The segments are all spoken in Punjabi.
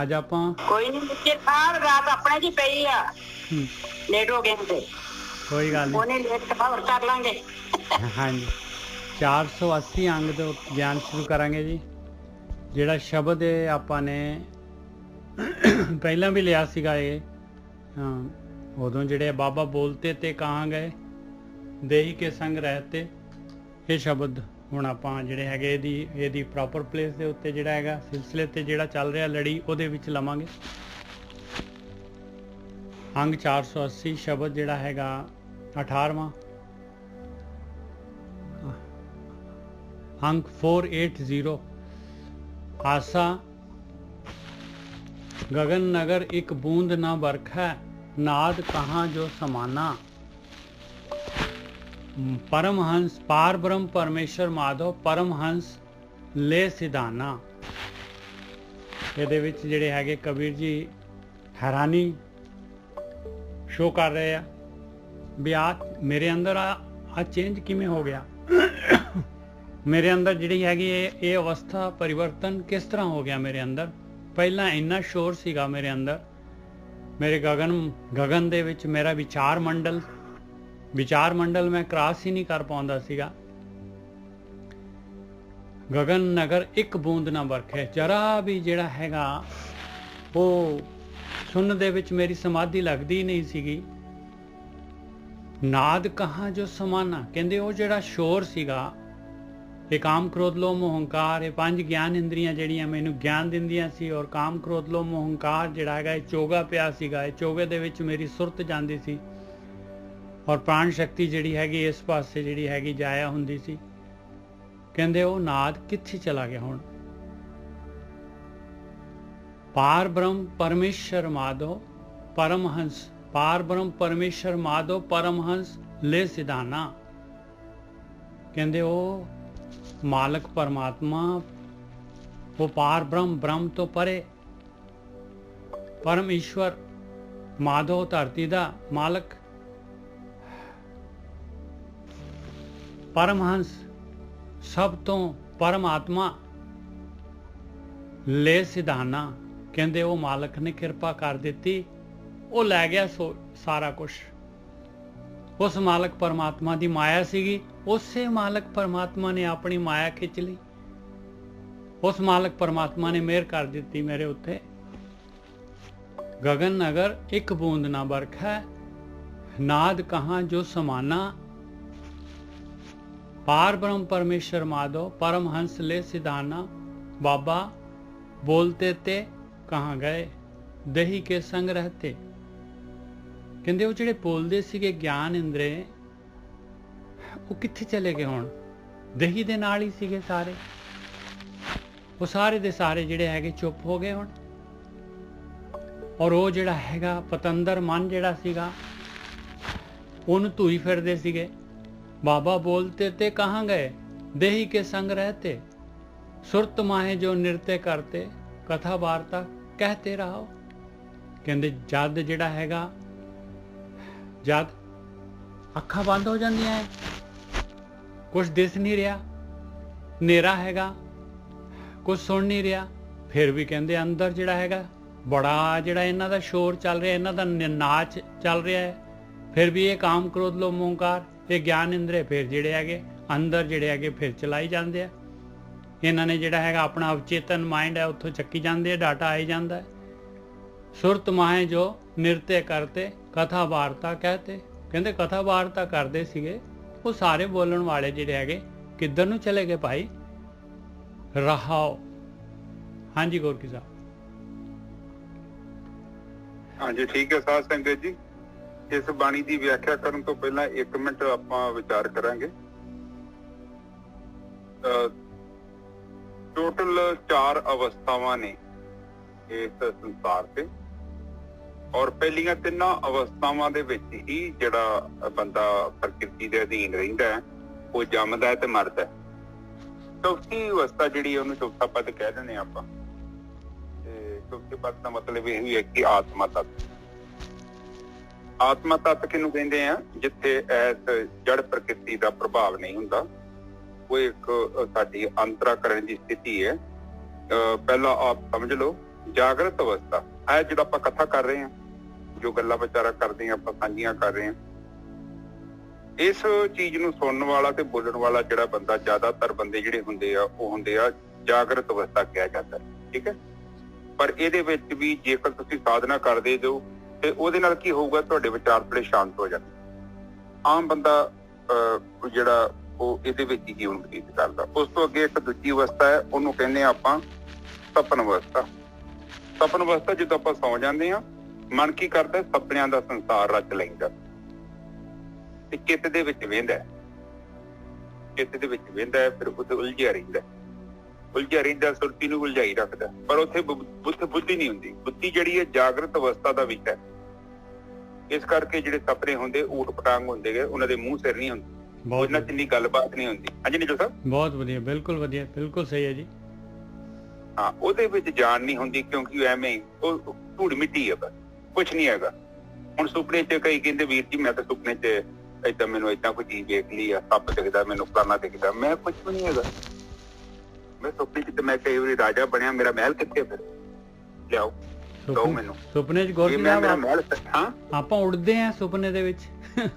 ਅੱਜ ਆਪਾਂ ਕੋਈ ਨਹੀਂ ਬੱਚੇ ਸਾਰ ਰਾਤ ਆਪਣੇ ਜੀ ਪਈ ਆ ਲੇਟ ਹੋ ਗਏ ਤੇ ਕੋਈ ਗੱਲ ਨਹੀਂ ਉਹਨੇ ਲੇਟ ਕਵਰ ਕਰ ਲਾਂਗੇ। ਹਾਂਜੀ 480 ਅੰਗ ਤੋਂ ਗਿਆਨ ਸ਼ੁਰੂ ਕਰਾਂਗੇ ਜੀ। ਜਿਹੜਾ ਸ਼ਬਦ ਹੈ ਆਪਾਂ ਨੇ ਪਹਿਲਾਂ ਵੀ ਲਿਆ ਸੀਗਾ ਇਹ ਉਦੋਂ ਜਿਹੜੇ ਬਾਬਾ ਬੋਲਤੇ ਤੇ ਕਹਾਂ ਗਏ ਦੇਹੀ ਕੇ ਸੰਗ ਰਹਤੇ, ਇਹ ਸ਼ਬਦ ਹੁਣ ਆਪਾਂ ਜਿਹੜੇ ਹੈਗੇ ਇਹਦੀ ਪ੍ਰੋਪਰ ਪਲੇਸ ਦੇ ਉੱਤੇ ਜਿਹੜਾ ਹੈਗਾ ਸਿਲਸਿਲੇ ਤੇ ਜਿਹੜਾ ਚੱਲ ਰਿਹਾ ਲੜੀ ਉਹਦੇ ਵਿੱਚ ਲਵਾਂਗੇ। ਅੰਗ 480 ਸ਼ਬਦ ਜਿਹੜਾ ਹੈਗਾ 18ਵਾਂ अंक 480 आसा गगन नगर एक बूंद न बरखै, नाद कहाँ जो समाना, परमहंस पार ब्रह्म परमेश्वर माधव परमहंस ले सिधाना। ਇਹਦੇ ਵਿੱਚ ਜਿਹੜੇ ਹੈਗੇ ਕਬੀਰ ਜੀ ਹੈਰਾਨੀ ਸ਼ੋ ਕਰ ਰਹੇ ਆ ਵੀ ਆ ਮੇਰੇ ਅੰਦਰ ਆ ਚੇਂਜ ਕਿਵੇਂ ਹੋ ਗਿਆ, ਮੇਰੇ ਅੰਦਰ ਜਿਹੜੀ ਹੈਗੀ ਇਹ ਅਵਸਥਾ ਪਰਿਵਰਤਨ ਕਿਸ ਤਰ੍ਹਾਂ ਹੋ ਗਿਆ। ਮੇਰੇ ਅੰਦਰ ਪਹਿਲਾਂ ਇੰਨਾ ਸ਼ੋਰ ਸੀਗਾ ਮੇਰੇ ਅੰਦਰ, ਮੇਰੇ ਗਗਨ ਦੇ ਵਿੱਚ ਮੇਰਾ ਵਿਚਾਰ ਮੰਡਲ ਮੈਂ ਕ੍ਰਾਸ ਹੀ ਨਹੀਂ ਕਰ ਪਾਉਂਦਾ ਸੀਗਾ। ਗਗਨ ਨਗਰ ਇੱਕ ਬੂੰਦ ਨਾ ਵਰਖੇ, ਜਰਾ ਵੀ ਜਿਹੜਾ ਹੈਗਾ ਉਹ ਸੁਣਨ ਦੇ ਵਿੱਚ ਮੇਰੀ ਸਮਾਧੀ ਲੱਗਦੀ ਨਹੀਂ ਸੀਗੀ। ਨਾਦ ਕਹਾਂ ਜੋ ਸਮਾਨਾ, ਕਹਿੰਦੇ ਉਹ ਜਿਹੜਾ ਸ਼ੋਰ ਸੀਗਾ ਇਹ ਕਾਮ ਕ੍ਰੋਧ ਲੋਭ ਮੋਹ ਹੰਕਾਰ, ਇਹ ਪੰਜ ਗਿਆਨ ਇੰਦਰੀਆਂ ਜਿਹੜੀਆਂ ਮੈਨੂੰ ਗਿਆਨ ਦਿੰਦੀਆਂ ਸੀ, ਔਰ ਕਾਮ ਕ੍ਰੋਧ ਲੋਭ ਮੋਹ ਹੰਕਾਰ ਜਿਹੜਾ ਹੈਗਾ ਇਹ ਚੋਗਾ ਪਿਆ ਸੀਗਾ। ਇਹ ਚੋਗੇ ਦੇ ਵਿੱਚ ਮੇਰੀ ਸੁਰਤ ਜਾਂਦੀ ਸੀ ਔਰ ਪ੍ਰਾਣ ਸ਼ਕਤੀ ਜਿਹੜੀ ਹੈਗੀ ਇਸ ਪਾਸੇ ਜਿਹੜੀ ਹੈਗੀ ਜਾਇਆ ਹੁੰਦੀ ਸੀ। ਕਹਿੰਦੇ ਉਹ ਨਾਦ ਕਿੱਥੇ ਚਲਾ ਗਿਆ ਹੁਣ। ਪਾਰ ਬ੍ਰਹਮ ਪਰਮੇਸ਼ਰ ਮਾਧੋ ਪਰਮਹੰਸ, ਪਾਰ ਬ੍ਰਹਮ ਪਰਮੇਸ਼ਰ ਮਾਧੋ ਪਰਮਹੰਸ ਲੈ ਸਿਧਾਨਾ। ਕਹਿੰਦੇ ਉਹ ਮਾਲਕ ਪਰਮਾਤਮਾ, ਉਹ ਪਾਰ ਬ੍ਰਹਮ ਤੋਂ ਪਰੇ ਪਰਮ ਈਸ਼ਵਰ ਮਾਧੋ ਧਰਤੀ ਦਾ ਮਾਲਕ, ਪਰਮਹੰਸ ਸਭ ਤੋਂ ਪਰਮਾਤਮਾ ਲੈ ਸਿਧਾਨਾ। ਕਹਿੰਦੇ ਉਹ ਮਾਲਕ ਨੇ ਕਿਰਪਾ ਕਰ ਦਿੱਤੀ, ਉਹ ਲੈ ਗਿਆ ਸਾਰਾ ਕੁਝ। ਉਸ ਮਾਲਕ ਪਰਮਾਤਮਾ ਦੀ ਮਾਇਆ ਸੀਗੀ, ਉਸੇ ਮਾਲਕ ਪਰਮਾਤਮਾ ਨੇ ਆਪਣੀ ਮਾਇਆ ਖਿੱਚ ਲਈ। ਉਸ ਮਾਲਕ ਪਰਮਾਤਮਾ ਨੇ ਮਿਹਰ ਕਰ ਦਿੱਤੀ ਮੇਰੇ ਉੱਤੇ। ਗगन नगर एक बूंद ना बरखै, नाद कहाँ जो समाना, पार ब्रह्म परमेश्वर माधो परमहंस ले सिधाना। बाबा बोलते ते कहाँ गए, दही के संग रहते। ਕਹਿੰਦੇ ਉਹ ਜਿਹੜੇ ਬੋਲਦੇ ਸੀਗੇ ਗਿਆਨ ਇੰਦਰੇ ਉਹ ਕਿੱਥੇ ਚਲੇ ਗਏ ਹੁਣ। ਦਹੀ ਦੇ ਨਾਲ ਹੀ ਸੀਗੇ ਸਾਰੇ, ਉਹ ਸਾਰੇ ਦੇ ਸਾਰੇ ਜਿਹੜੇ ਹੈਗੇ ਚੁੱਪ ਹੋ ਗਏ ਹੁਣ। ਔਰ ਉਹ ਜਿਹੜਾ ਹੈਗਾ ਪਤੰਦਰ ਮਨ ਜਿਹੜਾ ਸੀਗਾ ਉਹਨੂੰ ਧੂਈ ਫਿਰਦੇ ਸੀਗੇ। ਬਾਬਾ ਬੋਲਤੇ ਤੇ ਕਹਾਂ ਗਏ, ਦੇਹੀ ਕੇ ਸੰਗ ਰਹਤੇ, ਸੁਰਤ ਮਾਹੇ ਜੋ ਨਿਰਤੇ ਕਰਤੇ, ਕਥਾ ਵਾਰਤਾ ਕਹਤੇ ਰਹੋ। ਕਹਿੰਦੇ ਜਦ ਜਿਹੜਾ ਹੈਗਾ ਜਦ ਅੱਖਾਂ ਬੰਦ ਹੋ ਜਾਂਦੀਆਂ ਹੈ, ਕੁਛ ਦਿਸ ਨਹੀਂ ਰਿਹਾ, ਹਨੇਰਾ ਹੈਗਾ, ਕੁਛ ਸੁਣ ਨਹੀਂ ਰਿਹਾ, ਫਿਰ ਵੀ ਕਹਿੰਦੇ ਅੰਦਰ ਜਿਹੜਾ ਹੈਗਾ ਬੜਾ ਜਿਹੜਾ ਇਹਨਾਂ ਦਾ ਸ਼ੋਰ ਚੱਲ ਰਿਹਾ, ਇਹਨਾਂ ਦਾ ਨਾਚ ਚੱਲ ਰਿਹਾ ਹੈ। ਫਿਰ ਵੀ ਇਹ ਕਾਮ ਕ੍ਰੋਧ ਲੋਭ ਮੋਹ ਹੰਕਾਰ, ਇਹ ਗਿਆਨ ਇੰਦਰੇ ਫਿਰ ਜਿਹੜੇ ਹੈਗੇ ਅੰਦਰ ਜਿਹੜੇ ਹੈਗੇ ਫਿਰ ਚਲਾਈ ਜਾਂਦੇ ਆ। ਇਹਨਾਂ ਨੇ ਜਿਹੜਾ ਹੈਗਾ ਆਪਣਾ ਅਵਚੇਤਨ ਮਾਈਂਡ ਹੈ ਉੱਥੋਂ ਚੱਕੀ ਜਾਂਦੇ ਆ, ਡਾਟਾ ਆਈ ਜਾਂਦਾ ਹੈ। ਸੁਰਤ ਮਾਹੇ ਜੋ ਨਿਰਤੇ ਕਰਤੇ, ਕਥਾ ਵਾਰਤਾ ਕਹਤੇ। ਕਹਿੰਦੇ ਕਥਾ ਵਾਰਤਾ ਕਰਦੇ ਸੀਗੇ ਉਹ ਸਾਰੇ ਬੋਲਣ ਵਾਲੇ ਜਿਹੜੇ ਹੈਗੇ ਕਿੱਧਰ ਨੂੰ ਚਲੇ ਗਏ ਭਾਈ। ਰਹਾਓ। ਹਾਂਜੀ ਗੋਰਕੀ ਸਾਹਿਬ। ਹਾਂਜੀ ਠੀਕ ਹੈ ਸਾਧ ਸੰਗਤ ਜੀ, ਇਸ ਬਾਣੀ ਦੀ ਵਿਆਖਿਆ ਕਰਨ ਤੋਂ ਪਹਿਲਾਂ 1 ਮਿੰਟ ਆਪਾਂ ਵਿਚਾਰ ਕਰਾਂਗੇ। ਟੋਟਲ 4 ਅਵਸਥਾਵਾਂ ਨੇ ਇਸ ਸੰਸਾਰ ਤੇ, ਔਰ ਪਹਿਲੀਆਂ 3 ਅਵਸਥਾਵਾਂ ਦੇ ਵਿੱਚ ਹੀ ਜਿਹੜਾ ਬੰਦਾ ਪ੍ਰਕਿਰਤੀ ਦੇ ਅਧੀਨ ਰਹਿੰਦਾ ਹੈ ਉਹ ਜੰਮਦਾ ਹੈ ਤੇ ਮਰਦਾ ਹੈ। ਚੌਥੀ ਅਵਸਥਾ ਜਿਹੜੀ ਉਹਨੂੰ ਚੌਥਾ ਪਦ ਕਹਿ ਦਿੰਦੇ ਆਪਾਂ, ਤੇ ਚੌਥੇ ਪਦ ਦਾ ਮਤਲਬ ਇਹ ਵੀ ਹੈ ਕਿ ਆਤਮਾ ਤੱਤ। ਆਤਮਾ ਤੱਤ ਕਿਹਨੂੰ ਕਹਿੰਦੇ ਆ? ਜਿੱਥੇ ਇਸ ਜੜ ਪ੍ਰਕਿਰਤੀ ਦਾ ਪ੍ਰਭਾਵ ਨਹੀਂ ਹੁੰਦਾ, ਉਹ ਇੱਕ ਸਾਡੀ ਅੰਤਰਾਕਰਨ ਦੀ ਸਥਿਤੀ ਹੈ। ਪਹਿਲਾਂ ਆਪ ਸਮਝ ਲਓ ਜਾਗਰਤ ਅਵਸਥਾ ਹੈ, ਜਿਹੜਾ ਆਪਾਂ ਕਥਾ ਕਰ ਰਹੇ ਹਾਂ, ਜੋ ਗੱਲਾਂ ਵਿਚਾਰਾ ਕਰਦੇ ਹਾਂ, ਆਪਾਂ ਸਾਂਝੀਆਂ ਕਰ ਰਹੇ ਹਾਂ, ਇਸ ਚੀਜ਼ ਨੂੰ ਸੁਣਨ ਵਾਲਾ ਤੇ ਬੋਲਣ ਵਾਲਾ ਜਿਹੜਾ ਬੰਦਾ, ਜ਼ਿਆਦਾਤਰ ਬੰਦੇ ਜਿਹੜੇ ਹੁੰਦੇ ਆ ਉਹ ਹੁੰਦੇ ਆ ਜਾਗਰਤ ਅਵਸਥਾ ਕਿਹਾ ਜਾਂਦਾ, ਠੀਕ ਹੈ। ਪਰ ਇਹਦੇ ਵਿੱਚ ਵੀ ਜੇਕਰ ਤੁਸੀਂ ਸਾਧਨਾ ਕਰਦੇ ਹੋ ਤੇ ਉਹਦੇ ਨਾਲ ਕੀ ਹੋਊਗਾ, ਤੁਹਾਡੇ ਵਿਚਾਰ ਥੋੜੇ ਸ਼ਾਂਤ ਹੋ ਜਾਣਗੇ। ਆਮ ਬੰਦਾ ਜਿਹੜਾ ਉਹ ਇਹਦੇ ਵਿੱਚ ਹੀ ਜੀਵਨ ਬਤੀਤ ਕਰਦਾ। ਉਸ ਤੋਂ ਅੱਗੇ ਇੱਕ ਦੂਜੀ ਅਵਸਥਾ ਹੈ, ਉਹਨੂੰ ਕਹਿੰਦੇ ਆ ਆਪਾਂ ਸਪਨ ਅਵਸਥਾ। ਸਪਨ ਅਵਸਥਾ ਜਦੋਂ ਆਪਾਂ ਸੌਂ ਜਾਂਦੇ ਹਾਂ, ਮਨ ਕੀ ਕਰਦਾ, ਸੁਪਨਿਆਂ ਦਾ ਸੰਸਾਰ ਰਚ ਲੈਂਦਾ ਤੇ ਚਿੱਤ ਦੇ ਵਿੱਚ ਵਹਿੰਦਾ, ਚਿੱਤ ਦੇ ਵਿੱਚ ਵਹਿੰਦਾ, ਫਿਰ ਉੱਥੇ ਉਲਝਿਆ ਰਹਿੰਦਾ, ਸੁਰਤੀ ਨੂੰ ਉਲਝਾਈ ਰੱਖਦਾ, ਪਰ ਉੱਥੇ ਬੁੱਧੀ ਨਹੀਂ ਹੁੰਦੀ। ਬੁੱਧੀ ਜਿਹੜੀ ਹੈ ਜਾਗਰਤ ਅਵਸਥਾ ਦਾ ਵਿਸ਼ਾ ਹੈ। ਇਸ ਕਰਕੇ ਜਿਹੜੇ ਸੁਪਨੇ ਹੁੰਦੇ ਊਟ ਪਟਾਂਗ ਹੁੰਦੇ ਗਏ, ਉਹਨਾਂ ਦੇ ਮੂੰਹ ਸਿਰ ਨਹੀਂ ਹੁੰਦੇ, ਉਹਨਾਂ ਚ ਇੰਨੀ ਗੱਲਬਾਤ ਨਹੀਂ ਹੁੰਦੀ। ਹਾਂਜੀ ਨੀਜੋ ਸਾਹਿਬ, ਬਹੁਤ ਵਧੀਆ, ਬਿਲਕੁਲ ਸਹੀ ਹੈ ਜੀ। ਹਾਂ, ਉਹਦੇ ਵਿੱਚ ਜਾਨ ਨਹੀਂ ਹੁੰਦੀ, ਕਿਉਂਕਿ ਐਵੇਂ ਉਹ ਧੂੜ ਮਿੱਟੀ ਹੈ, ਬਸ ਕੁਛ ਨਹੀਂ ਹੈਗਾ। ਹੁਣ ਸੁਪਨੇ ਚ ਕਈ ਕਹਿੰਦੇ, ਵੀਰ ਜੀ ਮੈਂ ਤਾਂ ਸੁਪਨੇ ਚ ਏਦਾਂ, ਮੈਨੂੰ ਏਦਾਂ ਕੋਈ ਚੀਜ਼ ਵੇਖ ਲਈ ਆ, ਸੱਪ ਦਿਖਦਾ, ਮੈਨੂੰ ਫਲਾਣਾ ਦਿਖਦਾ, ਮੈਂ ਕੁਛ ਵੀ ਨਹੀਂ ਹੈਗਾ। ਮੈਂ ਸੁਪਨੇ ਚ ਤੇ ਮੈਂ ਕਈ ਵਾਰੀ ਰਾਜਾ ਬਣਿਆ, ਮੇਰਾ ਮਹਿਲ ਕਿੱਥੇ, ਫਿਰ ਲਿਆਓ ਦੋ ਮੈਨੂੰ ਸੁਪਨੇ ਚ। ਮੇਰਾ ਮਹਿਲ, ਹਾਂ ਆਪਾਂ ਉੱਡਦੇ ਆ ਸੁਪਨੇ ਦੇ ਵਿੱਚ,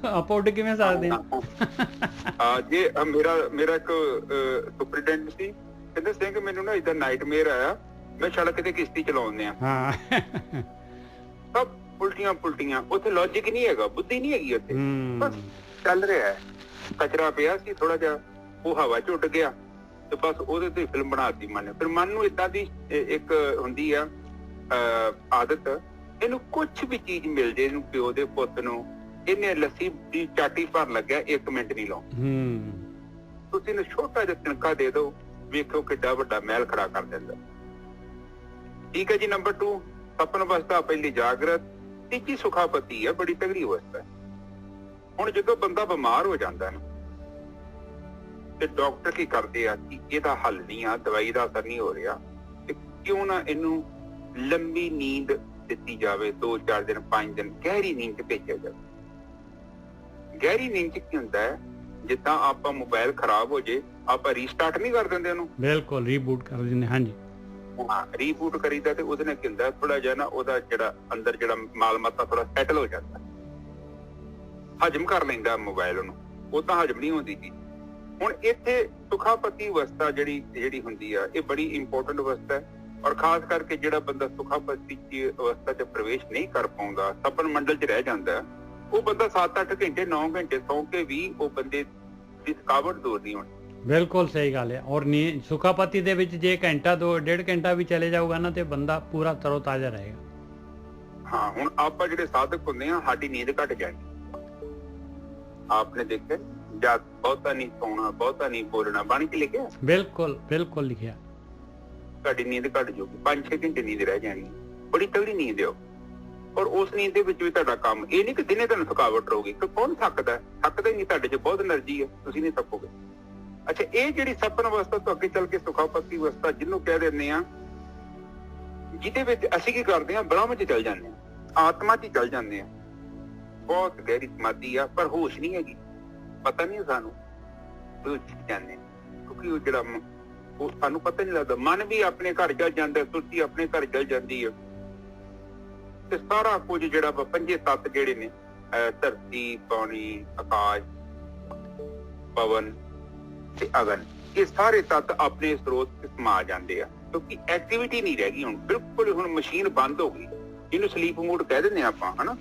ਆਪਾਂ ਉੱਡ ਕਿਵੇਂ ਸਕਦੇ ਹਾਂ? ਜੇ ਮੇਰਾ ਇੱਕ ਸੁਪਰੀਡੈਂਟ ਸੀ, ਕਹਿੰਦੇ ਸਿੰਘ ਮੈਨੂੰ ਨਾ ਏਦਾਂ ਨਾਈਟਮੇਅਰ ਆਇਆ, ਮੈਂ ਸੜਕ ਤੇ ਕਿਸ਼ਤੀ ਚਲਾਉਂਦੇ ਆ, ਸਭ ਉਲਟੀਆਂ, ਉੱਥੇ ਲੌਜਿਕ ਨਹੀਂ ਹੈਗਾ, ਬੁੱਧੀ ਨਹੀਂ ਹੈਗੀ ਉੱਥੇ, ਬਸ ਚੱਲ ਰਿਹਾ ਹੈ। ਕਚਰਾ ਪਿਆ ਸੀ ਥੋੜਾ ਜਿਹਾ, ਉਹ ਹਵਾ ਚ ਉੱਡ ਗਿਆ ਤੇ ਬਸ ਉਹਦੇ ਤੇ ਫਿਲਮ ਬਣਾਤੀ ਮਨ ਨੇ। ਫਿਰ ਮਨ ਨੂੰ ਏਦਾਂ ਦੀ ਇੱਕ ਹੁੰਦੀ ਆ ਆਦਤ, ਇਹਨੂੰ ਕੁਛ ਵੀ ਚੀਜ਼ ਮਿਲ ਜੇ, ਇਹਨੂੰ ਪਿਓ ਦੇ ਪੁੱਤ ਨੂੰ, ਇਹਨੇ ਲੱਸੀ ਦੀ ਚਾਟੀ ਭਰ ਲੱਗਿਆ, 1 ਮਿੰਟ ਨਹੀਂ ਲਾਉ। ਤੁਸੀਂ ਇਹਨੂੰ ਛੋਟਾ ਜਿਹਾ ਤਿਣਕਾ ਦੇ ਦਿਓ, ਵੇਖੋ ਕਿੱਡਾ ਵੱਡਾ ਮਹਿਲ ਖੜਾ ਕਰ ਦਿੰਦਾ। ਠੀਕ ਹੈ ਜੀ। ਨੰਬਰ 2 ਸਪਨ ਅਵਸਥਾ, ਪਹਿਲੀ ਜਾਗਰਤ, ਤੀਜੀ ਸੁਖਾਪਤੀ ਹੈ, ਬੜੀ ਤਗੜੀ ਅਵਸਥਾ। ਹੁਣ ਜਦੋਂ ਬੰਦਾ ਬਿਮਾਰ ਹੋ ਜਾਂਦਾ ਨਾ ਤੇ ਡਾਕਟਰ ਕੀ ਕਰਦੇ ਆ ਕਿ ਇਹਦਾ ਹੱਲ ਨਹੀਂ ਆ, ਦਵਾਈ ਦਾ ਅਸਰ ਨਹੀਂ ਹੋ ਰਿਹਾ, ਤੇ ਕਿਉਂ ਨਾ ਇਹਨੂੰ ਲੰਬੀ ਨੀਂਦ ਦਿੱਤੀ ਜਾਵੇ, 2-4 ਦਿਨ 5 ਦਿਨ ਗਹਿਰੀ ਨੀਂਦ ਚ ਭੇਜਿਆ ਜਾਵੇ। ਗਹਿਰੀ ਨੀਂਦ ਚ ਕੀ ਹੁੰਦਾ ਹੈ, ਜਿੱਦਾਂ ਆਪਾਂ ਮੋਬਾਈਲ ਖਰਾਬ ਹੋ ਜੇ, ਆਪਾਂ ਰੀਸਟਾਰਟ ਨਹੀਂ ਕਰ ਦਿੰਦੇ ਉਹਨੂੰ, ਬਿਲਕੁਲ ਰੀਬੂਟ ਕਰ ਦਿੰਦੇ। ਹਾਂਜੀ, ਹਾਂ, ਰੀਬੂਟ ਕਰੀਦਾ ਤੇ ਉਹਦੇ ਨਾਲ ਕੀ ਹੁੰਦਾ, ਥੋੜਾ ਜਿਹਾ ਨਾ ਉਹਦਾ ਜਿਹੜਾ ਅੰਦਰ ਜਿਹੜਾ ਮਾਲ ਮੱਤਾ ਥੋੜਾ ਸੈਟਲ ਹੋ ਜਾਂਦਾ, ਹਜਮ ਕਰ ਲੈਂਦਾ ਮੋਬਾਈਲ ਉਹਨੂੰ, ਉਦਾਂ ਹਜਮ ਨਹੀਂ ਹੁੰਦੀ ਜੀ। ਹੁਣ ਇੱਥੇ ਸੁਖਾਪਤੀ ਅਵਸਥਾ ਜਿਹੜੀ ਹੁੰਦੀ ਆ, ਇਹ ਬੜੀ ਇੰਪੋਰਟੈਂਟ ਅਵਸਥਾ ਹੈ। ਔਰ ਖਾਸ ਕਰਕੇ ਜਿਹੜਾ ਬੰਦਾ ਸੁਖਾਪਤੀ ਅਵਸਥਾ ਚ ਪ੍ਰਵੇਸ਼ ਨਹੀਂ ਕਰ ਪਾਉਂਦਾ, ਸਪਨ ਮੰਡਲ ਚ ਰਹਿ ਜਾਂਦਾ, ਉਹ ਬੰਦਾ 7-8 ਘੰਟੇ 9 ਘੰਟੇ ਸੌਂ ਕੇ ਵੀ ਉਹ ਬੰਦੇ ਦੀ ਥਕਾਵਟ ਦੂਰ ਨਹੀਂ ਹੋਣੀ। ਬਿਲਕੁਲ ਸਹੀ ਗੱਲ ਹੈ। ਔਰ ਸੁਖਾਪਤੀ ਦੇ ਵਿੱਚ ਜੇ ਘੰਟਾ 2-1.5 ਘੰਟਾ ਵੀ ਚਲੇ ਜਾਊਗਾ ਨਾ ਤੇ ਬੰਦਾ ਪੂਰਾ ਤਰੋ ਤਾਜ਼ਾ ਰਹੇਗਾ। ਹਾਂ, ਹੁਣ ਆਪਾਂ ਜਿਹੜੇ ਸਾਧਕ ਹੁੰਦੇ ਆ, ਸਾਡੀ ਨੀਂਦ ਘਟ ਜਾਣੀ। ਆਪਨੇ ਦੇਖਿਆ, ਜਦ ਬਹੁਤਾ ਨਹੀਂ ਸੌਣਾ, ਬਹੁਤਾ ਨਹੀਂ ਬੋਲਣਾ, ਬਾਣੀ ਚ ਲਿਖਿਆ, ਬਿਲਕੁਲ ਲਿਖਿਆ, ਤੁਹਾਡੀ ਨੀਂਦ ਘਟ ਜਾਊਗੀ, 5-6 ਘੰਟੇ ਨੀਂਦ ਰਹਿ ਜਾਣੀ, ਬੜੀ ਤਗੜੀ ਨੀਂਦ ਦਿਓ। ਔਰ ਉਸ ਨੀਂਦ ਦੇ ਵਿੱਚ ਵੀ ਤੁਹਾਡਾ ਕੰਮ ਇਹ ਨਹੀਂ ਕਿ ਦਿਨੇ ਤੁਹਾਨੂੰ ਥਕਾਵਟ ਰਹੂਗੀ, ਕਿ ਕੌਣ ਥੱਕਦਾ ਹੀ ਨਹੀਂ, ਤੁਹਾਡੇ ਚ ਬਹੁਤ એનર્ਜੀ ਹੈ, ਤੁਸੀਂ ਨਹੀਂ ਥੱਕੋਗੇ। ਅੱਛਾ, ਇਹ ਜਿਹੜੀ ਸਪਨ ਅਵਸਥਾ ਤੋਂ ਅੱਗੇ ਚੱਲ ਕੇ ਸੁਖਾਪਤੀ ਅਵਸਥਾ ਜਿਹਨੂੰ ਕਹਿ ਦਿੰਦੇ ਆ, ਜਿਹਦੇ ਵਿੱਚ ਅਸੀਂ ਕੀ ਕਰਦੇ ਹਾਂ, ਬ੍ਰਹਮ ਚ ਚੱਲ ਜਾਂਦੇ ਹਾਂ, ਆਤਮਾ ਚ ਚੱਲ ਜਾਂਦੇ ਹਾਂ, ਬਹੁਤ ਗਹਿਰੀ ਸਮਾਧੀ ਆ, ਪਰ ਹੋਸ਼ ਨਹੀਂ ਹੈਗੀ, ਪਤਾ ਨਹੀਂ ਸਾਨੂੰ ਜਾਂਦੇ, ਕਿਉਂਕਿ ਉਹ ਜਿਹੜਾ ਉਹ ਸਾਨੂੰ ਪਤਾ ਨਹੀਂ ਲੱਗਦਾ। ਮਨ ਵੀ ਆਪਣੇ ਘਰ ਚੱਲ ਜਾਂਦਾ, ਸੁਰਤੀ ਆਪਣੇ ਘਰ ਚੱਲ ਜਾਂਦੀ ਹੈ, ਤੇ ਸਾਰਾ ਕੁਝ ਜਿਹੜਾ ਪੰਜੇ ਤੱਤ ਜਿਹੜੇ ਨੇ, ਧਰਤੀ, ਪਾਣੀ, ਆਕਾਸ਼, ਪਵਨ ਤੇ ਅਗਨ, ਇਹ ਸਾਰੇ ਤੱਤ ਆਪਣੇ ਸਰੋਤ ਚ ਸਮਾ ਜਾਂਦੇ ਆ, ਕਿਉਂਕਿ ਐਕਟੀਵਿਟੀ ਨਹੀਂ ਰਹਿ ਗਈ। ਹੁਣ ਬਿਲਕੁਲ ਹੁਣ ਮਸ਼ੀਨ ਬੰਦ ਹੋ ਗਈ, ਜਿਹਨੂੰ ਸਲੀਪ ਮੋਡ ਕਹਿ ਦਿੰਦੇ ਆ ਆਪਾਂ, ਹਨਾ।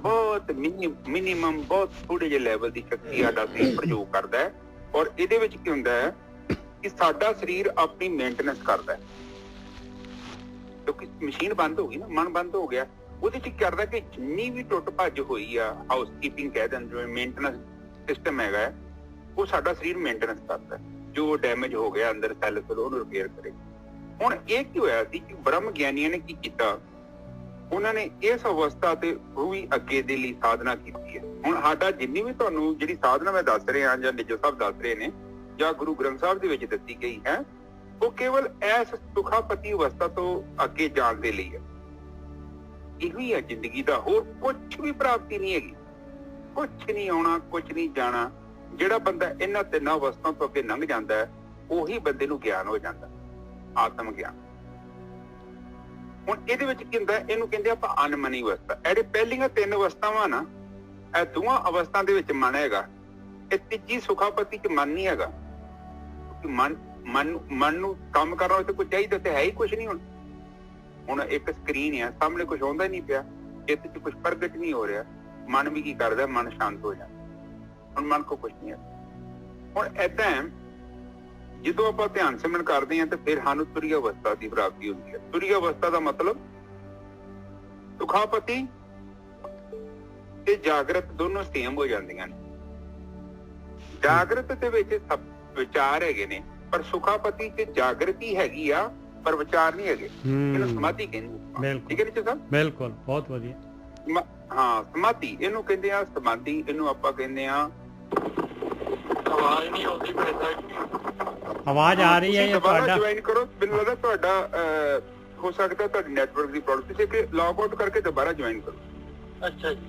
ਬਹੁਤ ਮਿਨੀਮਮ, ਬਹੁਤ ਥੋੜੇ ਜਿਹੇ ਲੈਵਲ ਦੀ ਸ਼ਕਤੀ ਸਾਡਾ ਸਰੀਰ ਪ੍ਰਯੋਗ ਕਰਦਾ ਹੈ। ਔਰ ਇਹਦੇ ਵਿੱਚ ਕੀ ਹੁੰਦਾ ਹੈ ਕਿ ਸਾਡਾ ਸਰੀਰ ਆਪਣੀ ਮੇਨਟੇਨੈਂਸ ਕਰਦਾ ਹੈ, ਕਿਉਂਕਿ ਮਸ਼ੀਨ ਬੰਦ ਹੋ ਗਈ ਨਾ, ਮਨ ਬੰਦ ਹੋ ਗਿਆ। ਉਹਦੇ ਚ ਕਰਦਾ ਕਿ ਜਿੰਨੀ ਵੀ ਟੁੱਟ ਭੱਜ ਹੋਈ ਆ, ਹਾਊਸ ਕੀਪਿੰਗ ਕਹਿ ਦਿੰਦੇ, ਮੇਨਟੇਨੈਂਸ ਸਿਸਟਮ ਹੈਗਾ, ਉਹ ਸਾਡਾ ਸਰੀਰ ਮੇਨਟੇਨੈਂਸ ਕਰਦਾ, ਜੋ ਡੈਮੇਜ ਹੋ ਗਿਆ ਅੰਦਰ ਸੈੱਲ ਉਹਨੂੰ ਰਿਪੇਅਰ ਕਰੇ। ਹੁਣ ਇਹ ਕੀ ਹੋਇਆ ਸੀ ਕਿ ਬ੍ਰਹਮ ਗਿਆਨੀਆਂ ਨੇ ਕੀ ਕੀਤਾ, ਉਹਨਾਂ ਨੇ ਇਸ ਅਵਸਥਾ ਤੇ ਉਹ ਵੀ ਅੱਗੇ ਦੇ ਲਈ ਸਾਧਨਾ ਕੀਤੀ ਹੈ। ਹੁਣ ਸਾਡਾ ਜਿੰਨੀ ਵੀ ਤੁਹਾਨੂੰ ਜਿਹੜੀ ਸਾਧਨਾ ਮੈਂ ਦੱਸ ਰਿਹਾ ਜਾਂ ਨਿੱਜੋ ਸਾਹਿਬ ਦੱਸ ਰਹੇ ਨੇ, ਜਾਂ ਗੁਰੂ ਗ੍ਰੰਥ ਸਾਹਿਬ ਦੇ ਵਿੱਚ ਦੱਸੀ ਗਈ ਹੈ, ਉਹ ਕੇਵਲ ਇਸ ਸੁਖਾਪਤੀ ਅਵਸਥਾ ਤੋਂ ਅੱਗੇ ਜਾਣ ਦੇ ਲਈ ਹੈ। ਇਹੋ ਹੀ ਹੈ ਜ਼ਿੰਦਗੀ ਦਾ, ਹੋਰ ਕੁਛ ਵੀ ਪ੍ਰਾਪਤੀ ਨਹੀਂ ਹੈਗੀ, ਕੁਛ ਨਹੀਂ ਆਉਣਾ, ਕੁਛ ਨਹੀਂ ਜਾਣਾ। ਜਿਹੜਾ ਬੰਦਾ ਇਹਨਾਂ ਤਿੰਨਾਂ ਅਵਸਥਾਵਾਂ ਤੋਂ ਅੱਗੇ ਲੰਘ ਜਾਂਦਾ ਹੈ, ਉਹੀ ਬੰਦੇ ਨੂੰ ਗਿਆਨ ਹੋ ਜਾਂਦਾ, ਆਤਮ ਗਿਆਨ। ਹੁਣ ਇਹਦੇ ਵਿੱਚ ਕੀ ਹੁੰਦਾ, ਇਹਨੂੰ ਕਹਿੰਦੇ ਆਪਾਂ ਅਨਮਨੀ ਅਵਸਥਾ। ਇਹਦੇ ਪਹਿਲੀਆਂ 3 ਅਵਸਥਾਵਾਂ ਨਾ, ਇਹ ਦੋਵਾਂ ਅਵਸਥਾ ਦੇ ਵਿੱਚ ਮਨ ਹੈਗਾ। ਇਹ ਤੀਜੀ ਸੁਖਾਪਤੀ ਚ ਮਨ ਨਹੀਂ ਹੈਗਾ। ਮਨ ਨੂੰ ਕੰਮ ਕਰਨ ਵਾਸਤੇ ਕੁਝ ਚਾਹੀਦਾ ਤੇ ਹੈ ਹੀ ਕੁਝ ਨਹੀਂ। ਹੁਣ ਇੱਕ ਸਕਰੀਨ ਆ ਸਾਹਮਣੇ, ਕੁਝ ਆਉਂਦਾ ਹੀ ਨਹੀਂ ਪਿਆ, ਚਿੱਤ ਚ ਕੁਝ ਪ੍ਰਗਟ ਨਹੀਂ ਹੋ ਰਿਹਾ, ਮਨ ਵੀ ਕੀ ਕਰਦਾ, ਮਨ ਸ਼ਾਂਤ ਹੋ ਜਾਂਦਾ। ਹੁਣ ਮਨ ਕੋ ਕੁਝ ਨਹੀਂ ਹੈ। ਹੁਣ ਏਦਾਂ ਜਦੋਂ ਆਪਾਂ ਧਿਆਨ ਸਿਮਰਨ ਕਰਦੇ ਹਾਂ ਤੇ ਫਿਰ ਸਾਨੂੰ ਤੁਰੀ ਅਵਸਥਾ ਦੀ ਪ੍ਰਾਪਤੀ ਹੁੰਦੀ ਹੈ। ਤੁਰੀ ਅਵਸਥਾ ਦਾ ਮਤਲਬ ਸੁਖਾਪਤੀ ਤੇ ਜਾਗਰਤ ਦੋਨੋਂ ਸੇਮ ਹੋ ਜਾਂਦੀਆਂ ਨੇ। ਜਾਗਰਤ ਦੇ ਵਿੱਚ ਸਭ ਵਿਚਾਰ ਹੈਗੇ ਨੇ, ਪਰ ਸੁਖਾਪਤੀ ਤੇ ਜਾਗਰਤੀ ਹੈਗੀ ਆ ਪਰ ਵਿਚਾਰ ਨਹੀਂ ਹੈਗੇ। ਇਹਨੂੰ ਸਮਾਧੀ ਕਹਿੰਦੇ। ਠੀਕ ਹੈ ਜੀ ਸਾਹਿਬ? ਬਿਲਕੁਲ, ਬਹੁਤ ਵਧੀਆ। ਹਾਂ, ਸਮਾਧੀ ਇਹਨੂੰ ਕਹਿੰਦੇ ਆ। ਸਮਾਧੀ ਇਹਨੂੰ ਆਪਾਂ ਕਹਿੰਦੇ ਆ। ਆਵਾਜ਼ ਨਹੀਂ ਆਉਂਦੀ ਪੈਦਾ ਕੀ? ਆਵਾਜ਼ ਆ ਰਹੀ ਹੈ ਜਾਂ ਤੁਹਾਡਾ? ਜੁਆਇਨ ਕਰੋ, ਮੈਨੂੰ ਲੱਗਦਾ ਤੁਹਾਡਾ ਹੋ ਸਕਦਾ ਤੁਹਾਡੀ ਨੈਟਵਰਕ ਦੀ ਪ੍ਰੋਬਲਮ। ਤੁਸੀਂ ਕਿ ਲੌਗ ਆਊਟ ਕਰਕੇ ਦੁਬਾਰਾ ਜੁਆਇਨ ਕਰੋ। ਅੱਛਾ ਜੀ।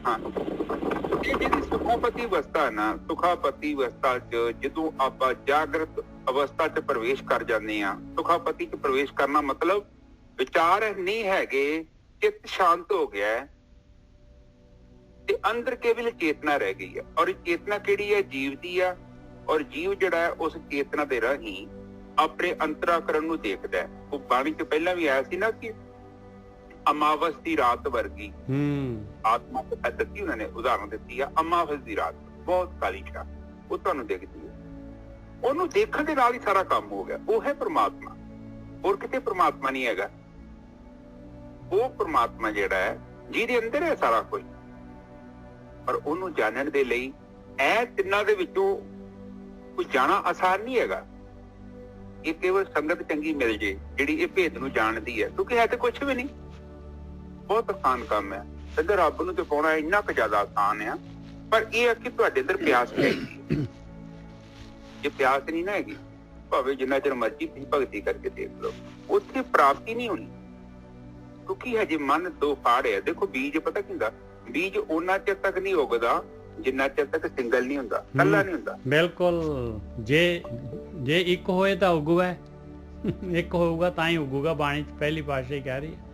ਹਾਂ, ਇਹ ਜਿਹੜੀ ਸੁਖਾਪਤੀ ਅਵਸਥਾ ਨਾ, ਸੁਖਾਪਤੀ ਅਵਸਥਾ ਚ ਜਦੋਂ ਆਪਾਂ ਜਾਗਰਤ ਅਵਸਥਾ ਚ ਪ੍ਰਵੇਸ਼ ਕਰ ਜਾਂਦੇ ਆ, ਸੁਖਾਪਤੀ ਚ ਪ੍ਰਵੇਸ਼ ਕਰਨਾ ਮਤਲਬ ਵਿਚਾਰ ਨਹੀਂ ਹੈਗੇ, ਚਿੱਤ ਸ਼ਾਂਤ ਹੋ ਗਿਆ ਤੇ ਅੰਦਰ ਕੇਵਲ ਚੇਤਨਾ ਰਹਿ ਗਈ ਹੈ। ਔਰ ਚੇਤਨਾ ਕਿਹੜੀ ਹੈ? ਜੀਵ ਦੀ ਆ। ਔਰ ਜੀਵ ਜਿਹੜਾ ਹੈ ਉਸ ਚੇਤਨਾ ਦੇ ਰਾਹੀਂ ਆਪਣੇ ਅੰਤਰਾਕਰਨ ਨੂੰ ਦੇਖਦਾ ਹੈ। ਉਹ ਬਾਣੀ ਚ ਪਹਿਲਾਂ ਵੀ ਆਇਆ ਸੀ ਨਾ ਕਿ ਅਮਾਵਸ ਦੀ ਰਾਤ ਵਰਗੀ ਆਤਮਾ ਦਿੱਤੀ, ਉਹਨਾਂ ਨੇ ਉਦਾਹਰਨ ਦਿੱਤੀ ਆ। ਅਮਾਵਸ ਦੀ ਰਾਤ ਬਹੁਤ ਕਾਲੀ ਸ਼ਾਮ, ਉਹ ਤੁਹਾਨੂੰ ਦਿਖਦੀ ਹੈ। ਉਹਨੂੰ ਦੇਖਣ ਦੇ ਨਾਲ ਹੀ ਸਾਰਾ ਕੰਮ ਹੋ ਗਿਆ। ਉਹ ਹੈ ਪ੍ਰਮਾਤਮਾ, ਹੋਰ ਕਿਤੇ ਪ੍ਰਮਾਤਮਾ ਨਹੀਂ ਹੈਗਾ। ਉਹ ਪ੍ਰਮਾਤਮਾ ਜਿਹੜਾ ਹੈ ਜਿਹਦੇ ਅੰਦਰ ਹੈ ਸਾਰਾ ਕੁਝ। ਪਰ ਉਹਨੂੰ ਜਾਣਨ ਦੇ ਲਈ ਇਹ ਤਿੰਨਾਂ ਦੇ ਵਿੱਚੋਂ ਕੋਈ ਜਾਣਾ ਆਸਾਨ ਨਹੀਂ ਹੈਗਾ। ਇਹ ਕੇਵਲ ਸੰਗਤ ਚੰਗੀ ਮਿਲ ਜੇ ਜਿਹੜੀ ਇਹ ਭੇਦ ਨੂੰ ਜਾਣਦੀ ਹੈ, ਕਿਉਂਕਿ ਹੈ ਤੇ ਕੁਛ ਵੀ ਨਹੀਂ। ਬਹੁਤ ਆਸਾਨ ਕੰਮ ਹੈ। ਕਹਿੰਦੇ ਰੱਬ ਨੂੰ ਤੇ ਪਾਉਣਾ ਇੰਨਾ ਕੁ ਜ਼ਿਆਦਾ ਆਸਾਨ ਆ, ਪਰ ਇਹ ਹੈ ਕਿ ਤੁਹਾਡੇ ਅੰਦਰ ਪਿਆਸ ਚਾਹੀਦੀ। ਜੇ ਪਿਆਸ ਨਹੀਂ ਨਾ ਹੈਗੀ, ਭਾਵੇਂ ਜਿੰਨਾ ਚਿਰ ਮਰਜ਼ੀ ਤੁਸੀਂ ਭਗਤੀ ਕਰਕੇ ਦੇਖ ਲਓ, ਉੱਥੇ ਪ੍ਰਾਪਤੀ ਨਹੀਂ ਹੋਣੀ। ਕਿਉਂਕਿ ਹਜੇ ਮਨ ਦੋ ਫਾੜ ਹੈ। ਦੇਖੋ, ਬੀਜ ਪਤਾ ਕੀ ਹੁੰਦਾ? ਬੀਜ ਉਹਨਾਂ ਚਿਰ ਤੱਕ ਨਹੀਂ ਉਗਦਾ ਜਿੰਨਾ ਚਿਰ ਤੱਕ ਸਿੰਗਲ ਨਹੀਂ ਹੁੰਦਾ, ਇਕੱਲਾ ਨਹੀਂ ਹੁੰਦਾ। ਬਿਲਕੁਲ। ਜੇ ਇੱਕ ਹੋਏ ਤਾਂ ਉਗੂਗਾ, ਇੱਕ ਹੋਊਗਾ ਤਾਂ ਹੀ ਉਗੂਗਾ। ਬਾਣੀ ਚ ਪਹਿਲੀ ਪਾਤਸ਼ਾਹੀ ਕਹਿ ਰਹੀ ਹੈ।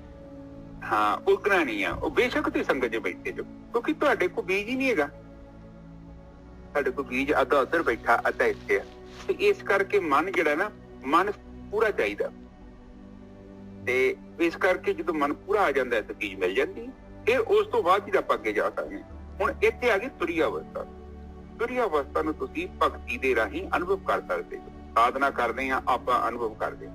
ਹਾਂ, ਉਗਣਾ ਨਹੀਂ ਆ। ਉਹ ਬੇਸ਼ੱਕ ਤੁਸੀਂ ਸੰਗਤ ਚ ਬੈਠੇ ਜੋ, ਕਿਉਂਕਿ ਤੁਹਾਡੇ ਕੋਲ ਬੀਜ ਹੀ ਨਹੀਂ ਹੈਗਾ। ਸਾਡੇ ਕੋਲ ਬੀਜ ਅੱਧਾ ਉੱਧਰ ਬੈਠਾ, ਅੱਧਾ ਇੱਥੇ ਆ। ਤੇ ਇਸ ਕਰਕੇ ਮਨ ਜਿਹੜਾ ਨਾ, ਮਨ ਪੂਰਾ ਚਾਹੀਦਾ। ਤੇ ਇਸ ਕਰਕੇ ਜਦੋਂ ਮਨ ਪੂਰਾ ਆ ਜਾਂਦਾ ਤਾਂ ਬੀਜ ਮਿਲ ਜਾਂਦੀ। ਫਿਰ ਉਸ ਤੋਂ ਬਾਅਦ ਹੀ ਆਪਾਂ ਅੱਗੇ ਜਾ ਸਕਦੇ ਹਾਂ। ਹੁਣ ਇੱਥੇ ਆ ਗਈ ਤੁਰੀ ਅਵਸਥਾ। ਤੁਰੀ ਅਵਸਥਾ ਨੂੰ ਤੁਸੀਂ ਭਗਤੀ ਦੇ ਰਾਹੀਂ ਅਨੁਭਵ ਕਰ ਸਕਦੇ ਹੋ। ਸਾਧਨਾ ਕਰਦੇ ਹਾਂ ਆਪਾਂ, ਅਨੁਭਵ ਕਰਦੇ ਹਾਂ।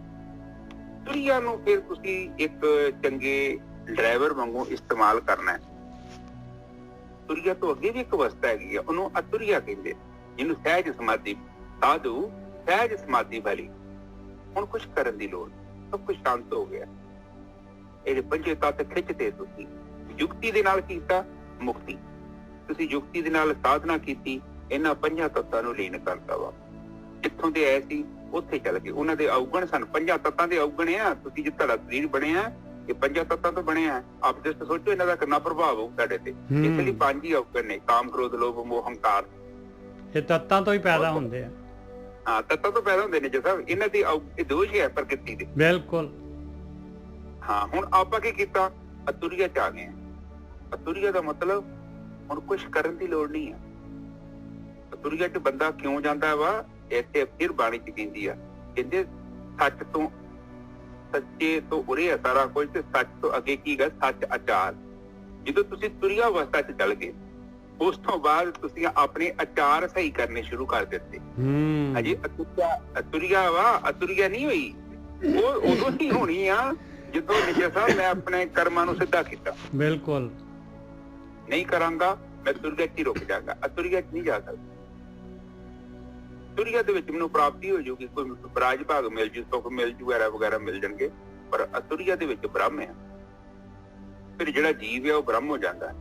ਤੁਰੀਆ ਨੂੰ ਫਿਰ ਤੁਸੀਂ ਇੱਕ ਚੰਗੇ ਡਰਾਈਵਰ ਵਾਂਗੂ ਇਸਤੇਮਾਲ ਕਰਨਾ ਹੈ। ਤੁਰੀਆ ਤੋਂ ਅੱਗੇ ਵੀ ਇੱਕ ਅਵਸਥਾ ਹੈਗੀ ਆ, ਉਹਨੂੰ ਅਤੁਰੀਆ ਕਹਿੰਦੇ, ਜਿਹਨੂੰ ਸਹਿਜ ਸਮਾਧੀ, ਸਾਧੂ ਸਹਿਜ ਸਮਾਧੀ ਵਾਲੀ। ਹੁਣ ਕੁਛ ਕਰਨ ਦੀ ਲੋੜ, ਸਭ ਕੁਝ ਸ਼ਾਂਤ ਹੋ ਗਿਆ। ਇਹਦੇ ਪੰਜੇ ਤੱਤ ਖਿੱਚਦੇ ਤੁਸੀਂ। ਯੁਕਤੀ ਦੇ ਨਾਲ ਕੀਤਾ ਮੁਕਤੀ, ਤੁਸੀਂ ਯੁਕਤੀ ਦੇ ਨਾਲ ਸਾਧਨਾ ਕੀਤੀ, ਇਹਨਾਂ ਪੰਜਾਂ ਤੱਤਾਂ ਨੂੰ ਲੀਨ ਕਰਦਾ ਵਾ। ਜਿੱਥੋਂ ਦੇ ਆਏ ਸੀ ਉੱਥੇ ਚੱਲ ਗਏ। ਉਹਨਾਂ ਦੇ ਔਗਣ ਸਨ, ਪੰਜਾਂ ਤੱਤਾਂ ਦੇ ਔਗਣ ਆ। ਤੁਸੀਂ ਜੇ ਤੁਹਾਡਾ ਸਰੀਰ ਬਣਿਆ ਇਹ ਪੰਜਾਂ ਤੱਤਾਂ ਤੋਂ ਬਣਿਆ। ਆਪ ਜਸਟ ਸੋਚੋ ਇਹਨਾਂ ਦਾ ਕਿੰਨਾ ਪ੍ਰਭਾਵ ਹੋਊ ਤੁਹਾਡੇ ਤੇ। ਇਸ ਲਈ 5 ਹੀ ਔਗਣ ਨੇ, ਕਾਮ, ਕ੍ਰੋਧ, ਲੋਭ, ਮੋਹ, ਹੰਕਾਰ। ਇਹ ਤੱਤਾਂ ਤੋਂ ਹੀ ਪੈਦਾ ਹੁੰਦੇ ਆ। ਹਾਂ, ਤੱਤਾਂ ਤੋਂ ਪੈਦਾ ਹੁੰਦੇ ਨੇ ਜੀ ਸਾਹਿਬ। ਇਹਨਾਂ ਦੀ ਇਹ ਦੋਸ਼ ਹੈ ਪ੍ਰਕਿਰਤੀ ਦੇ। ਬਿਲਕੁਲ। ਹਾਂ, ਹੁਣ ਆਪਾਂ ਕੀ ਕੀਤਾ? ਅਤੁਰੀਆ ਚ ਆ ਗਏ। ਅਤੁਰੀਆ ਦਾ ਮਤਲਬ ਹੁਣ ਕੁਛ ਕਰਨ ਦੀ ਲੋੜ ਨਹੀਂ ਆ। ਅਤੁਰੀਆ ਚ ਬੰਦਾ ਕਿਉਂ ਜਾਂਦਾ ਵਾ? ਇੱਥੇ ਫਿਰ ਬਾਣੀ ਚ ਕਹਿੰਦੀ ਆ, ਕਹਿੰਦੇ ਸੱਚ ਤੋਂ, ਸੱਚੇ ਤੋਂ ਉਰੇ ਆ ਸਾਰਾ ਕੁਝ, ਤੇ ਸੱਚ ਤੋਂ ਅੱਗੇ ਕੀ ਗਾ? ਸੱਚ ਆਚਾਰ। ਜਦੋਂ ਤੁਸੀਂ ਤੁਰੀਆ ਅਵਸਥਾ ਚ ਚੱਲ ਗਏ, ਉਸ ਤੋਂ ਬਾਅਦ ਤੁਸੀਂ ਆਪਣੇ ਆਚਾਰ ਸਹੀ ਕਰਨੇ ਸ਼ੁਰੂ ਕਰ ਦਿੱਤੇ। ਹਜੇ ਅਤੁਰੀਆ ਵਾ, ਅਤੁਰੀਆ ਨਹੀਂ ਹੋਈ। ਉਹ ਉਦੋਂ ਹੀ ਹੋਣੀ ਆ ਜਦੋਂ ਨਿਸ਼ਚੈ ਸਾਹਿਬ ਮੈਂ ਆਪਣੇ ਕਰਮਾਂ ਨੂੰ ਸਿੱਧਾ ਕੀਤਾ। ਬਿਲਕੁਲ। ਨਹੀਂ ਕਰਾਂਗਾ ਮੈਂ ਤੁਰੀਆ ਚ ਹੀ ਰੁਕ ਜਾਗਾ, ਅਤੁਰੀਆ ਚ ਨਹੀਂ ਜਾ ਸਕਦਾ। ਤੁਰੀਆ ਦੇ ਵਿੱਚ ਮੈਨੂੰ ਪ੍ਰਾਪਤੀ ਹੋ ਜਾਊਗੀ, ਕੋਈ ਬਰਾਜ ਭਾਗ ਮਿਲ ਜੂ, ਸੁੱਖ ਮਿਲ ਜੂ, ਵਗੈਰਾ ਮਿਲ ਜਾਣਗੇ, ਪਰ ਅਤੁਰੀਆ ਦੇ ਵਿੱਚ ਬ੍ਰਹਮ ਹੈ। ਫਿਰ ਜਿਹੜਾ ਜੀਵ ਹੈ ਉਹ ਬ੍ਰਹਮ ਹੋ ਜਾਂਦਾ,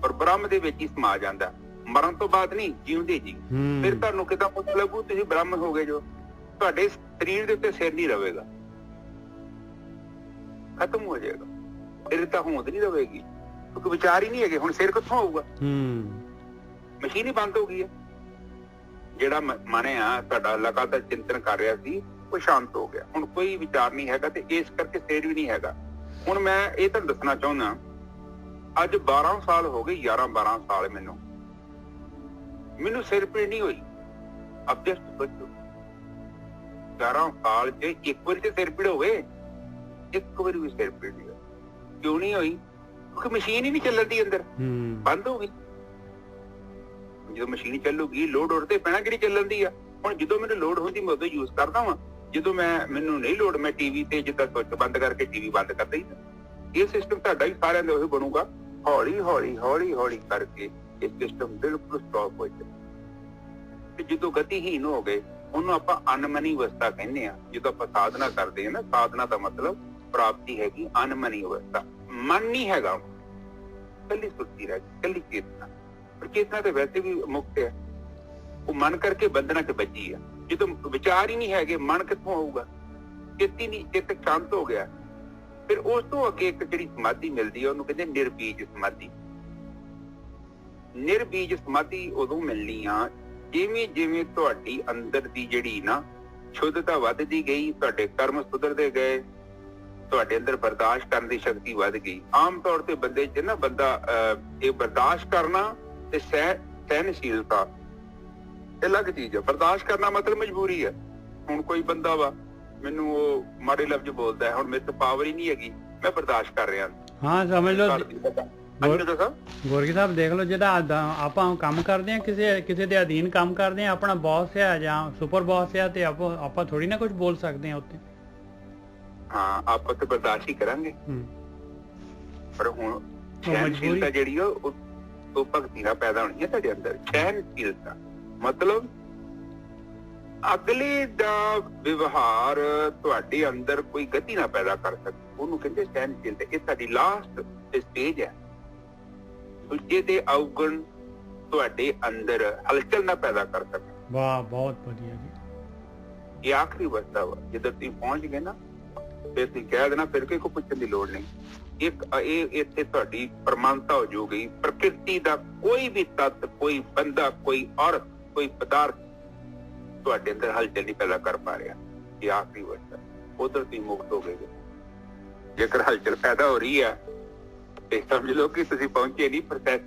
ਔਰ ਬ੍ਰਹਮ ਦੇ ਵਿੱਚ ਹੀ ਸਮਾ ਜਾਂਦਾ। ਮਰਨ ਤੋਂ ਬਾਅਦ ਨਹੀਂ, ਜਿਉਂਦੇ ਜੀ। ਫਿਰ ਤੁਹਾਨੂੰ ਕਿਦਾਂ ਪਤਾ ਲੱਗੂ ਤੁਸੀਂ ਬ੍ਰਹਮ ਹੋ ਗਏ? ਜੋ ਤੁਹਾਡੇ ਸਰੀਰ ਦੇ ਉੱਤੇ ਸਿਰ ਨਹੀਂ ਰਵੇਗਾ, ਖਤਮ ਹੋ ਜਾਏਗਾ। ਫਿਰ ਤਾਂ ਹੋਂਦ ਨਹੀਂ ਰਵੇਗੀ, ਕਿਉਂਕਿ ਵਿਚਾਰ ਹੀ ਨਹੀਂ ਹੈਗੇ। ਹੁਣ ਸਿਰ ਕਿੱਥੋਂ ਆਊਗਾ? ਮਸ਼ੀਨ ਹੀ ਬੰਦ ਹੋ ਗਈ ਹੈ। ਜਿਹੜਾ ਮਨ ਆ ਤੁਹਾਡਾ ਲਗਾਤਾਰ ਚਿੰਤਨ ਕਰ ਰਿਹਾ ਸੀ, ਉਹ ਸ਼ਾਂਤ ਹੋ ਗਿਆ। ਹੁਣ ਕੋਈ ਵਿਚਾਰ ਨਹੀਂ ਹੈਗਾ, ਤੇ ਇਸ ਕਰਕੇ ਸਿਰ ਵੀ ਨਹੀਂ ਹੈਗਾ। ਹੁਣ ਮੈਂ ਇਹ ਤੁਹਾਨੂੰ ਦੱਸਣਾ ਚਾਹੁੰਦਾ, ਅੱਜ 12 ਸਾਲ ਹੋ ਗਏ, 11-12 ਸਾਲ ਮੈਨੂੰ ਸਿਰ ਪੀੜ ਨਹੀਂ ਹੋਈ। ਅਬ ਜਸਟ ਸੋਚੋ 11 ਸਾਲ ਚ ਇੱਕ ਵਾਰੀ ਤੇ ਸਿਰ ਪੀੜ ਹੋਵੇ, ਇੱਕ ਵਾਰੀ ਵੀ ਸਿਰ ਪੀੜ ਨਹੀਂ ਹੋਈ। ਕਿਉਂ ਨਹੀਂ ਹੋਈ? ਕਿਉਂਕਿ ਮਸ਼ੀਨ ਹੀ ਨਹੀਂ ਚੱਲਦੀ, ਅੰਦਰ ਬੰਦ ਹੋ ਗਈ। ਜਦੋਂ ਮਸ਼ੀਨ ਚੱਲੂਗੀ ਲੋਡ ਉਹਦੇ ਤੇ ਪੈਣਾ, ਕਿਹੜੀ ਚੱਲਣ ਦੀ ਆ। ਹੁਣ ਜਦੋਂ ਮੈਨੂੰ ਲੋਡ ਹੁੰਦੀ ਮੈਂ ਉਦੋਂ ਯੂਜ਼ ਕਰਦਾ ਵਾਂ, ਜਦੋਂ ਮੈਨੂੰ ਨਹੀਂ ਲੋਡ ਮੈਂ ਟੀਵੀ ਤੇ ਜਿੱਦਾਂ ਸਵਿਚ ਬੰਦ ਕਰਕੇ ਟੀਵੀ ਬੰਦ ਕਰ ਦਈਦਾ। ਇਹ ਸਿਸਟਮ ਤੁਹਾਡਾ ਹੀ ਸਾਰਿਆਂ ਦਾ ਉਹੀ ਬਣੂਗਾ। ਹੌਲੀ ਹੌਲੀ ਹੌਲੀ ਹੌਲੀ ਕਰਕੇ ਇਹ ਸਿਸਟਮ ਬਿਲਕੁਲ ਸਟਾਪ ਹੋ ਜਾਏ। ਤੇ ਜਦੋਂ ਗਤੀਹੀਨ ਹੋ ਗਏ ਉਹਨੂੰ ਆਪਾਂ ਅਨਮਨੀ ਅਵਸਥਾ ਕਹਿੰਦੇ ਆ। ਜਦੋਂ ਆਪਾਂ ਸਾਧਨਾ ਕਰਦੇ ਹਾਂ ਨਾ, ਸਾਧਨਾ ਦਾ ਮਤਲਬ ਪ੍ਰਾਪਤੀ ਹੈਗੀ ਅਨਮਨੀ ਅਵਸਥਾ। ਮਨ ਨਹੀਂ ਹੈਗਾ, ਕੱਲੀ ਸੁਰਤੀ ਰਹਿ ਗਈ, ਕੱਲੀ ਚੇਤਨਾ। ਪਰ ਚੇਤਨਾ ਤੇ ਵੈਸੇ ਵੀ ਮੁਕਤ ਹੈ, ਉਹ ਮਨ ਕਰਕੇ ਬੰਧਨਾਂ 'ਚ ਬੱਝੀ ਆ। ਜਦੋਂ ਵਿਚਾਰ ਹੀ ਨਹੀਂ ਹੈਗੇ, ਮਨ ਕਿੱਥੋਂ ਆਊਗਾ? ਚੇਤੀ ਨਹੀਂ, ਚੇਤਕ ਸ਼ਾਂਤ ਹੋ ਗਿਆ। ਫਿਰ ਉਸ ਤੋਂ ਅੱਗੇ ਇੱਕ ਜਿਹੜੀ ਸਮਾਧੀ ਮਿਲਦੀ ਹੈ ਉਹਨੂੰ ਕਹਿੰਦੇ ਨਿਰਬੀਜ ਸਮਾਧੀ। ਨਿਰਬੀਜ ਸਮਾਧੀ ਉਦੋਂ ਮਿਲਣੀ ਆ ਜਿਵੇਂ ਜਿਵੇਂ ਤੁਹਾਡੀ ਅੰਦਰ ਦੀ ਜਿਹੜੀ ਨਾ ਸ਼ੁੱਧਤਾ ਵੱਧਦੀ ਗਈ, ਤੁਹਾਡੇ ਕਰਮ ਸੁਧਰਦੇ ਗਏ, ਤੁਹਾਡੇ ਅੰਦਰ ਬਰਦਾਸ਼ਤ ਕਰਨ ਦੀ ਸ਼ਕਤੀ ਵੱਧ ਗਈ। ਆਮ ਤੌਰ ਤੇ ਬੰਦੇ 'ਚ ਨਾ ਇਹ ਬਰਦਾਸ਼ਤ ਕਰਨਾ ਤੇ ਸਹਿਨਸ਼ੀਲਤਾ ਇਹ ਅਲੱਗ ਚੀਜ਼ ਹੈ। ਬਰਦਾਸ਼ਤ ਕਰਨਾ ਮਤਲਬ ਮਜਬੂਰੀ ਹੈ। ਹੁਣ ਕੋਈ ਬੰਦਾ ਵਾ ਮੈਨੂੰ ਉਹ ਮਾੜੇ ਲਫ਼ਜ਼ ਬੋਲਦਾ ਹੈ, ਹੁਣ ਮੇਰੇ ਤੋਂ ਪਾਵਰ ਹੀ ਨਹੀਂ ਹੈਗੀ, ਮੈਂ ਬਰਦਾਸ਼ਤ ਕਰ ਰਿਹਾ। ਹਾਂ ਸਮਝ ਲਓ ਗੋਰਗੀ ਸਾਹਿਬ, ਦੇਖ ਲਓ ਜਿਹੜਾ ਆਪਾਂ ਕੰਮ ਕਰਦੇ ਹਾਂ, ਕਿਸੇ ਦੇ ਅਧੀਨ ਕੰਮ ਕਰਦੇ ਹਾਂ, ਆਪਣਾ ਬੌਸ ਹੈ ਜਾਂ ਸੁਪਰ ਬੌਸ ਹੈ, ਤੇ ਆਪਾਂ ਥੋੜੀ ਨਾ ਕੁਝ ਬੋਲ ਸਕਦੇ ਹਾਂ ਉੱਤੇ। ਹਾਂ ਆਪਾਂ ਤੇ ਬਰਦਾਸ਼ਤ ਹੀ ਕਰਾਂਗੇ। ਪਰ ਹੁਣ ਸਹਿਨਸ਼ੀਲਤਾ ਜਿਹੜੀ ਉਹ ਭਗਤੀ ਨਾਲ ਪੈਦਾ ਹੋਣੀ ਹੈ ਤੁਹਾਡੇ ਅੰਦਰ। ਸਹਿਨਸ਼ੀਲਤਾ ਮਤਲਬ ਅਗਲੇ ਦਾ ਵਿਵਹਾਰ ਤੁਹਾਡੇ ਅੰਦਰ ਕੋਈ ਗਤੀ ਨਾ ਪੈਦਾ ਕਰ ਸਕੇ, ਉਹਨੂੰ ਕਹਿੰਦੇ ਸਹਿਨਸ਼ੀਲਤਾ। ਇਹ ਸਾਡੀ ਲਾਸਟ ਸਟੇਜ ਹੈ। ਦੂਜੇ ਦੇ ਅਵਗੁਣ ਤੁਹਾਡੇ ਅੰਦਰ ਹਲਚਲ ਨਾ ਪੈਦਾ ਕਰ ਸਕੇ। ਵਾਹ, ਬਹੁਤ ਵਧੀਆ ਜੀ। ਇਹ ਆਖਰੀ ਅਵਸਥਾ ਵਾ। ਜਦੋਂ ਤੁਸੀਂ ਪਹੁੰਚ ਗਏ ਨਾ, ਫਿਰ ਤੁਸੀਂ ਕਹਿ ਦੇਣਾ ਫਿਰ ਕੋਈ ਪੁੱਛਣ ਦੀ ਲੋੜ ਨਹੀਂ। ਇਹ ਇੱਥੇ ਤੁਹਾਡੀ ਪ੍ਰਮਾਣਤਾ ਹੋ ਜਾਊਗੀ। ਪ੍ਰਕਿਰਤੀ ਦਾ ਕੋਈ ਵੀ ਤੱਤ, ਕੋਈ ਬੰਦਾ, ਕੋਈ ਔਰਤ, ਕੋਈ ਪਦਾਰਥ ਤੁਹਾਡੇ ਅੰਦਰ ਹਲਚਲ ਨਹੀਂ ਪੈਦਾ ਕਰ ਪਾ ਰਿਹਾ। ਇਹ ਆਖਰੀ ਅਵਸਥਾ। ਉਧਰ ਤੁਸੀਂ ਮੁਕਤ ਹੋ ਗਏ। ਜੇਕਰ ਹਲਚਲ ਪੈਦਾ ਹੋ ਰਹੀ ਹੈ ਤੇ ਸਮਝ ਲਓ ਕਿ ਤੁਸੀਂ ਪਹੁੰਚੇ ਨਹੀਂ, ਪ੍ਰੋਸੈਸ ਚ।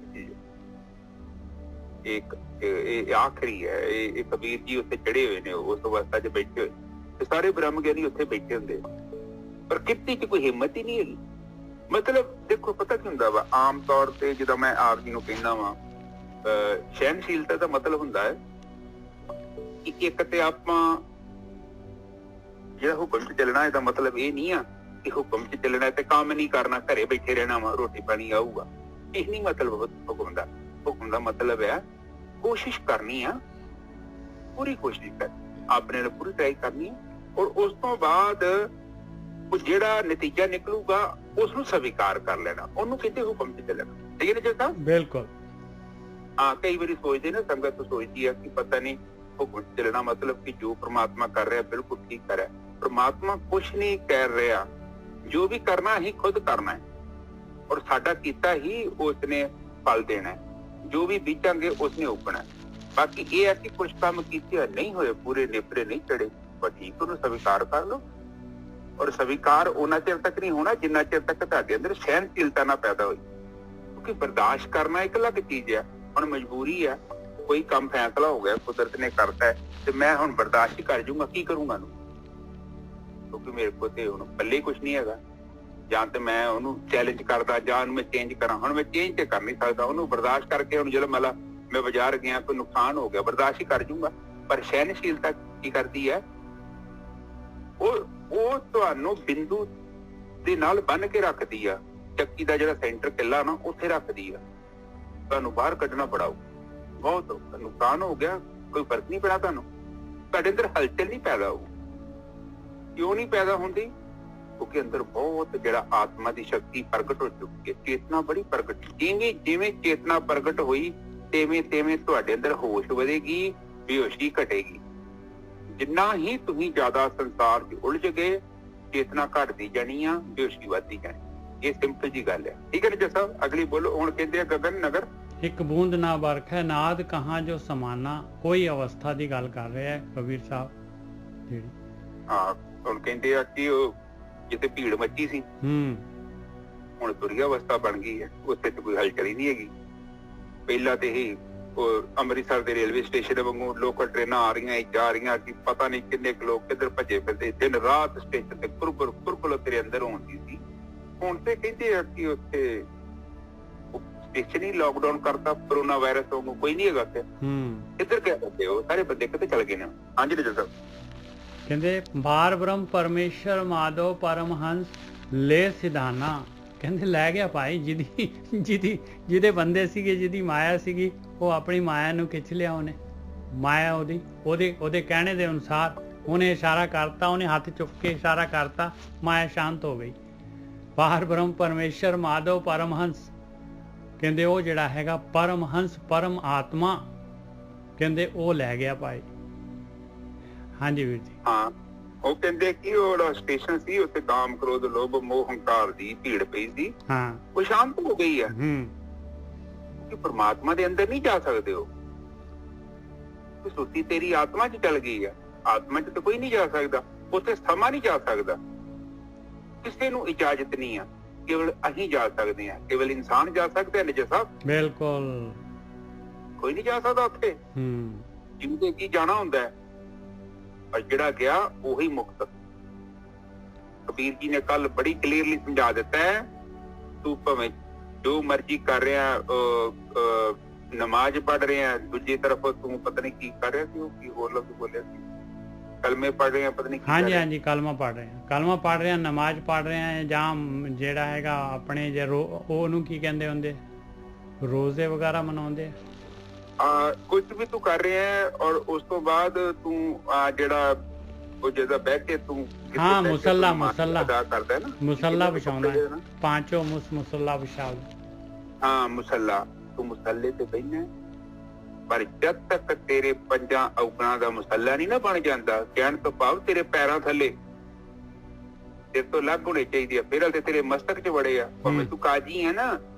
ਇਹ ਆਖਰੀ ਹੈ। ਇਹ ਕਬੀਰ ਜੀ ਉੱਥੇ ਚੜੇ ਹੋਏ ਨੇ, ਉਸ ਅਵਸਥਾ 'ਚ ਬੈਠੇ ਹੋਏ, ਤੇ ਸਾਰੇ ਬ੍ਰਹਮ ਗਿਆਨੀ ਉੱਥੇ ਬੈਠੇ ਹੁੰਦੇ। ਪ੍ਰਕਿਰਤੀ 'ਚ ਕੋਈ ਹਿੰਮਤ ਹੀ ਨਹੀਂ ਹੈਗੀ। ਮਤਲਬ ਦੇਖੋ ਪਤਾ ਕੀ ਹੁੰਦਾ ਵਾ, ਆਮ ਤੌਰ ਤੇ ਜਦੋਂ ਮੈਂ ਆਪ ਜੀ ਨੂੰ ਕਹਿੰਦਾ ਵਾ ਸਹਿਨਸ਼ੀਲਤਾ ਦਾ ਮਤਲਬ ਹੁੰਦਾ ਹੈ ਕਿ ਇੱਕ ਤੇ ਆਪਾਂ ਜਿਹੜਾ ਹੁਕਮ 'ਚ ਚੱਲਣਾ, ਇਹਦਾ ਮਤਲਬ ਇਹ ਨਹੀਂ ਆ ਕਿ ਹੁਕਮ 'ਚ ਚੱਲਣਾ ਤੇ ਕੰਮ ਨਹੀਂ ਕਰਨਾ, ਘਰੇ ਬੈਠੇ ਰਹਿਣਾ ਵਾ, ਰੋਟੀ ਪਾਣੀ ਆਊਗਾ। ਇਹ ਨਹੀਂ ਮਤਲਬ ਹੁਕਮ ਦਾ। ਹੁਕਮ ਦਾ ਮਤਲਬ ਹੈ ਕੋਸ਼ਿਸ਼ ਕਰਨੀ ਆ, ਪੂਰੀ ਕੋਸ਼ਿਸ਼ ਕਰ, ਆਪਣੇ ਨਾਲ ਪੂਰੀ ਟਰਾਈ ਕਰਨੀ ਆ, ਔਰ ਉਸ ਤੋਂ ਬਾਅਦ ਉਹ ਜਿਹੜਾ ਨਤੀਜਾ ਨਿਕਲੂਗਾ ਉਸਨੂੰ ਸਵੀਕਾਰ ਕਰ ਲੈਣਾ। ਉਹਨੂੰ ਕਹਿੰਦੇ ਹੁਕਮ 'ਚ ਚੱਲਣਾ। ਠੀਕ ਹੈ ਨਾ ਜੀ ਸਾਹਿਬ? ਬਿਲਕੁਲ। ਹਾਂ, ਕਈ ਵਾਰੀ ਸੋਚਦੇ ਨਾ, ਸੰਗਤ ਸੋਚਦੀ ਆ ਕਿ ਪਤਾ ਨਹੀਂ ਹੁਕਮ 'ਚ ਚੱਲਣਾ ਮਤਲਬ ਕਿ ਜੋ ਪ੍ਰਮਾਤਮਾ ਕਰ ਰਿਹਾ ਬਿਲਕੁਲ ਠੀਕ ਕਰ ਰਿਹਾ। ਪ੍ਰਮਾਤਮਾ ਕੁਛ ਨਹੀਂ ਕਰ ਰਿਹਾ। ਜੋ ਵੀ ਕਰਨਾ ਹੀ ਖੁਦ ਕਰਨਾ ਹੈ, ਔਰ ਸਾਡਾ ਕੀਤਾ ਹੀ ਉਸਨੇ ਫਲ ਦੇਣਾ ਹੈ। ਜੋ ਵੀ ਬੀਜਾਂਗੇ ਉਸਨੇ ਉਗਣਾ। ਬਾਕੀ ਇਹ ਹੈ ਕਿ ਕੁਛ ਕੰਮ ਕੀਤੇ ਨਹੀਂ ਹੋਏ, ਪੂਰੇ ਨੇਪਰੇ ਨਹੀਂ ਚੜੇ, ਪਰ ਠੀਕ ਉਹਨੂੰ ਸਵੀਕਾਰ ਕਰ ਲਓ। ਔਰ ਸਵੀਕਾਰ ਉਹਨਾਂ ਚਿਰ ਤੱਕ ਨਹੀਂ ਹੋਣਾ ਜਿੰਨਾ ਚਿਰ ਤੱਕ ਤੁਹਾਡੇ ਅੰਦਰ ਸਹਿਨਸ਼ੀਲਤਾ ਨਾ ਪੈਦਾ ਹੋਈ। ਕਿਉਂਕਿ ਬਰਦਾਸ਼ਤ ਕਰਨਾ ਇੱਕ ਅਲੱਗ ਚੀਜ਼ ਹੈ। ਹੁਣ ਮਜਬੂਰੀ ਹੈ, ਕੋਈ ਕੰਮ ਫੈਸਲਾ ਹੋ ਗਿਆ, ਕੁਦਰਤ ਨੇ ਕਰਤਾ ਹੈ, ਤੇ ਮੈਂ ਹੁਣ ਬਰਦਾਸ਼ਤ ਕਰ ਜੂੰਗਾ, ਕੀ ਕਰੂੰਗਾ ਨੂੰ? ਕਿਉਂਕਿ ਮੇਰੇ ਕੋਲ ਤੇ ਹੁਣ ਪੱਲੇ ਕੁਛ ਨਹੀਂ ਹੈਗਾ। ਜਾਂ ਤੇ ਮੈਂ ਉਹਨੂੰ ਚੈਲੰਜ ਕਰਦਾ, ਜਾਂ ਉਹਨੂੰ ਮੈਂ ਚੇਂਜ ਕਰਾਂ। ਹੁਣ ਮੈਂ ਚੇਂਜ ਤੇ ਕਰ ਨਹੀਂ ਸਕਦਾ। ਉਹਨੂੰ ਬਰਦਾਸ਼ਤ ਕਰਕੇ ਹੁਣ ਜਦੋਂ ਮੈਂ ਬਾਜ਼ਾਰ ਗਿਆ, ਕੋਈ ਨੁਕਸਾਨ ਹੋ ਗਿਆ, ਬਰਦਾਸ਼ਤ ਹੀ ਕਰ ਜੂੰਗਾ। ਪਰ ਸਹਿਨਸ਼ੀਲਤਾ ਕੀ ਕਰਦੀ ਹੈ? ਉਹ ਤੁਹਾਨੂੰ ਬਿੰਦੂ ਦੇ ਨਾਲ ਬੰਨ ਕੇ ਰੱਖਦੀ ਆ। ਚੱਕੀ ਦਾ ਜਿਹੜਾ ਸੈਂਟਰ ਕਿੱਲਾ ਨਾ, ਉੱਥੇ ਰੱਖਦੀ ਆ। ਤੁਹਾਨੂੰ ਬਾਹਰ ਕੱਢਣਾ ਪੜਾਊ। ਬਹੁਤ ਨੁਕਸਾਨ ਹੋ ਗਿਆ, ਕੋਈ ਫਰਕ ਨਹੀਂ ਪੈਣਾ ਤੁਹਾਨੂੰ। ਤੁਹਾਡੇ ਅੰਦਰ ਹਲਚਲ ਨਹੀਂ ਪੈਦਾ ਹੋਊ। ਕਿਉਂ ਨਹੀਂ ਪੈਦਾ ਹੁੰਦੀ? ਕਿਉਂਕਿ ਅੰਦਰ ਬਹੁਤ ਜਿਹੜਾ ਆਤਮਾ ਦੀ ਸ਼ਕਤੀ ਪ੍ਰਗਟ ਹੋ ਚੁੱਕੀ ਹੈ। ਚੇਤਨਾ ਬੜੀ ਪ੍ਰਗਟ। ਜਿਵੇਂ ਜਿਵੇਂ ਚੇਤਨਾ ਪ੍ਰਗਟ ਹੋਈ, ਤਿਵੇਂ ਤਿਵੇਂ ਤੁਹਾਡੇ ਅੰਦਰ ਹੋਸ਼ ਵਧੇਗੀ, ਬੇਹੋਸ਼ੀ ਘਟੇਗੀ। ਜਿੰਨਾ ਹੀ ਤੁਸੀਂ ਜ਼ਿਆਦਾ ਸੰਸਾਰ 'ਚ ਉਲਝ ਗਏ, ਚੇਤਨਾ ਘਟਦੀ ਜਾਣੀ ਆ, ਬੇਹੋਸ਼ੀ ਵੱਧਦੀ ਜਾਣੀ। ਇਹ ਸਿੰਪਲ ਜੀ ਗੱਲ ਹੈ। ਠੀਕ ਹੈ ਨਾ ਜੀ ਸਾਹਿਬ? ਅਗਲੀ ਬੋਲੋ। ਹੁਣ ਕਹਿੰਦੇ ਆ ਗਗਨ ਨਗਰ ਇੱਕ ਬੂੰਦ ਨਾ ਵਰਖੈ ਨਾਦ ਕਹਾਂ ਜੋ ਸਮਾਨਾ। ਕੋਈ ਅਵਸਥਾ ਦੀ ਗੱਲ ਕਰ ਰਿਹਾ ਹੈ ਕਬੀਰ ਸਾਹਿਬ ਜਿਹੜੀ। ਹਾਂ, ਹੁਣ ਕਹਿੰਦੇ ਆ ਕਿ ਉਹ ਜਿੱਥੇ ਭੀੜ ਮੱਚੀ ਸੀ, ਹੁਣ ਤੁਰੀ ਅਵਸਥਾ ਬਣ ਗਈ ਹੈ, ਉੱਥੇ ਤੇ ਕੋਈ ਹਲਚਲ ਹੀ ਨਹੀਂ ਹੈਗੀ। ਪਹਿਲਾਂ ਤੇ ਹੀ ਅੰਮ੍ਰਿਤਸਰ ਦੇ ਰੇਲਵੇ ਸਟੇਸ਼ਨ ਵਾਂਗੂ ਲੋਕਲ ਟ੍ਰੇਨਾਂ ਆ ਰਹੀਆਂ ਜਾ ਰਹੀਆਂ ਕਿ ਪਤਾ ਨਹੀਂ ਕਿੰਨੇ ਕੁ ਲੋਕ ਕਿੱਧਰ ਭੱਜੇ ਫਿਰਦੇ, ਦਿਨ ਰਾਤ ਸਟੇਸ਼ਨ ਤੇ ਕੁਰਕੁਲ ਤੇਰੇ ਅੰਦਰ ਹੁੰਦੀ ਸੀ। ਹੁਣ ਤੇ ਕਹਿੰਦੇ ਆ ਕਿ ਉੱਥੇ ਸਟੇਸ਼ਨ ਹੀ ਲਾਕਡਾਊਨ ਕਰਤਾ, ਕੋਰੋਨਾ ਵਾਇਰਸ ਵਾਂਗੂ ਕੋਈ ਨਹੀਂ ਹੈਗਾ ਉੱਥੇ। ਕਿੱਧਰ ਗਏ ਬੰਦੇ, ਉਹ ਸਾਰੇ ਬੰਦੇ ਕਿੱਥੇ ਚਲੇ ਗਏ ਨੇ? ਹਾਂਜੀ ਜੀ ਸਾਹਿਬ ਕਹਿੰਦੇ ਬਾਰ ਬ੍ਰਹਮ ਪਰਮੇਸ਼ਰ ਮਾਧੋ ਪਰਮਹੰਸ ਲੈ ਸਿਧਾਨਾ। ਕਹਿੰਦੇ ਲੈ ਗਿਆ ਭਾਈ, ਜਿਹਦੇ ਬੰਦੇ ਸੀਗੇ, ਜਿਹਦੀ ਮਾਇਆ ਸੀਗੀ, ਉਹ ਆਪਣੀ ਮਾਇਆ ਨੂੰ ਖਿੱਚ ਲਿਆ ਉਹਨੇ। ਮਾਇਆ ਉਹਦੇ ਕਹਿਣੇ ਦੇ ਅਨੁਸਾਰ ਉਹਨੇ ਇਸ਼ਾਰਾ ਕਰਤਾ, ਉਹਨੇ ਹੱਥ ਚੁੱਕ ਕੇ ਇਸ਼ਾਰਾ ਕਰਤਾ, ਮਾਇਆ ਸ਼ਾਂਤ ਹੋ ਗਈ। ਬਾਹਰ ਬ੍ਰਹਮ ਪਰਮੇਸ਼ਰ ਮਾਧਵ ਪਰਮਹੰਸ, ਕਹਿੰਦੇ ਉਹ ਜਿਹੜਾ ਹੈਗਾ ਪਰਮਹੰਸ ਪਰਮ ਆਤਮਾ, ਕਹਿੰਦੇ ਉਹ ਲੈ ਗਿਆ ਭਾਈ। ਹਾਂਜੀ ਵੀਰ ਜੀ। ਹਾਂ, ਉਹ ਕਹਿੰਦੇ ਕਿ ਉਹ ਸਟੇਸ਼ਨ ਸੀ ਉੱਥੇ ਕਾਮ ਕ੍ਰੋਧ ਲੋਭ ਮੋਹ ਹੰਕਾਰ ਦੀ ਭੀੜ ਪਈ ਸੀ, ਹਾਂ ਉਹ ਸ਼ਾਂਤ ਹੋ ਗਈ ਹੈ। ਕਿ ਪਰਮਾਤਮਾ ਦੇ ਅੰਦਰ ਨਹੀਂ ਜਾ ਸਕਦੇ ਹੋ, ਸੁੱਤੀ ਤੇਰੀ ਆਤਮਾ 'ਚ ਚਲ ਗਈ ਹੈ। ਆਤਮਾ 'ਚ ਤਾਂ ਕੋਈ ਨਹੀਂ ਜਾ ਸਕਦਾ, ਉੱਥੇ ਸਮਾਂ ਨਹੀਂ ਜਾ ਸਕਦਾ, ਕਿਸੇ ਨੂੰ ਇਜਾਜ਼ਤ ਨਹੀਂ ਆ, ਕੇਵਲ ਅਸੀਂ ਜਾ ਸਕਦੇ ਹਾਂ, ਕੇਵਲ ਇਨਸਾਨ ਜਾ ਸਕਦਾ ਹੈ। ਨਿਜਾ ਸਾਹਿਬ ਬਿਲਕੁਲ, ਕੋਈ ਨਹੀਂ ਜਾ ਸਕਦਾ ਉੱਥੇ। ਜਿੰਦੇ ਕੀ ਜਾਣਾ ਹੁੰਦਾ ਹੈ, ਪਰ ਜਿਹੜਾ ਗਿਆ ਉਹੀ ਮੁਕਤ। ਕਬੀਰ ਜੀ ਨੇ ਕੱਲ ਬੜੀ ਕਲੀਅਰਲੀ ਸਮਝਾ ਦਿੱਤਾ ਹੈ, ਤੂੰ ਭਾਵੇਂ ਜੋ ਮਰਜ਼ੀ ਕਰ ਰਿਹਾ, ਨਮਾਜ਼ ਪੜ੍ਹ ਰਿਹਾ, ਦੂਜੀ ਤਰਫ ਤੂੰ ਪਤਾ ਨਹੀਂ ਕੀ ਕਰ ਰਿਹਾ ਸੀ, ਉਹ ਕੀ ਹੋਰ ਲਫ਼ਜ਼ ਬੋਲਿਆ ਸੀ, ਕਲਮੇ ਪੜ੍ਹ ਰਹੇ ਆ, ਪਤਾ ਨਹੀਂ। ਹਾਂਜੀ ਕਲਮਾ ਪੜ੍ਹ ਰਹੇ ਆ, ਨਮਾਜ਼ ਪੜ੍ਹ ਰਹੇ ਆ, ਜਾਂ ਜਿਹੜਾ ਹੈਗਾ ਆਪਣੇ ਜੇ ਉਹਨੂੰ ਕੀ ਕਹਿੰਦੇ ਹੁੰਦੇ, ਰੋਜ਼ੇ ਵਗੈਰਾ ਮਨਾਉਂਦੇ ਆ। ਕੁਝ ਵੀ ਤੂੰ ਕਰ ਰਿਹਾ ਹੈ, ਔਰ ਉਸ ਤੋਂ ਬਾਅਦ ਤੂੰ ਜਿਹੜਾ ਉਹ ਜਿਹੜਾ ਬਹਿ ਕੇ ਤੂੰ ਮੁਸੱਲਾ ਅਦਾ ਕਰਦਾ ਨਾ, ਮੁਸੱਲਾ ਵਿਛਾਉਣਾ, ਪਾਂਚੋ ਮੁਸੱਲਾ ਵਿਛਾਉਣਾ। ਹਾਂ, ਮੁਸੱਲਾ, ਤੂੰ ਮੁਸੱਲੇ ਤੇ ਬਹਿਣਾ, ਪਰ ਜਦ ਤੱਕ ਤੇਰੇ ਪੰਜਾਂ ਔਗਣਾਂ ਦਾ ਮੁਸੱਲਾ ਨਹੀਂ ਨਾ ਬਣ ਜਾਂਦਾ, ਕਹਿਣ ਤੋਂ ਭਾਵ ਤੇਰੇ ਪੈਰਾਂ ਥੱਲੇ ਤੇਰੇ ਤੋਂ ਅਲੱਗ ਹੋਣੇ ਚਾਹੀਦੇ ਆ, ਫਿਰ ਤੇ ਤੇਰੇ ਮਸਤਕ 'ਚ ਵੜੇ ਆ। ਭਾਵੇਂ ਤੂੰ ਕਾਜੀ ਹੈ ਨਾ,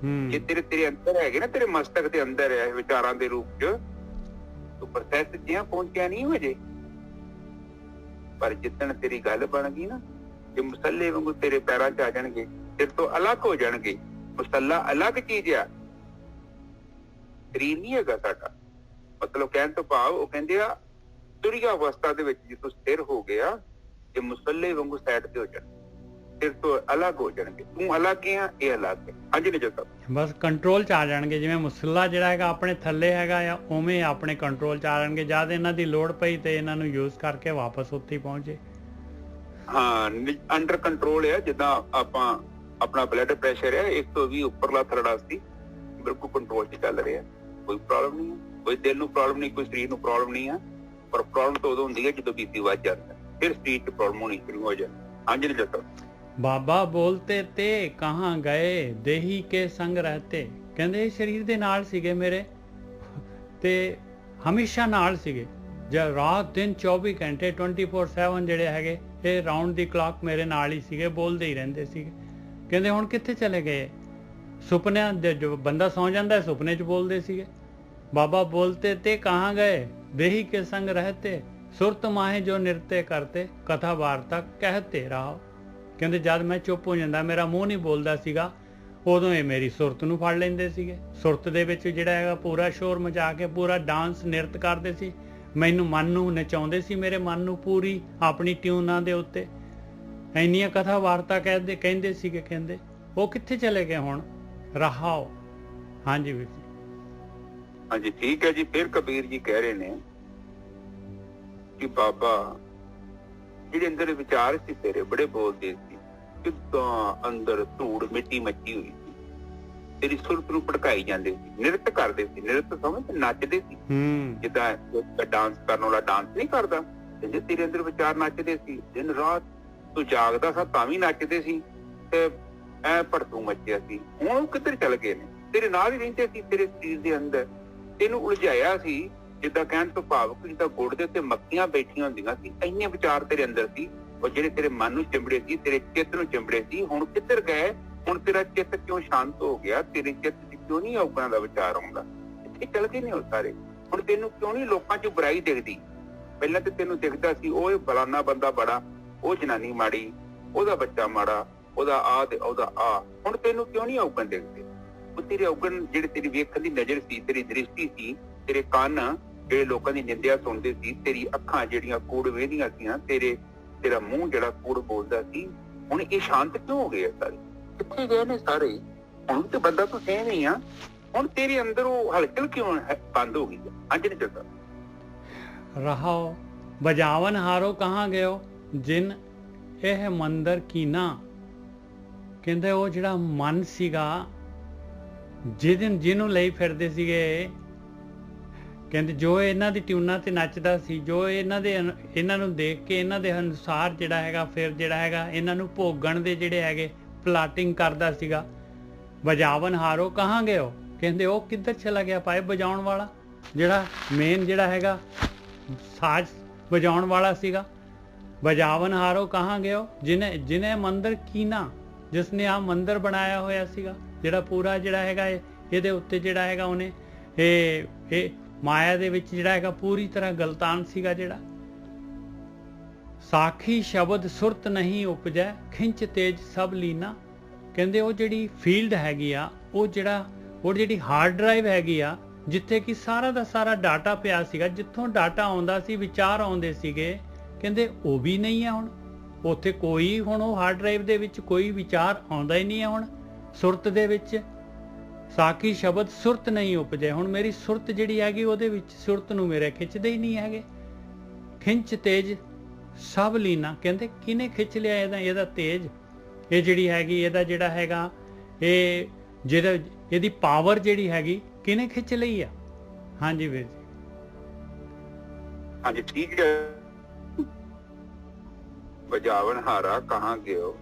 ਜੇ ਤੇਰੇ ਅੰਦਰ ਹੈਗੇ ਨਾ, ਤੇਰੇ ਮਸਤਕ ਦੇ ਅੰਦਰ ਹੈ ਵਿਚਾਰਾਂ ਦੇ ਰੂਪ 'ਚ, ਤੂੰ ਪ੍ਰੋਸੈਸ 'ਚ ਪਹੁੰਚਿਆ ਨਹੀਂ ਹਜੇ। ਪਰ ਜਿੱਦਣ ਤੇਰੀ ਗੱਲ ਬਣ ਗਈ ਨਾ, ਜੇ ਮੁਸੱਲੇ ਵਾਂਗੂ ਤੇਰੇ ਪੈਰਾਂ 'ਚ ਆ ਜਾਣਗੇ, ਤੇਰੇ ਤੋਂ ਅਲੱਗ ਹੋ ਜਾਣਗੇ। ਮੁਸੱਲਾ ਅਲੱਗ ਚੀਜ਼ ਆ, ਸਰੀਰ ਨਹੀਂ ਹੈਗਾ ਸਾਡਾ। ਮਤਲਬ ਕਹਿਣ ਤੋਂ ਭਾਵ ਉਹ ਕਹਿੰਦੇ ਆ ਤੁਰੀਆ ਅਵਸਥਾ ਦੇ ਵਿੱਚ ਜੇ ਤੂੰ ਸਥਿਰ ਹੋ ਗਿਆ, ਜੇ ਮੁਸੱਲੇ ਵਾਂਗੂ ਸਾਈਡ ਤੇ ਹੋ ਜਾਣ, ਤੇਰੇ ਤੋਂ ਅਲੱਗ ਹੋ ਜਾਣਗੇ। ਤੂੰ ਅਲੱਗ ਹੈ, ਇਹ ਅਲੱਗ ਹੈ। ਹਾਂਜੀ ਨਿਜਾ ਸਾਹਿਬ, ਬਸ ਕੰਟਰੋਲ 'ਚ ਆ ਜਾਣਗੇ। ਜਿਵੇਂ ਮੁਸੱਲਾ ਜਿਹੜਾ ਹੈਗਾ ਆਪਣੇ ਥੱਲੇ ਹੈਗਾ ਆ, ਉਵੇਂ ਆਪਣੇ ਕੰਟਰੋਲ 'ਚ ਆ ਜਾਣਗੇ। ਜਦ ਇਹਨਾਂ ਦੀ ਲੋੜ ਪਈ ਤੇ ਇਹਨਾਂ ਨੂੰ ਯੂਜ਼ ਕਰਕੇ ਵਾਪਸ ਉੱਥੇ ਹੀ ਪਹੁੰਚੇ। ਹਾਂ, ਅੰਡਰ ਕੰਟਰੋਲ ਹੈ। ਜਿੱਦਾਂ ਆਪਣਾ ਬਲੱਡ ਪ੍ਰੈਸ਼ਰ ਹੈ 120 ਉੱਪਰਲਾ ਥਰੜਾ ਸੀ, ਬਿਲਕੁਲ ਕੰਟਰੋਲ 'ਚ ਚੱਲ ਰਿਹਾ, ਕੋਈ ਪ੍ਰੋਬਲਮ ਨਹੀਂ ਹੈ, ਕੋਈ ਦਿਲ ਨੂੰ ਪ੍ਰੋਬਲਮ ਨਹੀਂ, ਕੋਈ ਸਰੀਰ ਨੂੰ ਪ੍ਰੋਬਲਮ ਨਹੀਂ ਹੈ। ਪਰ ਪ੍ਰੋਬਲਮ ਤਾਂ ਉਦੋਂ ਹੁੰਦੀ ਹੈ ਜਦੋਂ ਬੀਪੀ ਵੱਧ ਜਾਂਦਾ, ਫਿਰ ਸਰੀਰ 'ਚ ਪ੍ਰੋਬਲਮ ਹੋਣੀ ਸ਼ੁਰੂ ਹੋ ਜਾਂਦੀ। ਹਾਂਜੀ ਨਿਜਾ ਸਾਹਿਬ। ਬਾਬਾ ਬੋਲਤੇ ਤੇ ਕਹਾਂ ਗਏ, ਦੇਹੀ ਕੇ ਸੰਗ ਰਹਤੇ। ਕਹਿੰਦੇ ਸਰੀਰ ਦੇ ਨਾਲ ਸੀਗੇ ਮੇਰੇ, ਤੇ ਹਮੇਸ਼ਾ ਨਾਲ ਸੀਗੇ। ਜਦ ਰਾਤ ਦਿਨ 24 ਘੰਟੇ 24/7 ਜਿਹੜੇ ਹੈਗੇ, ਇਹ ਰਾਉਂਡ ਦੀ ਕਲਾਕ ਮੇਰੇ ਨਾਲ ਹੀ ਸੀਗੇ, ਬੋਲਦੇ ਹੀ ਰਹਿੰਦੇ ਸੀਗੇ। ਕਹਿੰਦੇ ਹੁਣ ਕਿੱਥੇ ਚਲੇ ਗਏ? ਸੁਪਨਿਆਂ ਦੇ, ਜੋ ਬੰਦਾ ਸੌਂ ਜਾਂਦਾ ਸੁਪਨੇ 'ਚ ਬੋਲਦੇ ਸੀਗੇ। ਬਾਬਾ ਬੋਲਤੇ ਤੇ ਕਹਾਂ ਗਏ, ਦੇਹੀ ਕੇ ਸੰਗ ਰਹਤੇ, ਸੁਰਤ ਮਾਹੇ ਜੋ ਨਿਰਤੇ ਕਰਤੇ, ਕਥਾ ਵਾਰਤਾ ਕਹਿਤੇ ਰਾਹ। ਕਹਿੰਦੇ ਜਦ ਮੈਂ ਚੁੱਪ ਹੋ ਜਾਂਦਾ, ਮੇਰਾ ਮੂੰਹ ਨਹੀਂ ਬੋਲਦਾ ਸੀਗਾ, ਉਦੋਂ ਇਹ ਮੇਰੀ ਸੁਰਤ ਨੂੰ ਫੜ ਲੈਂਦੇ ਸੀਗੇ। ਸੁਰਤ ਦੇ ਵਿੱਚ ਜਿਹੜਾ ਹੈਗਾ ਪੂਰਾ ਸ਼ੋਰ ਮਚਾ ਕੇ ਪੂਰਾ ਡਾਂਸ ਨਿਰਤ ਕਰਦੇ ਸੀ, ਮੈਨੂੰ ਮਨ ਨੂੰ ਨਚਾਉਂਦੇ ਸੀ, ਮੇਰੇ ਮਨ ਨੂੰ ਪੂਰੀ ਆਪਣੀ ਟਿਊਨਾਂ ਦੇ ਉੱਤੇ। ਇੰਨੀਆਂ ਕਥਾ ਵਾਰਤਾ ਕਹਿੰਦੇ ਸੀਗੇ। ਕਹਿੰਦੇ ਉਹ ਕਿੱਥੇ ਚਲੇ ਗਏ ਹੁਣ? ਰਹਾਓ। ਹਾਂਜੀ ਵੀਰ ਜੀ। ਹਾਂਜੀ ਠੀਕ ਹੈ ਜੀ। ਫਿਰ ਕਬੀਰ ਜੀ ਕਹਿ ਰਹੇ ਨੇ ਕਿ ਬਾਬਾ ਜਿਹੜੇ ਅੰਦਰ ਵਿਚਾਰ ਸੀ ਤੇਰੇ ਬੜੇ ਬੋਲਦੇ ਸੀ, ਕਿੱਦਾਂ ਅੰਦਰ ਧੂੜ ਮਿੱਟੀ ਮੱਚੀ ਹੋਈ ਸੀ, ਤੇਰੀ ਸੁਰਤ ਨੂੰ ਭੜਕਾਈ ਜਾਂਦੇ ਸੀ, ਨਿਰਤ ਕਰਦੇ ਸੀ। ਨਿਰਤ ਸਮਝ, ਨੱਚਦੇ ਸੀ, ਜਿੱਦਾਂ ਡਾਂਸ ਕਰਨ ਵਾਲਾ ਡਾਂਸ ਨਹੀਂ ਕਰਦਾ, ਜੇ ਤੇਰੇ ਅੰਦਰ ਵਿਚਾਰ ਨੱਚਦੇ ਸੀ। ਦਿਨ ਰਾਤ ਤੂੰ ਜਾਗਦਾ ਸੀ ਤਾਂ ਵੀ ਨੱਚਦੇ ਸੀ, ਤੇ ਐ ਭੜਕੂ ਮੱਚਿਆ ਸੀ। ਹੁਣ ਉਹ ਕਿੱਧਰ ਚਲ ਗਏ ਨੇ? ਤੇਰੇ ਨਾਲ ਹੀ ਰਹਿੰਦੇ ਸੀ, ਤੇਰੇ ਸਰੀਰ ਦੇ ਅੰਦਰ। ਤੈਨੂੰ ਉਲਝਾਇਆ ਸੀ, ਜਿੱਦਾਂ ਕਹਿਣ ਤੋਂ ਭਾਵ ਜਿੱਦਾਂ ਗੁੜ ਦੇ ਉੱਤੇ ਮੱਖੀਆਂ ਬੈਠੀਆਂ ਹੁੰਦੀਆਂ ਸੀ, ਇੰਨੇ ਵਿਚਾਰ ਤੇਰੇ ਅੰਦਰ ਸੀ, ਉਹ ਜਿਹੜੇ ਤੇਰੇ ਮਨ ਨੂੰ ਚਿੰਬੜੇ ਸੀ, ਤੇਰੇ ਚਿੱਤ ਨੂੰ ਚਿੰਬੜੇ ਸੀ। ਹੁਣ ਕਿੱਧਰ ਗਏ? ਹੁਣ ਤੇਰਾ ਚਿੱਤ ਕਿਉਂ ਸ਼ਾਂਤ ਹੋ ਗਿਆ? ਤੇਰੇ ਚਿੱਤ 'ਚ ਕਿਉਂ ਨਹੀਂ ਔਗਣਾਂ ਦਾ ਵਿਚਾਰ ਆਉਂਦਾ? ਇੱਥੇ ਚਲ ਗਏ ਨੇ ਉਹ ਸਾਰੇ। ਹੁਣ ਤੈਨੂੰ ਕਿਉਂ ਨਹੀਂ ਲੋਕਾਂ 'ਚ ਬੁਰਾਈ ਦਿਖਦੀ? ਪਹਿਲਾਂ ਤੇ ਤੈਨੂੰ ਦਿਖਦਾ ਸੀ ਉਹ ਫਲਾਨਾ ਬੰਦਾ ਬੜਾ, ਉਹ ਜਨਾਨੀ ਮਾੜੀ, ਉਹਦਾ ਬੱਚਾ ਮਾੜਾ, ਉਹਦਾ ਆ ਤੇ ਉਹਦਾ ਆ। ਹੁਣ ਤੈਨੂੰ ਕਿਉਂ ਨਹੀਂ ਔਗਣ ਦਿਖਦੇ? ਉਹ ਤੇਰੇ ਔਗਣ ਜਿਹੜੇ ਤੇਰੀ ਵੇਖਣ ਦੀ ਨਜ਼ਰ ਸੀ, ਤੇਰੀ ਦ੍ਰਿਸ਼ਟੀ ਸੀ, ਤੇਰੇ ਕੰਨ ਜਿਹੜੇ ਲੋਕਾਂ ਦੀ ਨਿੰਦਿਆ ਸੁਣਦੇ ਸੀ, ਤੇਰੀ ਅੱਖਾਂ ਜਿਹੜੀਆਂ ਕੂੜ ਵੇਖਦੀਆਂ ਸੀਆਂ, ਤੇਰਾ ਮੂੰਹ ਜਿਹੜਾ ਕੂੜ ਬੋਲਦਾ ਸੀ, ਹੁਣ ਇਹ ਸ਼ਾਂਤ ਕਿਉਂ ਹੋ ਗਏ ਆ ਸਾਰੇ? ਕਿੱਥੇ ਗਏ ਨੇ ਸਾਰੇ? ਹੁਣ ਤੇ ਬੰਦਾ ਤੂੰ ਸੇਮ ਹੀ ਆ, ਹੁਣ ਤੇਰੇ ਅੰਦਰ ਉਹ ਹਲਚਲ ਕਿਉਂ ਬੰਦ ਹੋ ਗਈ? ਅੱਜ ਨਹੀਂ ਚੱਲਦਾ। ਰਹਾਓ ਬਜਾਵਨ ਹਾਰੋ ਕਹਾਂ ਗਇਓ ਜਿਨ ਇਹ ਮੰਦਰ ਕੀਨਾ। ਕਹਿੰਦੇ ਉਹ ਜਿਹੜਾ ਮਨ ਸੀਗਾ ਜਿਹਨੂੰ ਲਈ ਫਿਰਦੇ ਸੀਗੇ, ਕਹਿੰਦੇ ਜੋ ਇਹਨਾਂ ਦੀ ਟਿਊਨਾਂ ਤੇ ਨੱਚਦਾ ਸੀ, ਜੋ ਇਹਨਾਂ ਨੂੰ ਦੇਖ ਕੇ ਇਹਨਾਂ ਦੇ ਅਨੁਸਾਰ ਜਿਹੜਾ ਹੈਗਾ ਫਿਰ ਜਿਹੜਾ ਹੈਗਾ ਇਹਨਾਂ ਨੂੰ ਭੋਗਣ ਦੇ ਜਿਹੜੇ ਹੈਗੇ ਪਲਾਟਿੰਗ ਕਰਦਾ ਸੀਗਾ। ਬਜਾਵਨ ਹਾਰੋ ਕਹਾਂ ਗਇਓ, ਕਹਿੰਦੇ ਉਹ ਕਿੱਧਰ ਚਲਾ ਗਿਆ ਪਾਏ ਵਜਾਉਣ ਵਾਲਾ, ਜਿਹੜਾ ਮੇਨ ਜਿਹੜਾ ਹੈਗਾ ਸਾਜ਼ ਵਜਾਉਣ ਵਾਲਾ ਸੀਗਾ। ਬਜਾਵਨ ਹਾਰੋ ਕਹਾਂ ਗਇਓ ਜਿਹਨੇ ਮੰਦਰ ਕੀਨਾ, ਜਿਸਨੇ ਆ ਮੰਦਰ ਬਣਾਇਆ ਹੋਇਆ ਸੀਗਾ, ਜਿਹੜਾ ਪੂਰਾ ਜਿਹੜਾ ਹੈਗਾ ਇਹਦੇ ਉੱਤੇ ਜਿਹੜਾ ਹੈਗਾ ਉਹਨੇ ਇਹ ਮਾਇਆ ਦੇ ਵਿੱਚ ਜਿਹੜਾ ਹੈਗਾ ਪੂਰੀ ਤਰ੍ਹਾਂ ਗਲਤਾਨ ਸੀਗਾ। ਜਿਹੜਾ ਸਾਖੀ ਸ਼ਬਦ ਸੁਰਤ ਨਹੀਂ ਉਪਜੈ ਖਿੰਚ ਤੇਜ ਸਭ ਲੀਨਾ। ਕਹਿੰਦੇ ਉਹ ਜਿਹੜੀ ਫੀਲਡ ਹੈਗੀ ਆ, ਉਹ ਜਿਹੜੀ ਹਾਰਡ ਡਰਾਈਵ ਹੈਗੀ ਆ, ਜਿੱਥੇ ਕਿ ਸਾਰਾ ਦਾ ਸਾਰਾ ਡਾਟਾ ਪਿਆ ਸੀਗਾ, ਜਿੱਥੋਂ ਡਾਟਾ ਆਉਂਦਾ ਸੀ, ਵਿਚਾਰ ਆਉਂਦੇ ਸੀਗੇ, ਕਹਿੰਦੇ ਉਹ ਵੀ ਨਹੀਂ ਹੈ ਹੁਣ ਉੱਥੇ ਕੋਈ। ਹੁਣ ਉਹ ਹਾਰਡ ਡਰਾਈਵ ਦੇ ਵਿੱਚ ਕੋਈ ਵਿਚਾਰ ਆਉਂਦਾ ਹੀ ਨਹੀਂ ਹੈ ਹੁਣ ਸੁਰਤ ਦੇ ਵਿੱਚ। ਸਾਖੀ ਸ਼ਬਦ ਸੁਰਤ ਨਹੀਂ ਉਪਜੇ, ਹੁਣ ਮੇਰੀ ਸੁਰਤ ਜਿਹੜੀ ਹੈਗੀ ਉਹਦੇ ਵਿੱਚ ਸੁਰਤ ਨੂੰ ਮੇਰੇ ਖਿੱਚਦੇ ਹੀ ਨਹੀਂ ਹੈਗੇ। ਖਿੰਚ ਤੇਜ ਸਭ ਲੀਨਾ, ਕਹਿੰਦੇ ਕਿਹਨੇ ਖਿੱਚ ਲਿਆ ਇਹਦਾ ਤੇਜ? ਇਹ ਜਿਹੜੀ ਹੈਗੀ ਇਹਦਾ ਜਿਹੜਾ ਹੈਗਾ ਇਹਦੀ ਪਾਵਰ ਜਿਹੜੀ ਹੈਗੀ ਕਿਹਨੇ ਖਿੱਚ ਲਈ ਆ? ਹਾਂਜੀ ਵੀਰ ਜੀ। ਹਾਂਜੀ ਠੀਕ ਹੈ। ਬਜਾਵਨ ਹਾਰਾ ਕਹਾਂ ਗਿਓ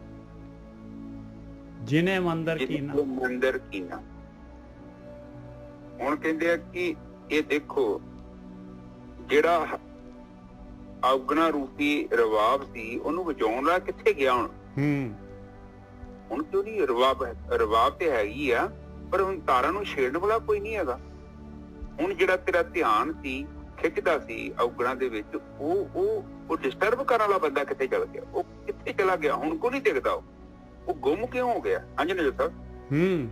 ਜਿਨੇ ਮੰਦਰ ਕੀਨਾ। ਹੁਣ ਕਹਿੰਦੇ ਆ ਕਿ ਇਹ ਦੇਖੋ ਜਿਹੜਾ ਔਗਣਾ ਰੂਪੀ ਰਵਾਬ ਸੀ, ਉਹਨੂੰ ਵਜਾਉਣ ਵਾਲਾ ਕਿੱਥੇ ਗਿਆ ਹੁਣ? ਹੁਣ ਕਿਉਂ ਨਹੀਂ? ਰਵਾਬ ਤੇ ਹੈਗੀ ਆ, ਪਰ ਹੁਣ ਤਾਰਾਂ ਨੂੰ ਛੇੜਨ ਵਾਲਾ ਕੋਈ ਨਹੀਂ ਹੈਗਾ। ਹੁਣ ਜਿਹੜਾ ਤੇਰਾ ਧਿਆਨ ਸੀ ਖਿੱਚਦਾ ਸੀ ਔਗਣਾ ਦੇ ਵਿੱਚ, ਉਹ ਡਿਸਟਰਬ ਕਰਨ ਵਾਲਾ ਬੰਦਾ ਕਿੱਥੇ ਚਲ ਗਿਆ? ਉਹ ਕਿੱਥੇ ਚਲਾ ਗਿਆ? ਹੁਣ ਕੋਈ ਨਹੀਂ ਦਿਖਦਾ। ਉਹ ਗੁੰਮ ਕਿਉਂ ਹੋ ਗਿਆ? ਹਾਂਜੀ ਨਜ਼ਰ ਸਾਹਿਬ।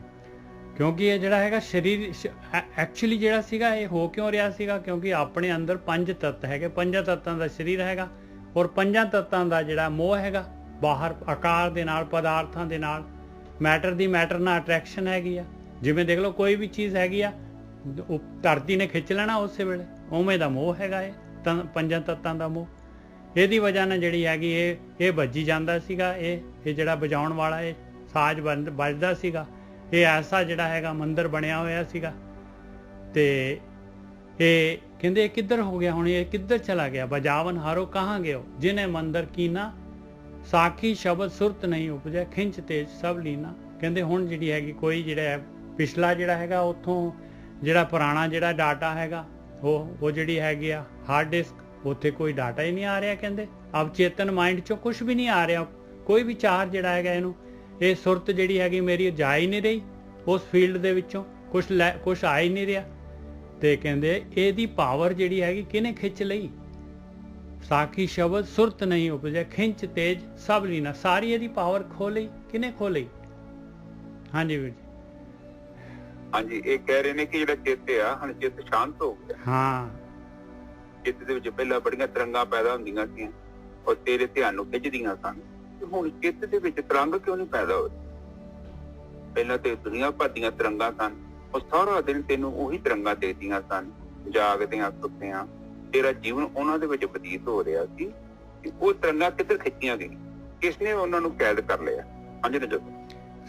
ਕਿਉਂਕਿ ਇਹ ਜਿਹੜਾ ਹੈਗਾ ਸਰੀਰ ਐਕਚੁਅਲੀ ਜਿਹੜਾ ਸੀਗਾ ਇਹ ਹੋ ਕਿਉਂ ਰਿਹਾ ਸੀਗਾ? ਕਿਉਂਕਿ ਆਪਣੇ ਅੰਦਰ 5 ਤੱਤ ਹੈਗੇ, 5 ਤੱਤਾਂ ਦਾ ਸਰੀਰ ਹੈਗਾ, ਔਰ 5 ਤੱਤਾਂ ਦਾ ਜਿਹੜਾ ਮੋਹ ਹੈਗਾ ਬਾਹਰ ਆਕਾਰ ਦੇ ਨਾਲ, ਪਦਾਰਥਾਂ ਦੇ ਨਾਲ, ਮੈਟਰ ਦੀ ਮੈਟਰ ਨਾਲ ਅਟਰੈਕਸ਼ਨ ਹੈਗੀ ਆ। ਜਿਵੇਂ ਦੇਖ ਲਓ ਕੋਈ ਵੀ ਚੀਜ਼ ਹੈਗੀ ਆ, ਧਰਤੀ ਨੇ ਖਿੱਚ ਲੈਣਾ ਉਸੇ ਵੇਲੇ, ਉਵੇਂ ਦਾ ਮੋਹ ਹੈਗਾ ਇਹ 5 ਤੱਤਾਂ ਦਾ ਮੋਹ। ਇਹਦੀ ਵਜ੍ਹਾ ਨਾਲ ਜਿਹੜੀ ਹੈਗੀ ਇਹ ਵੱਜੀ ਜਾਂਦਾ ਸੀਗਾ। ਇਹ ਜਿਹੜਾ ਵਜਾਉਣ ਵਾਲਾ ਇਹ ਸਾਜ਼ ਵੱਜਦਾ ਸੀਗਾ, ਇਹ ਐਸਾ ਜਿਹੜਾ ਹੈਗਾ ਮੰਦਰ ਬਣਿਆ ਹੋਇਆ ਸੀਗਾ। ਤੇ ਇਹ ਕਹਿੰਦੇ ਕਿੱਧਰ ਹੋ ਗਿਆ ਹੁਣ? ਇਹ ਕਿੱਧਰ ਚਲਾ ਗਿਆ? ਬਜਾਵਨ ਹਾਰੋ ਕਹਾਂ ਗਿਓ ਜਿਨੇ ਮੰਦਰ ਕੀਨਾ। ਸਾਖੀ ਸ਼ਬਦ ਸੁਰਤ ਨਹੀਂ ਉਪਜੈ ਖਿੰਚ ਤੇਜ ਸਭ ਲੀਨਾ। ਕਹਿੰਦੇ ਹੁਣ ਜਿਹੜੀ ਹੈਗੀ ਕੋਈ ਜਿਹੜਾ ਪਿਛਲਾ ਜਿਹੜਾ ਹੈਗਾ ਉੱਥੋਂ ਜਿਹੜਾ ਪੁਰਾਣਾ ਜਿਹੜਾ ਡਾਟਾ ਹੈਗਾ ਉਹ ਜਿਹੜੀ ਹੈਗੀ ਆ ਹਾਰਡ ਡਿਸਕ, ਉੱਥੇ ਕੋਈ ਡਾਟਾ ਹੀ ਨਹੀਂ ਆ ਰਿਹਾ। ਕਹਿੰਦੇ ਅਬ ਚੇਤਨ ਮਾਈਂਡ ਚੋਂ ਕੁਝ ਵੀ ਨਹੀਂ ਆ ਰਿਹਾ, ਕੋਈ ਵਿਚਾਰ ਜਿਹੜਾ ਹੈਗਾ ਇਹਨੂੰ, ਇਹ ਸੁਰਤ ਜਿਹੜੀ ਹੈਗੀ ਮੇਰੀ ਜਾ ਹੀ ਨਹੀਂ ਰਹੀ ਉਸ ਫੀਲਡ ਦੇ ਵਿੱਚੋਂ, ਕੁਛ ਆ ਹੀ ਨਹੀਂ ਰਿਹਾ। ਤੇ ਕਹਿੰਦੇ ਇਹਦੀ ਪਾਵਰ ਜਿਹੜੀ ਹੈਗੀ ਕਿਹਨੇ ਖਿੱਚ ਲਈ? ਸਾਖੀ ਸ਼ਬਦ ਸੁਰਤ ਨਹੀਂ ਉਪਜੇ ਖਿੰਚ ਤੇਜ ਸਭ ਲੀਨਾ। ਸਾਰੀ ਇਹਦੀ ਪਾਵਰ ਖੋ ਲਈ, ਕਿਹਨੇ ਖੋ ਲਈ? ਹਾਂਜੀ ਵੀਰ ਜੀ। ਹਾਂਜੀ, ਇਹ ਕਹਿ ਰਹੇ ਨੇ ਕਿ ਜਿਹੜਾ ਚਿੱਤ ਆ ਹੁਣ ਚਿੱਤ ਸ਼ਾਂਤ ਹੋ ਗਿਆ। ਹਾਂ, ਚਿੱਤ ਦੇ ਵਿੱਚ ਪਹਿਲਾਂ ਬੜੀਆਂ ਤਰੰਗਾਂ ਪੈਦਾ ਹੁੰਦੀਆਂ ਸੀ ਔਰ ਤੇਰੇ ਧਿਆਨ ਨੂੰ ਖਿੱਚਦੀਆਂ ਸਨ। ਹੁਣ ਚਿੱਤ ਦੇ ਵਿੱਚ ਤਰੰਗ ਕਿਉਂ ਨਹੀਂ ਪੈਦਾ ਹੋਈ? ਪਹਿਲਾਂ ਤੇ ਦੁਨੀਆ ਭਰ ਦੀਆਂ ਤਰੰਗਾਂ ਸਨ, ਉਹ ਸਾਰਾ ਦਿਨ ਤੈਨੂੰ ਉਹੀ ਤਰੰਗਾਂ ਦੇਖਦੀਆਂ ਸਨ, ਜਾਗਦਿਆਂ ਸੁੱਤਿਆਂ ਤੇਰਾ ਜੀਵਨ ਉਹਨਾਂ ਦੇ ਵਿੱਚ ਬਤੀਤ ਹੋ ਰਿਹਾ ਸੀ। ਉਹ ਤਰੰਗਾਂ ਕਿੱਧਰ ਖਿੱਚੀਆਂ ਗਈਆਂ? ਕਿਸਨੇ ਉਹਨਾਂ ਨੂੰ ਕੈਦ ਕਰ ਲਿਆ? ਹਾਂਜੀ ਨਾ ਜਦੋਂ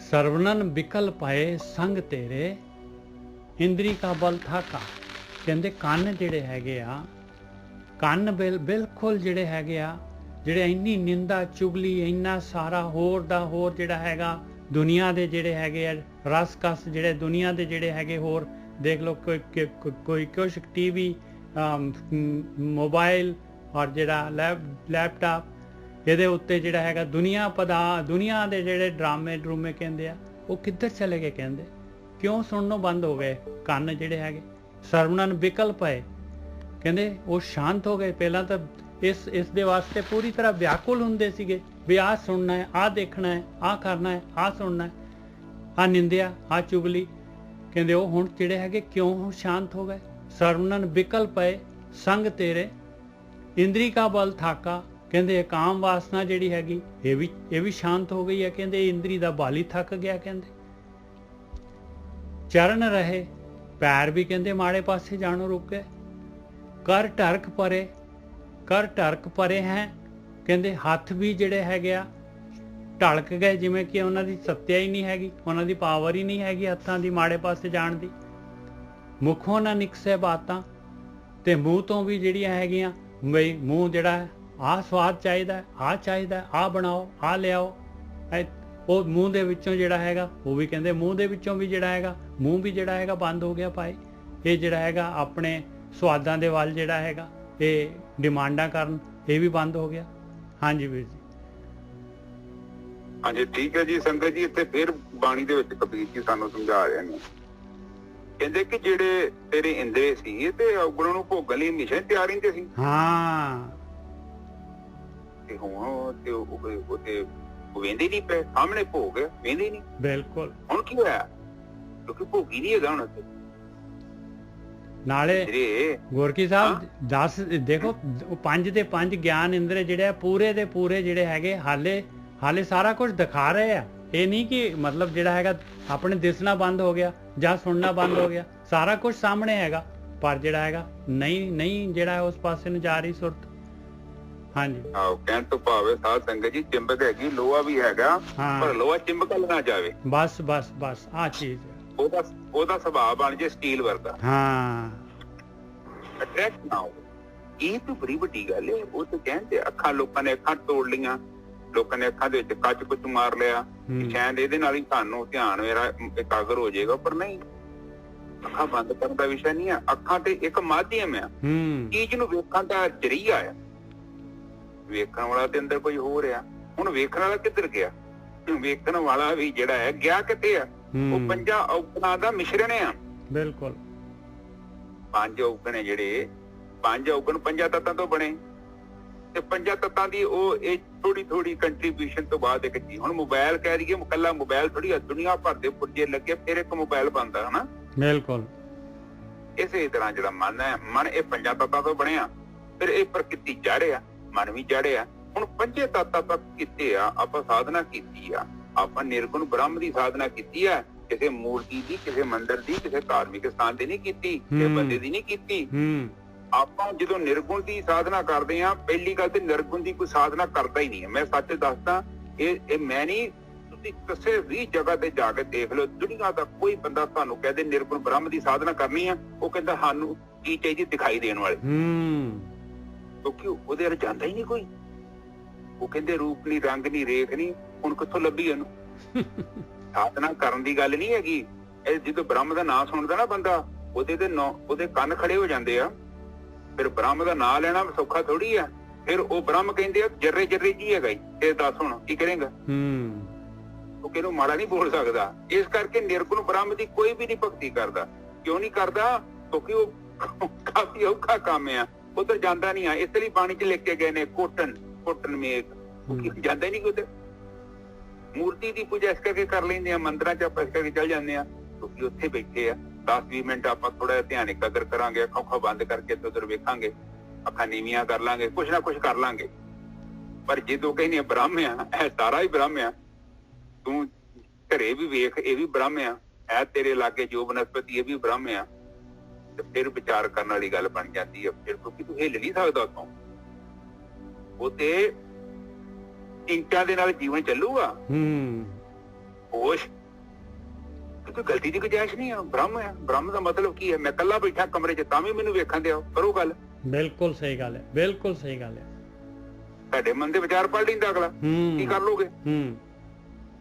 ਸਰਵਨਨ ਵਿਕਲ ਪਏ ਸੰਗ ਤੇਰੇ ਇੰਦਰੀ ਕਾ ਬਲ ਥਾਕਾ। ਕਹਿੰਦੇ ਕੰਨ ਜਿਹੜੇ ਹੈਗੇ ਆ, ਕੰਨ ਬਿਲਕੁਲ ਜਿਹੜੇ ਹੈਗੇ ਆ, ਜਿਹੜੇ ਇੰਨੀ ਨਿੰਦਾ ਚੁਗਲੀ, ਇੰਨਾ ਸਾਰਾ ਹੋਰ ਦਾ ਹੋਰ ਜਿਹੜਾ ਹੈਗਾ ਦੁਨੀਆ ਦੇ ਜਿਹੜੇ ਹੈਗੇ ਆ ਰਸ ਕਸ, ਜਿਹੜੇ ਦੁਨੀਆ ਦੇ ਜਿਹੜੇ ਹੈਗੇ ਹੋਰ ਦੇਖ ਲਓ, ਕੋਈ ਕੁਛ ਟੀਵੀ, ਮੋਬਾਈਲ ਔਰ ਜਿਹੜਾ ਲੈਪਟਾਪ, ਇਹਦੇ ਉੱਤੇ ਜਿਹੜਾ ਹੈਗਾ ਦੁਨੀਆ ਦੇ ਜਿਹੜੇ ਡਰਾਮੇ ਕਹਿੰਦੇ ਆ, ਉਹ ਕਿੱਧਰ ਚਲੇ ਗਏ? ਕਹਿੰਦੇ ਕਿਉਂ ਸੁਣਨੋਂ ਬੰਦ ਹੋ ਗਏ ਕੰਨ ਜਿਹੜੇ ਹੈਗੇ? ਸਰਵਨਨ ਵਿਕਲ ਪਏ, ਕਹਿੰਦੇ ਉਹ ਸ਼ਾਂਤ ਹੋ ਗਏ। ਪਹਿਲਾਂ ਤਾਂ ਇਸ ਦੇ ਵਾਸਤੇ ਪੂਰੀ ਤਰ੍ਹਾਂ ਵਿਆਕੁਲ ਹੁੰਦੇ ਸੀਗੇ ਵੀ ਆਹ ਸੁਣਨਾ ਹੈ, ਆਹ ਦੇਖਣਾ ਹੈ, ਆਹ ਕਰਨਾ ਹੈ, ਆਹ ਸੁਣਨਾ ਹੈ, ਆਹ ਨਿੰਦਿਆ, ਆਹ ਚੁਗਲੀ। ਕਹਿੰਦੇ ਉਹ ਹੁਣ ਜਿਹੜੇ ਹੈਗੇ ਕਿਉਂ ਹੁਣ ਸ਼ਾਂਤ ਹੋ ਗਏ? ਸਰਵਨਨ ਵਿਕਲ ਪਏ ਸੰਗ ਤੇਰੇ ਇੰਦਰੀ ਕਾ ਬਲ ਥਾਕਾ। ਕਹਿੰਦੇ ਇਹ ਕਾਮ ਵਾਸਨਾ ਜਿਹੜੀ ਹੈਗੀ ਇਹ ਵੀ ਸ਼ਾਂਤ ਹੋ ਗਈ ਹੈ। ਕਹਿੰਦੇ ਇੰਦਰੀ ਦਾ ਬਲ ਹੀ ਥੱਕ ਗਿਆ। ਕਹਿੰਦੇ ਚਰਨ ਰਹੇ ਪੈਰ ਵੀ ਕਹਿੰਦੇ ਮਾੜੇ ਪਾਸੇ ਜਾਣੋਂ ਰੁਕ ਗਏ। ਕਰ ਢਰਕ ਪਰੇ ਹੈ। ਕਹਿੰਦੇ ਹੱਥ ਵੀ ਜਿਹੜੇ ਹੈਗੇ ਆ ਢਲਕ ਗਏ, ਜਿਵੇਂ ਕਿ ਉਹਨਾਂ ਦੀ ਸੱਤਿਆ ਹੀ ਨਹੀਂ ਹੈਗੀ, ਉਹਨਾਂ ਦੀ ਪਾਵਰ ਹੀ ਨਹੀਂ ਹੈਗੀ ਹੱਥਾਂ ਦੀ ਮਾੜੇ ਪਾਸੇ ਜਾਣ ਦੀ। ਮੁਖੋਂ ਨਾ ਨਿਕਸੇ ਬਾਤਾਂ, ਤੇ ਮੂੰਹ ਤੋਂ ਵੀ ਜਿਹੜੀਆਂ ਹੈਗੀਆਂ ਬਈ ਮੂੰਹ ਜਿਹੜਾ ਆਹ ਸਵਾਦ ਚਾਹੀਦਾ, ਆਹ ਚਾਹੀਦਾ, ਆਹ ਬਣਾਓ, ਆਹ ਲਿਆਓ, ਉਹ ਮੂੰਹ ਦੇ ਵਿੱਚੋਂ ਜਿਹੜਾ ਹੈਗਾ ਉਹ ਵੀ ਕਹਿੰਦੇ ਮੂੰਹ ਦੇ ਵਿੱਚੋਂ ਵੀ ਜਿਹੜਾ ਹੈਗਾ ਮੂੰਹ ਵੀ ਜਿਹੜਾ ਹੈਗਾ ਬੰਦ ਹੋ ਗਿਆ ਭਾਈ। ਇਹ ਜਿਹੜਾ ਹੈਗਾ ਆਪਣੇ ਸਵਾਦਾਂ ਦੇ ਵੱਲ ਜਿਹੜਾ ਹੈਗਾ ਇਹ ਡਿਮਾਂਡਾਂ ਕਰਨ ਇਹ ਵੀ ਬੰਦ ਹੋ ਗਿਆ। ਹਾਂਜੀ ਵੀਰ ਜੀ। ਹਾਂਜੀ ਠੀਕ ਹੈ ਜੀ ਸੰਗਤ ਜੀ। ਇੱਥੇ ਫਿਰ ਬਾਣੀ ਦੇ ਵਿੱਚ ਕਬੀਰ ਜੀ ਸਾਨੂੰ ਸਮਝਾ ਰਹੇ ਨੇ, ਕਹਿੰਦੇ ਕਿ ਜਿਹੜੇ ਤੇਰੇ ਇੰਦਰੇ ਸੀ ਤੇ ਔਗਣਾਂ ਨੂੰ ਭੋਗਣ ਲਈ ਹਮੇਸ਼ਾ ਤਿਆਰ ਰਹਿੰਦੇ ਸੀ। ਹਾਂ ਤੇ ਹੁਣ ਤੇ ਉਹ ਵੇਂਦੇ ਨਹੀਂ ਪਏ, ਸਾਹਮਣੇ ਭੋਗ ਵੇਂਦੇ ਨਹੀਂ। ਬਿਲਕੁਲ। ਹੁਣ ਕੀ ਹੋਇਆ? ਕਿਉਂਕਿ ਭੋਗੀ ਨਹੀਂ ਹੈਗਾ ਹੁਣ ਉੱਥੇ। ਨਾਲੇ ਗੋਰਕੀ ਸਾਹਿਬ 10 ਦੇਖੋ 5 ਦੇ 5 ਗਿਆਨ ਇੰਦਰੇ ਜਿਹੜੇ ਪੂਰੇ ਦੇ ਪੂਰੇ ਜਿਹੜੇ ਹੈਗੇ ਹਾਲੇ ਸਾਰਾ ਕੁਝ ਦਿਖਾ ਰਹੇ ਆ। ਇਹ ਨਹੀਂ ਕਿ ਮਤਲਬ ਜਿਹੜਾ ਹੈਗਾ ਆਪਣੇ ਦਿਸਣਾ ਬੰਦ ਹੋ ਗਿਆ ਜਾਂ ਸੁਣਨਾ ਬੰਦ ਹੋ ਗਿਆ, ਸਾਰਾ ਕੁਝ ਸਾਹਮਣੇ ਹੈਗਾ, ਪਰ ਜਿਹੜਾ ਹੈਗਾ ਨਹੀਂ ਜਿਹੜਾ ਉਸ ਪਾਸੇ ਨੂੰ ਜਾ ਰਹੀ ਸੁਰਤ। ਹਾਂਜੀ ਆਹ ਕਹਿਣ ਤੋਂ ਭਾਵੇਂ ਸਾਧ ਸੰਗਤ ਜੀ ਚਿੰਬਕ ਹੈਗੀ, ਲੋਹਾ ਵੀ ਹੈਗਾ, ਪਰ ਲੋਹਾ ਚਿੰਬਕਲ ਨਾ ਜਾਵੇ। ਬਸ ਆਹ ਚੀਜ਼ ਉਹਦਾ ਸੁਭਾਅ ਬਣ ਜੇ ਸਟੀਲ ਵਰਗਾ। ਹਾਂ ਅਟਰੈਕਟ ਨਾ ਹੋ। ਇਹ ਤਾਂ ਬੜੀ ਵੱਡੀ ਗੱਲ ਹੈ। ਉਹ ਤਾਂ ਕਹਿੰਦੇ ਅੱਖਾਂ ਲੋਕਾਂ ਨੇ ਅੱਖਾਂ ਤੋੜ ਲਈਆਂ, ਲੋਕਾਂ ਨੇ ਅੱਖਾਂ ਦੇ ਵਿੱਚ ਕੱਚ ਕੁੱਚ ਮਾਰ ਲਿਆ, ਸ਼ਾਇਦ ਇਹਦੇ ਨਾਲ ਹੀ ਸਾਨੂੰ ਧਿਆਨ ਮੇਰਾ ਇਕਾਗਰ ਹੋ ਜਾਏਗਾ, ਪਰ ਨਹੀਂ। ਅੱਖਾਂ ਬੰਦ ਕਰਨ ਦਾ ਵਿਸ਼ਾ ਨਹੀਂ ਹੈ। ਅੱਖਾਂ ਤੇ ਇੱਕ ਮਾਧਿਅਮ ਆ, ਚੀਜ਼ ਨੂੰ ਵੇਖਣ ਦਾ ਜਰੀਆ ਆ। ਵੇਖਣ ਵਾਲਾ ਤੇ ਅੰਦਰ ਕੋਈ ਹੋ ਰਿਹਾ। ਹੁਣ ਵੇਖਣ ਵਾਲਾ ਕਿੱਧਰ ਗਿਆ? ਵੇਖਣ ਵਾਲਾ ਵੀ ਜਿਹੜਾ ਹੈ ਗਿਆ ਕਿੱਥੇ ਆ? ਉਹ ਪੰਜਾਂ ਔਗਣਾਂ ਦਾ ਮਿਸ਼ਰਣ ਆ। ਬਿਲਕੁਲ। 5 ਔਗਣ ਜਿਹੜੇ 5 ਔਗਣ 5 ਤੱਤਾਂ ਤੋਂ ਬਣੇ, ਤੇ 5 ਤੱਤਾਂ ਦੀ ਉਹ ਇਹ ਥੋੜੀ ਕੰਟਰੀਬਿਊਸ਼ਨ ਤੋਂ ਬਾਅਦ ਇੱਕ ਚੀਜ਼। ਹੁਣ ਮੋਬਾਈਲ ਕਹਿ ਰਹੀਏ, ਇਕੱਲਾ ਮੋਬਾਈਲ ਥੋੜੀ ਆ, ਦੁਨੀਆ ਭਰ ਦੇ ਪੁਰਜੇ ਲੱਗੇ ਫਿਰ ਇੱਕ ਮੋਬਾਈਲ ਬਣਦਾ ਹਨਾ। ਬਿਲਕੁਲ। ਇਸੇ ਤਰ੍ਹਾਂ ਜਿਹੜਾ ਮਨ ਹੈ, ਮਨ ਇਹ 5 ਤੱਤਾਂ ਤੋਂ ਬਣਿਆ, ਫਿਰ ਇਹ ਪ੍ਰਕਿਰਤੀ ਜੜਿਆ, ਮਨ ਵੀ ਜੜਿਆ। ਹੁਣ 5 ਤੱਤਾਂ ਤੱਕ ਕਿਤੇ ਆ ਆਪਾਂ ਸਾਧਨਾ ਕੀਤੀ ਆ, ਆਪਾਂ ਨਿਰਗੁਣ ਬ੍ਰਹਮ ਦੀ ਸਾਧਨਾ ਕੀਤੀ ਆ। ਕਿਸੇ ਮੂਰਤੀ ਦੀ, ਕਿਸੇ ਮੰਦਿਰ ਦੀ, ਕਿਸੇ ਧਾਰਮਿਕ ਸਥਾਨ ਦੀ ਨਹੀਂ ਕੀਤੀ, ਕਿਸੇ ਬੰਦੇ ਦੀ ਨਹੀਂ ਕੀਤੀ। ਆਪਾਂ ਜਦੋਂ ਨਿਰਗੁਣ ਦੀ ਸਾਧਨਾ ਕਰਦੇ ਆ, ਪਹਿਲੀ ਗੱਲ ਤੇ ਨਿਰਗੁਣ ਦੀ ਕੋਈ ਸਾਧਨਾ ਕਰਦਾ ਹੀ ਨਹੀਂ ਹੈ। ਮੈਂ ਸੱਚ ਦੱਸਦਾ, ਇਹ ਮੈਂ ਨਹੀਂ, ਤੁਸੀਂ ਕਿਸੇ ਵੀ ਜਗ੍ਹਾ ਤੇ ਜਾ ਕੇ ਦੇਖ ਲਓ, ਦੁਨੀਆ ਦਾ ਕੋਈ ਬੰਦਾ ਤੁਹਾਨੂੰ ਕਹਦੇ ਨਿਰਗੁਣ ਬ੍ਰਹਮ ਦੀ ਸਾਧਨਾ ਕਰਨੀ ਆ, ਉਹ ਕਹਿੰਦਾ ਸਾਨੂੰ ਕੀ ਚਾਹੀਦੀ ਦਿਖਾਈ ਦੇਣ ਵਾਲੇ। ਕਿਉਂਕਿ ਉਹਦੇ ਵੱਲ ਜਾਂਦਾ ਹੀ ਨਹੀਂ ਕੋਈ। ਉਹ ਕਹਿੰਦੇ ਰੂਪ ਨਹੀਂ, ਰੰਗ ਨਹੀਂ, ਰੇਖ ਨਹੀਂ, ਹੁਣ ਕਿੱਥੋਂ ਲੱਭੀ ਇਹਨੂੰ? ਸਾਧਨਾ ਕਰਨ ਦੀ ਗੱਲ ਨਹੀਂ ਹੈਗੀ। ਇਹ ਜਦੋਂ ਬ੍ਰਹਮ ਦਾ ਨਾਂ ਸੁਣਦਾ ਨਾ ਬੰਦਾ, ਉਹਦੇ ਕੰਨ ਖੜੇ ਹੋ ਜਾਂਦੇ ਆ। ਫਿਰ ਬ੍ਰਹਮ ਦਾ ਨਾਂ ਲੈਣਾ ਸੌਖਾ ਥੋੜੀ ਆ। ਫਿਰ ਉਹ ਬ੍ਰਹਮ ਕਹਿੰਦੇ ਆ ਜਰਰੇ ਜੀ ਹੈਗਾ ਹੀ। ਇਹ ਦੱਸ ਹੁਣ ਕੀ ਕਰੇਗਾ? ਉਹ ਕਿਹਨੂੰ ਮਾੜਾ ਨਹੀਂ ਬੋਲ ਸਕਦਾ। ਇਸ ਕਰਕੇ ਨਿਰਗੁਣ ਬ੍ਰਹਮ ਦੀ ਕੋਈ ਵੀ ਨਹੀਂ ਭਗਤੀ ਕਰਦਾ। ਕਿਉਂ ਨਹੀਂ ਕਰਦਾ? ਕਿਉਂਕਿ ਉਹ ਕਾਫੀ ਔਖਾ ਕੰਮ ਆ, ਉਧਰ ਜਾਂਦਾ ਨਹੀਂ ਆ। ਇਸ ਲਈ ਬਾਣੀ ਚ ਲਿਖ ਕੇ ਗਏ ਨੇ ਕੋਟਨ ਮੇਘ, ਜਾਂਦਾ ਹੀ ਨਹੀਂ ਉਧਰ। ਮੂਰਤੀ ਦੀ ਪੂਜਾ ਇਸ ਕਰਕੇ ਕਰ ਲੈਂਦੇ ਆ, ਮੰਦਿਰਾਂ ਚ ਆਪਾਂ ਇਸ ਕਰਕੇ ਚੱਲ ਜਾਂਦੇ ਆ, ਕਿਉਂਕਿ ਉੱਥੇ ਬੈਠੇ ਆ। 10-20 ਮਿੰਟ ਆਪਾਂ ਥੋੜਾ ਜਿਹਾ ਧਿਆਨ ਇਕਾਗਰ ਕਰਾਂਗੇ, ਅੱਖਾਂ ਬੰਦ ਕਰਕੇ ਉਧਰ ਵੇਖਾਂਗੇ, ਅੱਖਾਂ ਨੀਵੀਆਂ ਕਰ ਲਾਂਗੇ, ਕੁਛ ਨਾ ਕੁਛ ਕਰ ਲਾਂਗੇ। ਪਰ ਜਦੋਂ ਕਹਿੰਦੇ ਬ੍ਰਹਮ ਆ, ਇਹ ਸਾਰਾ ਹੀ ਬ੍ਰਹਮ ਆ, ਤੂੰ ਘਰੇ ਵੀ ਵੇਖ, ਇਹ ਵੀ ਬ੍ਰਹਮ ਆ, ਇਹ ਤੇਰੇ ਲਾਗੇ ਜੋ ਬਨਸਪਤੀ ਇਹ ਵੀ ਬ੍ਰਹਮ ਆ, ਤੇ ਫਿਰ ਵਿਚਾਰ ਕਰਨ ਵਾਲੀ ਗੱਲ ਬਣ ਜਾਂਦੀ ਆ। ਫਿਰ ਕਿਉਂਕਿ ਤੂੰ ਹਿੱਲ ਨਹੀਂ ਸਕਦਾ ਉੱਥੋਂ। ਉਹ ਤੇ ਇੰਟਾਂ ਦੇ ਨਾਲ ਜੀਵਨ ਚੱਲੂਗਾ। ਹੋਸ਼ ਕੋਈ ਗਲਤੀ ਦੀ ਗੁੰਜਾਇਸ਼ ਨਹੀਂ ਆ। ਬ੍ਰਹਮ ਆ। ਬ੍ਰਹਮ ਦਾ ਮਤਲਬ ਕੀ ਹੈ? ਮੈਂ ਇਕੱਲਾ ਬੈਠਾ ਕਮਰੇ 'ਚ ਤਾਂ ਵੀ ਮੈਨੂੰ ਵੇਖਣ ਦਿਓ, ਕਰੋ ਗੱਲ। ਬਿਲਕੁਲ ਸਹੀ ਗੱਲ ਹੈ, ਬਿਲਕੁਲ ਸਹੀ ਗੱਲ ਹੈ। ਤੁਹਾਡੇ ਮਨ ਦੇ ਵਿਚਾਰ ਪੜ ਲੈਂਦਾ ਅਗਲਾ, ਕੀ ਕਰ ਲੋਗੇ?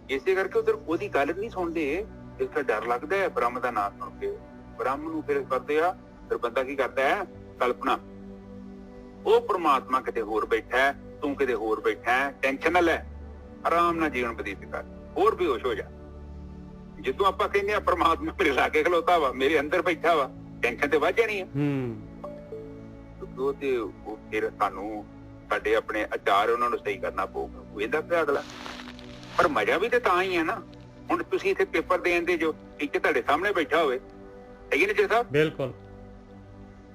ਇਸੇ ਕਰਕੇ ਉਧਰ ਉਹਦੀ ਗੱਲ ਨਹੀਂ ਸੁਣਦੇ। ਇਸ ਦਾ ਡਰ ਲੱਗਦਾ ਹੈ ਬ੍ਰਹਮ ਦਾ ਨਾਮ ਸੁਣ ਕੇ। ਬ੍ਰਹਮ ਨੂੰ ਫਿਰ ਕਰਦੇ ਆ, ਫਿਰ ਬੰਦਾ ਕੀ ਕਰਦਾ ਹੈ? ਕਲਪਨਾ। ਉਹ ਪ੍ਰਮਾਤਮਾ ਕਿਤੇ ਹੋਰ ਬੈਠਾ ਹੈ, ਤੂੰ ਕਿਤੇ ਹੋਰ ਬੈਠਾ ਹੈ। ਟੈਨਸ਼ਨ ਨਾ ਲੈ, ਆਰਾਮ ਨਾਲ ਜੀਵਨ ਬਤੀਤ ਕਰ, ਹੋਰ ਬੇਹੋਸ਼ ਹੋ ਜਾ। ਜਦੋਂ ਆਪਾਂ ਕਹਿੰਦੇ ਆ ਪ੍ਰਮਾਤਮਾ ਮੇਰੇ ਲਾਗੇ ਖਲੋਤਾ ਵਾ, ਮੇਰੇ ਅੰਦਰ ਬੈਠਾ ਵਾ, ਟੈਨਸ਼ਨ ਤੇ ਵੱਧ ਜਾਣੀ ਆ। ਉਹ ਫਿਰ ਸਾਨੂੰ ਸਾਡੇ ਆਪਣੇ ਆਚਾਰ ਉਹਨਾਂ ਨੂੰ ਸਹੀ ਕਰਨਾ ਪਊਗਾ, ਇਹਦਾ ਪਿਆ ਅਗਲਾ। ਪਰ ਮਜ਼ਾ ਵੀ ਤੇ ਤਾਂ ਹੀ ਹੈ ਨਾ। ਹੁਣ ਤੁਸੀਂ ਇੱਥੇ ਪੇਪਰ ਦੇਣ ਦੇ ਜੋ ਟੀਚਰ ਤੁਹਾਡੇ ਸਾਹਮਣੇ ਬੈਠਾ ਹੋਵੇ, ਹੈਗੀ ਨਾ ਜੀ ਸਾਹਿਬ? ਬਿਲਕੁਲ।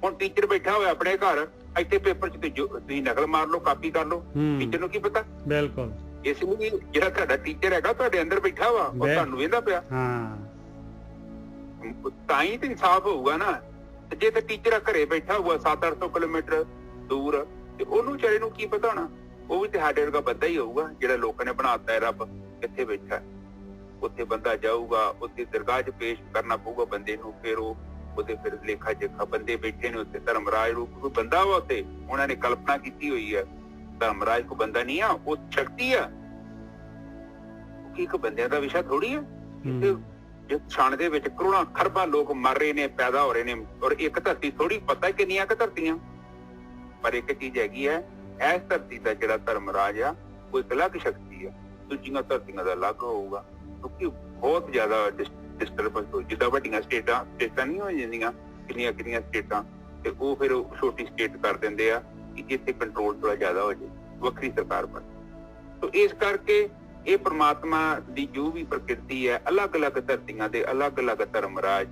ਹੁਣ ਟੀਚਰ ਬੈਠਾ ਹੋਵੇ ਆਪਣੇ ਘਰ, ਇੱਥੇ ਪੇਪਰ 'ਚ ਤੁਸੀਂ ਨਕਲ ਮਾਰ ਲਓ, ਕਾਪੀ ਕਰ ਲਓ, ਟੀਚਰ ਨੂੰ ਕੀ ਪਤਾ? ਬਿਲਕੁਲ। ਇਸ ਲਈ ਜਿਹੜਾ ਤੁਹਾਡਾ ਟੀਚਰ ਹੈਗਾ ਤੁਹਾਡੇ ਅੰਦਰ ਬੈਠਾ ਵਾ, ਉਹ ਤੁਹਾਨੂੰ ਵੇਂਦਾ ਪਿਆ। ਤਾਂ ਹੀ ਤੇ ਇਨਸਾਫ ਹੋਊਗਾ ਨਾ। ਜੇ ਤੇ ਟੀਚਰ ਘਰੇ ਬੈਠਾ ਹੋਊਗਾ 700-800 ਕਿਲੋਮੀਟਰ ਦੂਰ, ਤੇ ਉਹਨੂੰ ਵਿਚਾਰੇ ਨੂੰ ਕੀ ਪਤਾ ਹੋਣਾ? ਉਹ ਵੀ ਤੇ ਸਾਡੇ ਵਰਗਾ ਬੰਦਾ ਹੀ ਹੋਊਗਾ ਜਿਹੜਾ ਲੋਕਾਂ ਨੇ ਬਣਾਤਾ ਹੈ। ਰੱਬ ਕਿੱਥੇ ਬੈਠਾ, ਉੱਥੇ ਬੰਦਾ ਜਾਊਗਾ, ਉੱਥੇ ਦਰਗਾਹ 'ਚ ਪੇਸ਼ ਕਰਨਾ ਪਊਗਾ ਬੰਦੇ ਨੂੰ। ਫਿਰ ਉਹਦੇ ਫਿਰ ਲੇਖਾ ਜੇਖਾ ਬੰਦੇ ਬੈਠੇ ਨੇ ਉੱਥੇ। ਧਰਮਰਾਜ ਰੂਪ ਕੋਈ ਬੰਦਾ ਵਾ ਉੱਥੇ, ਉਹਨਾਂ ਨੇ ਕਲਪਨਾ ਕੀਤੀ ਹੋਈ ਹੈ। ਧਰਮਰਾਜ ਕੋ ਬੰਦਾ ਨਹੀਂ ਆ, ਉਹ ਸ਼ਕਤੀ ਆ। ਕੀ ਇੱਕ ਬੰਦਿਆਂ ਦਾ ਵਿਸ਼ਾ ਥੋੜੀ ਆ। ਜਿਸ ਛਣ ਦੇ ਵਿੱਚ ਕਰੋੜਾਂ ਖਰਬਾਂ ਲੋਕ ਮਰ ਰਹੇ ਨੇ, ਪੈਦਾ ਹੋ ਰਹੇ ਨੇ, ਔਰ ਇੱਕ ਧਰਤੀ ਥੋੜੀ, ਪਤਾ ਕਿੰਨੀਆਂ ਕੁ ਧਰਤੀਆਂ। ਪਰ ਇੱਕ ਚੀਜ਼ ਹੈਗੀ ਹੈ, ਇਸ ਧਰਤੀ ਦਾ ਜਿਹੜਾ ਧਰਮਰਾਜ ਆ ਉਹ ਇੱਕ ਅਲੱਗ ਸ਼ਕਤੀ ਆ, ਦੂਜੀਆਂ ਧਰਤੀਆਂ ਦਾ ਅਲੱਗ ਹੋਊਗਾ। ਕਿਉਂਕਿ ਬਹੁਤ ਜ਼ਿਆਦਾ ਡਿਸਟਰਬੈਂਸ ਹੋ, ਜਿੱਦਾਂ ਵੱਡੀਆਂ ਸਟੇਟਾਂ ਨਹੀਂ ਹੋ ਜਾਂਦੀਆਂ, ਕਿੰਨੀਆਂ ਸਟੇਟਾਂ, ਤੇ ਉਹ ਫਿਰ ਛੋਟੀ ਸਟੇਟ ਕਰ ਦਿੰਦੇ ਆ ਕਿ ਜਿੱਥੇ ਕੰਟਰੋਲ ਥੋੜਾ ਜ਼ਿਆਦਾ ਹੋ ਜਾਏ, ਵੱਖਰੀ ਸਰਕਾਰ ਬਣ। ਤੋ ਇਸ ਕਰਕੇ ਇਹ ਪ੍ਰਮਾਤਮਾ ਦੀ ਜੋ ਵੀ ਪ੍ਰਕਿਰਤੀ ਹੈ, ਅਲੱਗ-ਅਲੱਗ ਧਰਤੀਆਂ ਦੇ ਅਲੱਗ-ਅਲੱਗ ਧਰਮਰਾਜ,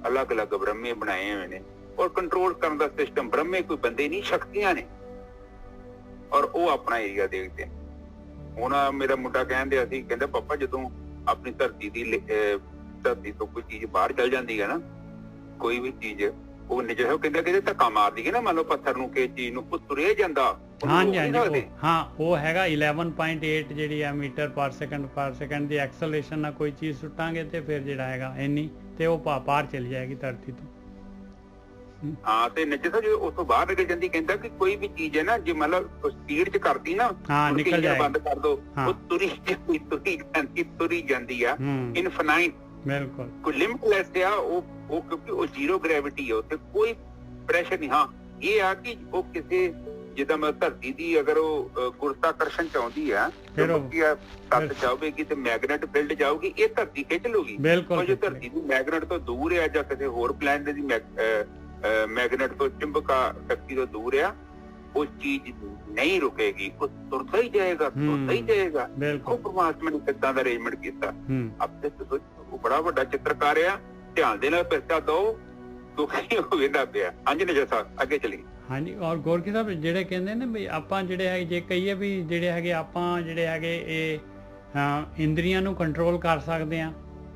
ਅਲੱਗ-ਅਲੱਗ ਬ੍ਰਹਮੇ ਬਣਾਏ ਹੋਏ ਨੇ, ਔਰ ਕੰਟਰੋਲ ਕਰਨ ਦਾ ਸਿਸਟਮ ਬ੍ਰਹਮੇ ਕੋਈ ਬੰਦੇ ਨਹੀਂ, ਸ਼ਕਤੀਆਂ ਨੇ, ਔਰ ਉਹ ਆਪਣਾ ਏਰੀਆ ਦੇਖਦੇ ਨੇ। ਹੁਣ ਮੇਰਾ ਮੁੰਡਾ ਕਹਿੰਦੇ ਅਸੀਂ, ਕਹਿੰਦਾ ਪਾਪਾ ਜਦੋਂ ਆਪਣੀ ਧਰਤੀ ਤੋਂ ਕੋਈ ਚੀਜ਼ ਬਾਹਰ ਚਲ ਜਾਂਦੀ ਹੈ ਨਾ, ਕੋਈ ਵੀ ਚੀਜ਼, ਉਹ ਨਿਜਰ ਕਹਿੰਦਾ ਕਿ ਧੱਕਾ ਮਾਰਦੀ ਹੈ ਨਾ, ਮੰਨ ਲਓ ਪੱਥਰ ਨੂੰ, ਕਿਸੇ ਚੀਜ਼ ਨੂੰ, ਉਹ ਤੁਰੇ ਜਾਂਦਾ। ਉਹ ਹੈਗਾ 11.8 ਜਿਹੜੀ ਆ ਮੀਟਰ ਪਰ ਸੈਕਿੰਡ ਦੀ ਐਕਸਲਰੇਸ਼ਨ ਨਾਲ ਕੋਈ ਚੀਜ਼ ਸੁੱਟਾਂਗੇ ਤੇ ਫਿਰ ਜਿਹੜਾ ਹੈਗਾ ਇੰਨੀ, ਤੇ ਉਹ ਪਾਰ ਚਲੀ ਜਾਏਗੀ ਧਰਤੀ ਤੋਂ। ਹਾਂ, ਤੇ ਨਿਜਰ ਸਾਹਿਬ ਜਦੋਂ ਉੱਥੋਂ ਬਾਹਰ ਨਿਕਲ ਜਾਂਦੀ, ਕਹਿੰਦਾ ਕਿ ਕੋਈ ਵੀ ਚੀਜ਼ ਹੈ ਨਾ, ਜੇ ਮਤਲਬ ਸਪੀਡ 'ਚ ਕਰਦੀ ਨਾ, ਨਿਕਲ ਜਾਏ, ਬੰਦ ਕਰ ਦੋ, ਉਹ ਤੁਰੀ ਜਾਂਦੀ ਆ, ਇਨਫਾਈਨਾਈਟ। ਬਿਲਕੁਲ, ਕੋਈ ਲਿਮਿਟਲੈਸ ਆ ਉਹ, ਕਿਉਂਕਿ ਉਹ ਜ਼ੀਰੋ ਗ੍ਰੈਵਿਟੀ ਆ, ਉੱਥੇ ਕੋਈ ਪ੍ਰੈਸ਼ਰ ਨਹੀਂ। ਹਾਂ, ਇਹ ਆ ਕਿ ਉਹ ਕਿਸੇ, ਜਿੱਦਾਂ ਮੈਂ ਧਰਤੀ ਦੀ ਅਗਰ ਉਹ ਗੁਰਤਾਕਰਸ਼ਣ ਚਾਹੁੰਦੀ ਆ, ਤੱਤ ਚਾਹੇਗੀ ਤੇ ਮੈਗਨੇਟ ਫੀਲਡ ਜਾਊਗੀ, ਇਹ ਧਰਤੀ ਖਿੱਚ ਲੂਗੀ। ਬਿਲਕੁਲ, ਜੇ ਧਰਤੀ ਦੀ ਮੈਗਨੇਟ ਤੋਂ ਦੂਰ ਆ ਜਾਂ ਕਿਸੇ ਹੋਰ ਪਲੈਨਟ ਦੀ ਮੈਗਨੇਟ ਤੋਂ, ਚੁੰਬਕਾ ਸ਼ਕਤੀ ਤੋਂ ਦੂਰ ਆ, ਉਹ ਚੀਜ਼ ਨਹੀਂ ਰੁਕੇਗੀ, ਉਹ ਤੁਰਦਾ ਹੀ ਜਾਏਗਾ। ਉਹ ਪਰਮਾਤਮਾ ਨੇ ਕਿੱਦਾਂ ਦਾ ਅਰੇਂਜਮੈਂਟ ਕੀਤਾ। ਆਪਣੇ ਉਹ ਬੜਾ ਵੱਡਾ ਚਿੱਤਰਕਾਰ ਆ, ਧਿਆਨ ਦੇ ਨਾਲ ਪਿਰਚਾ ਦੋ, ਵੇਂਦਾ ਪਿਆ। ਹਾਂਜੀ ਨਿਜਰ ਸਾਹਿਬ, ਅੱਗੇ ਚਲੀਏ। ਹਾਂਜੀ, ਔਰ ਗੋਰਖੀ ਸਾਹਿਬ ਜਿਹੜੇ ਕਹਿੰਦੇ ਨੇ ਵੀ ਆਪਾਂ ਜਿਹੜੇ ਹੈਗੇ, ਜੇ ਕਹੀਏ ਵੀ ਜਿਹੜੇ ਹੈਗੇ ਆਪਾਂ ਜਿਹੜੇ ਹੈਗੇ ਇਹ ਇੰਦਰੀਆਂ ਨੂੰ ਕੰਟਰੋਲ ਕਰ ਸਕਦੇ ਹਾਂ,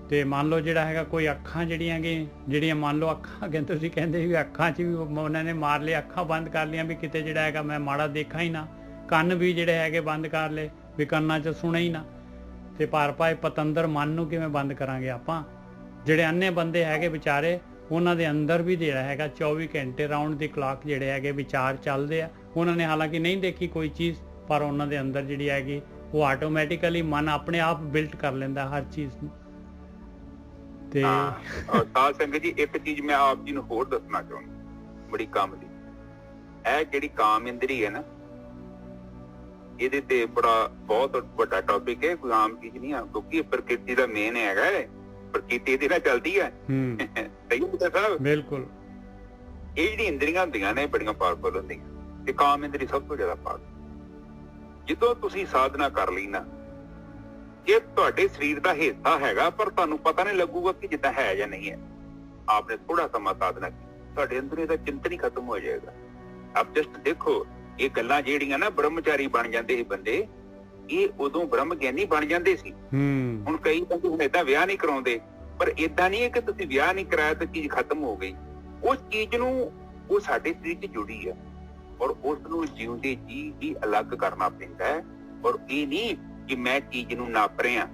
ਤੇ ਮੰਨ ਲਓ ਜਿਹੜਾ ਹੈਗਾ ਕੋਈ ਅੱਖਾਂ ਜਿਹੜੀਆਂ ਮੰਨ ਲਓ ਅੱਖਾਂ, ਅੱਗੇ ਤੁਸੀਂ ਕਹਿੰਦੇ ਵੀ ਅੱਖਾਂ 'ਚ ਵੀ ਉਹਨਾਂ ਨੇ ਮਾਰ ਲਏ, ਅੱਖਾਂ ਬੰਦ ਕਰ ਲਈਆਂ ਵੀ ਕਿਤੇ ਜਿਹੜਾ ਹੈਗਾ ਮੈਂ ਮਾੜਾ ਦੇਖਾਂ ਹੀ ਨਾ, ਕੰਨ ਵੀ ਜਿਹੜੇ ਹੈਗੇ ਬੰਦ ਕਰ ਲਏ ਵੀ ਕੰਨਾਂ 'ਚ ਸੁਣੇ ਹੀ ਨਾ, ਤੇ ਪਰ ਭਾਏ ਪਤੰਦਰ ਮਨ ਨੂੰ ਕਿਵੇਂ ਬੰਦ ਕਰਾਂਗੇ ਆਪਾਂ? ਜਿਹੜੇ ਅੰਨੇ ਬੰਦੇ ਹੈਗੇ ਵਿਚਾਰੇ, ਉਹਨਾਂ ਦੇ ਅੰਦਰ ਵੀ ਜਿਹੜਾ ਹੈਗਾ 24 ਘੰਟੇ ਰਾਊਂਡ ਦੀ ਕਲਾਕ ਜਿਹੜੇ ਹੈਗੇ ਵਿਚਾਰ ਚੱਲਦੇ ਆ। ਉਹਨਾਂ ਨੇ ਹਾਲਾਂਕਿ ਨਹੀਂ ਦੇਖੀ ਕੋਈ ਚੀਜ਼, ਪਰ ਉਹਨਾਂ ਦੇ ਅੰਦਰ ਜਿਹੜੀ ਹੈਗੀ ਉਹ ਆਟੋਮੈਟਿਕਲੀ ਮਨ ਆਪਣੇ ਆਪ ਬਿਲਟ ਕਰ ਲੈਂਦਾ ਹਰ ਚੀਜ਼ ਨੂੰ। ਤੇ ਸਾਧ ਸੰਗਤ ਜੀ, ਇੱਕ ਚੀਜ਼ ਮੈਂ ਆਪ ਜੀ ਨੂੰ ਹੋਰ ਦੱਸਣਾ ਚਾਹੁੰਦਾ, ਬੜੀ ਕੰਮ ਦੀ। ਇਹ ਜਿਹੜੀ ਕਾਮ ਇੰਦਰੀ ਹੈ ਨਾ, ਇਹਦੇ ਤੇ ਬਹੁਤ ਵੱਡਾ ਟੌਪਿਕ ਹੈ, ਕੋਈ ਆਮ ਚੀਜ਼ ਨਹੀਂ ਆ, ਕਿਉਂਕਿ ਪ੍ਰਕਿਰਤੀ ਦਾ ਮੇਨ ਹੈਗਾ, ਪ੍ਰਕਿਰਤੀ ਇਹਦੇ ਨਾਲ ਚੱਲਦੀ ਹੈ। ਸਹੀ ਹੁੰਦਾ ਸਾਹਿਬ? ਬਿਲਕੁਲ। ਇਹ ਜਿਹੜੀ ਇੰਦਰੀਆਂ ਹੁੰਦੀਆਂ ਨੇ ਬੜੀਆਂ ਪਾਵਰਫੁਲ ਹੁੰਦੀਆਂ, ਤੇ ਕਾਮ ਇੰਦਰੀ ਸਭ ਤੋਂ ਜ਼ਿਆਦਾ ਪਾਵਰਫੁਲ। ਜਦੋਂ ਤੁਸੀਂ ਸਾਧਨਾ ਕਰ ਲਈ ਨਾ, ਇਹ ਤੁਹਾਡੇ ਸਰੀਰ ਦਾ ਹਿੱਸਾ ਹੈਗਾ, ਪਰ ਤੁਹਾਨੂੰ ਪਤਾ ਨਹੀਂ ਲੱਗੂਗਾ ਕਿ ਜਿੱਦਾਂ ਹੈ ਜਾਂ ਨਹੀਂ ਹੈ। ਆਪਨੇ ਥੋੜਾ ਸਮਾਂ ਸਾਧਨਾ ਕੀਤੀ, ਤੁਹਾਡੇ ਅੰਦਰ ਇਹਦਾ ਚਿੰਤਨ ਹੀ ਖਤਮ ਹੋ ਜਾਏਗਾ। ਆਪ ਜਸਟ ਦੇਖੋ, ਇਹ ਗੱਲਾਂ ਜਿਹੜੀਆਂ ਨਾ ਬ੍ਰਹਮਚਾਰੀ ਬਣ ਜਾਂਦੇ ਸੀ ਬੰਦੇ, ਇਹ ਉਦੋਂ ਬ੍ਰਹਮ ਗਿਆਨੀ ਬਣ ਜਾਂਦੇ ਸੀ। ਹੁਣ ਕਈ ਬੰਦੇ ਹੁਣ ਏਦਾਂ ਵਿਆਹ ਨਹੀਂ ਕਰਾਉਂਦੇ, ਪਰ ਏਦਾਂ ਨਹੀਂ ਹੈ ਕਿ ਤੁਸੀਂ ਵਿਆਹ ਨਹੀਂ ਕਰਾਇਆ ਤਾਂ ਚੀਜ਼ ਖਤਮ ਹੋ ਗਈ। ਉਸ ਚੀਜ਼ ਨੂੰ, ਉਹ ਸਾਡੇ ਸਰੀਰ 'ਚ ਜੁੜੀ ਹੈ, ਔਰ ਉਸ ਨੂੰ ਜਿਉਂਦੇ ਜੀ ਹੀ ਅਲੱਗ ਕਰਨਾ ਪੈਂਦਾ ਹੈ। ਔਰ ਇਹ ਨਹੀਂ ਕਿ ਮੈਂ ਚੀਜ਼ ਨੂੰ ਨੱਪ ਰਿਹਾ,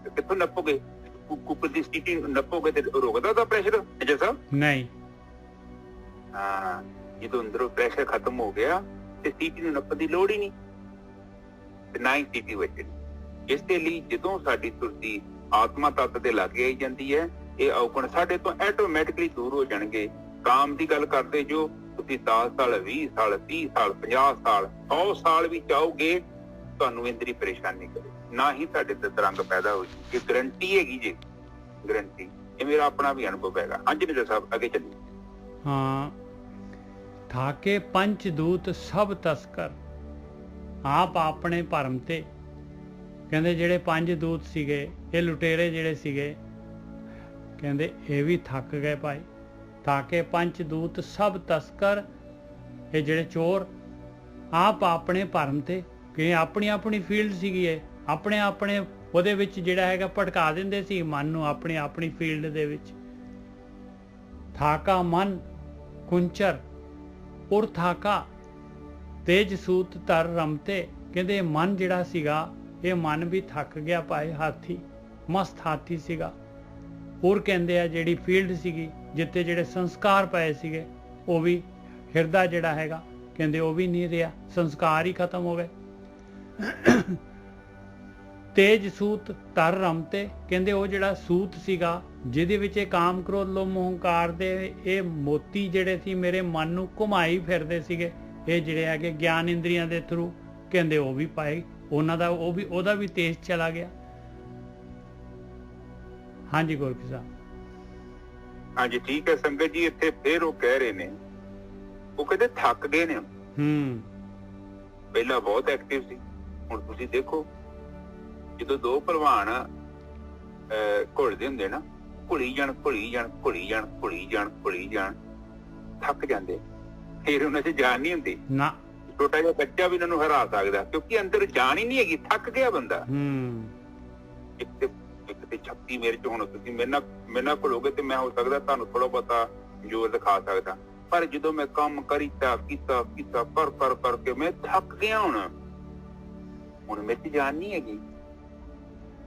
ਕਿੱਥੋਂ ਨੱਪੋਗੇ? ਕੁੱਕਰ ਦੀ ਸੀਟੀ ਨੱਪੋਗੇ ਤੇ ਰੁਕਦਾ ਉਹਦਾ ਪ੍ਰੈਸ਼ਰ? ਅਜੇ ਸਾਹਿਬ ਨਹੀਂ। ਹਾਂ, ਜਦੋਂ ਅੰਦਰੋਂ ਪ੍ਰੈਸ਼ਰ ਖਤਮ ਹੋ ਗਿਆ ਤੇ ਸੀਟੀ ਨੂੰ ਨੱਪਣ ਦੀ ਲੋੜ ਹੀ ਨਹੀਂ, ਤੇ ਨਾ ਹੀ ਸੀਟੀ ਵੱਜਣੀ। ਇਸ ਦੇ ਲਈ ਜਦੋਂ ਸਾਡੀ ਸੁਰਤੀ ਆਤਮਾ ਤੱਤ ਦੇ ਲਾਗੇ ਆਈ ਜਾਂਦੀ ਹੈ, ਇਹ ਔਗਣ ਸਾਡੇ ਤੋਂ ਆਟੋਮੈਟਿਕਲੀ ਦੂਰ ਹੋ ਜਾਣਗੇ। ਕਾਮ ਦੀ ਗੱਲ ਕਰਦੇ ਜੋ, ਤੁਸੀਂ 10 ਸਾਲ 20 ਸਾਲ 30 ਸਾਲ 50 ਸਾਲ 100 ਸਾਲ ਵੀ ਚਾਹੋਗੇ, ਤੁਹਾਨੂੰ ਇੰਦਰੀ ਪਰੇਸ਼ਾਨ ਨਹੀਂ ਕਰੇ, ਨਾ ਹੀ ਤੁਹਾਡੇ ਤੇ ਤਰੰਗ ਪੈਦਾ ਹੋਈ। ਇਹ ਗਰੰਟੀ ਹੈਗੀ ਜੀ, ਗਰੰਟੀ। ਇਹ ਮੇਰਾ ਆਪਣਾ ਵੀ ਅਨੁਭਵ ਹੈਗਾ। ਹਾਂਜੀ ਨਿਜਰ ਸਾਹਿਬ, ਅੱਗੇ ਚੱਲੀਏ। ਹਾਂ, ਠਾਕੇ ਪੰਚ ਦੂਤ ਸਭ ਤਸਕਰ, ਆਪ ਆਪਣੇ ਭਰਮ ਤੇ। ਕਹਿੰਦੇ ਜਿਹੜੇ 5 ਦੂਤ ਸੀਗੇ, ਇਹ ਲੁਟੇਰੇ ਜਿਹੜੇ ਸੀਗੇ, ਕਹਿੰਦੇ ਇਹ ਵੀ ਥੱਕ ਗਏ ਭਾਈ। ਥਾਕੇ 5 ਦੂਤ ਸਭ ਤਸਕਰ, ਇਹ ਜਿਹੜੇ ਚੋਰ ਆਪ ਆਪਣੇ ਭਰਮ ਤੇ, ਕਿ ਆਪਣੀ ਆਪਣੀ ਫੀਲਡ ਸੀਗੀ, ਇਹ ਆਪਣੇ ਆਪਣੇ ਉਹਦੇ ਵਿੱਚ ਜਿਹੜਾ ਹੈਗਾ ਭਟਕਾ ਦਿੰਦੇ ਸੀ ਮਨ ਨੂੰ, ਆਪਣੀ ਆਪਣੀ ਫੀਲਡ ਦੇ ਵਿੱਚ। ਥਾਕਾ ਮਨ ਕੁੰਚਰ ਉਰ ਥਾਕਾ ਤੇਜ ਸੂਤ ਧਰ ਰਮਤੇ। ਕਹਿੰਦੇ ਮਨ ਜਿਹੜਾ ਸੀਗਾ, ਇਹ ਮਨ ਵੀ ਥੱਕ ਗਿਆ ਭਾਈ। ਹਾਥੀ ਮਸਤ ਹਾਥੀ ਸੀਗਾ। ਹੋਰ ਕਹਿੰਦੇ ਆ ਜਿਹੜੀ ਫੀਲਡ ਸੀਗੀ, ਜਿੱਥੇ ਜਿਹੜੇ ਸੰਸਕਾਰ ਪਏ ਸੀਗੇ, ਉਹ ਵੀ ਹਿਰਦਾ ਜਿਹੜਾ ਹੈਗਾ, ਕਹਿੰਦੇ ਉਹ ਵੀ ਨਹੀਂ ਰਿਹਾ, ਸੰਸਕਾਰ ਹੀ ਖਤਮ ਹੋ ਗਏ। ਤੇਜ ਸੂਤ ਧਰ ਰਮਤੇ। ਕਹਿੰਦੇ ਉਹ ਜਿਹੜਾ ਸੂਤ ਸੀਗਾ, ਜਿਹਦੇ ਵਿੱਚ ਇਹ ਕਾਮ ਕ੍ਰੋਧ ਲੋਭ ਮੋਹ ਹੰਕਾਰ ਦੇ ਇਹ ਮੋਤੀ ਜਿਹੜੇ ਸੀ, ਮੇਰੇ ਮਨ ਨੂੰ ਘੁਮਾਈ ਫਿਰਦੇ ਸੀਗੇ, ਇਹ ਜਿਹੜੇ ਹੈਗੇ ਗਿਆਨ ਇੰਦਰੀਆਂ ਦੇ ਥਰੂ, ਕਹਿੰਦੇ ਉਹ ਵੀ ਪਾਏ, ਉਹਨਾਂ ਦਾ ਉਹਦਾ ਵੀ ਤੇਜ ਚਲਾ ਗਿਆ। ਹਾਂਜੀ ਗੋਰਖੀ ਸਾਹਿਬ। ਹਾਂਜੀ ਠੀਕ ਹੈ ਸੰਗਤ ਜੀ। ਇੱਥੇ ਫੇਰ ਉਹ ਕਹਿ ਰਹੇ ਨੇ, ਉਹ ਕਹਿੰਦੇ ਥੱਕ ਗਏ ਨੇ। ਪਹਿਲਾਂ ਬਹੁਤ ਐਕਟਿਵ ਸੀ, ਹੁਣ ਤੁਸੀਂ ਦੇਖੋ ਜਦੋਂ ਦੋ ਭਲਵਾਨ ਘੁਲਦੇ ਹੁੰਦੇ ਨਾ, ਘੁਲੀ ਜਾਣ ਘੁਲੀ ਜਾਣ ਘੁਲੀ ਜਾਣ ਘੁਲੀ ਜਾਣ ਘੁਲੀ ਜਾਣ, ਥੱਕ ਜਾਂਦੇ, ਫਿਰ ਉਹਨਾਂ 'ਚ ਜਾਨ ਨਹੀਂ ਹੁੰਦੀ ਨਾ। ਛੋਟਾ ਜਿਹਾ ਬੱਚਾ ਵੀ ਇਹਨਾਂ ਨੂੰ ਹਰਾ ਸਕਦਾ, ਕਿਉਂਕਿ ਅੰਦਰ ਜਾਨ ਹੀ ਨਹੀਂ ਹੈਗੀ, ਥੱਕ ਗਿਆ ਬੰਦਾ। ਇੱਕ ਤੇ ਸ਼ਕਤੀ ਮੇਰੇ 'ਚ, ਹੁਣ ਤੁਸੀਂ ਮੇਰੇ ਨਾਲ ਘੁਲੋਗੇ ਤੇ ਮੈਂ ਹੋ ਸਕਦਾ ਤੁਹਾਨੂੰ ਥੋੜਾ ਬਹੁਤਾ ਜ਼ੋਰ ਦਿਖਾ ਸਕਦਾ, ਪਰ ਜਦੋਂ ਮੈਂ ਕੰਮ ਕੀਤਾ ਕਰ ਕਰਕੇ ਮੈਂ ਥੱਕ ਗਿਆ। ਹੁਣ ਮੇਰੇ 'ਚ ਜਾਨ ਨਹੀਂ ਹੈਗੀ।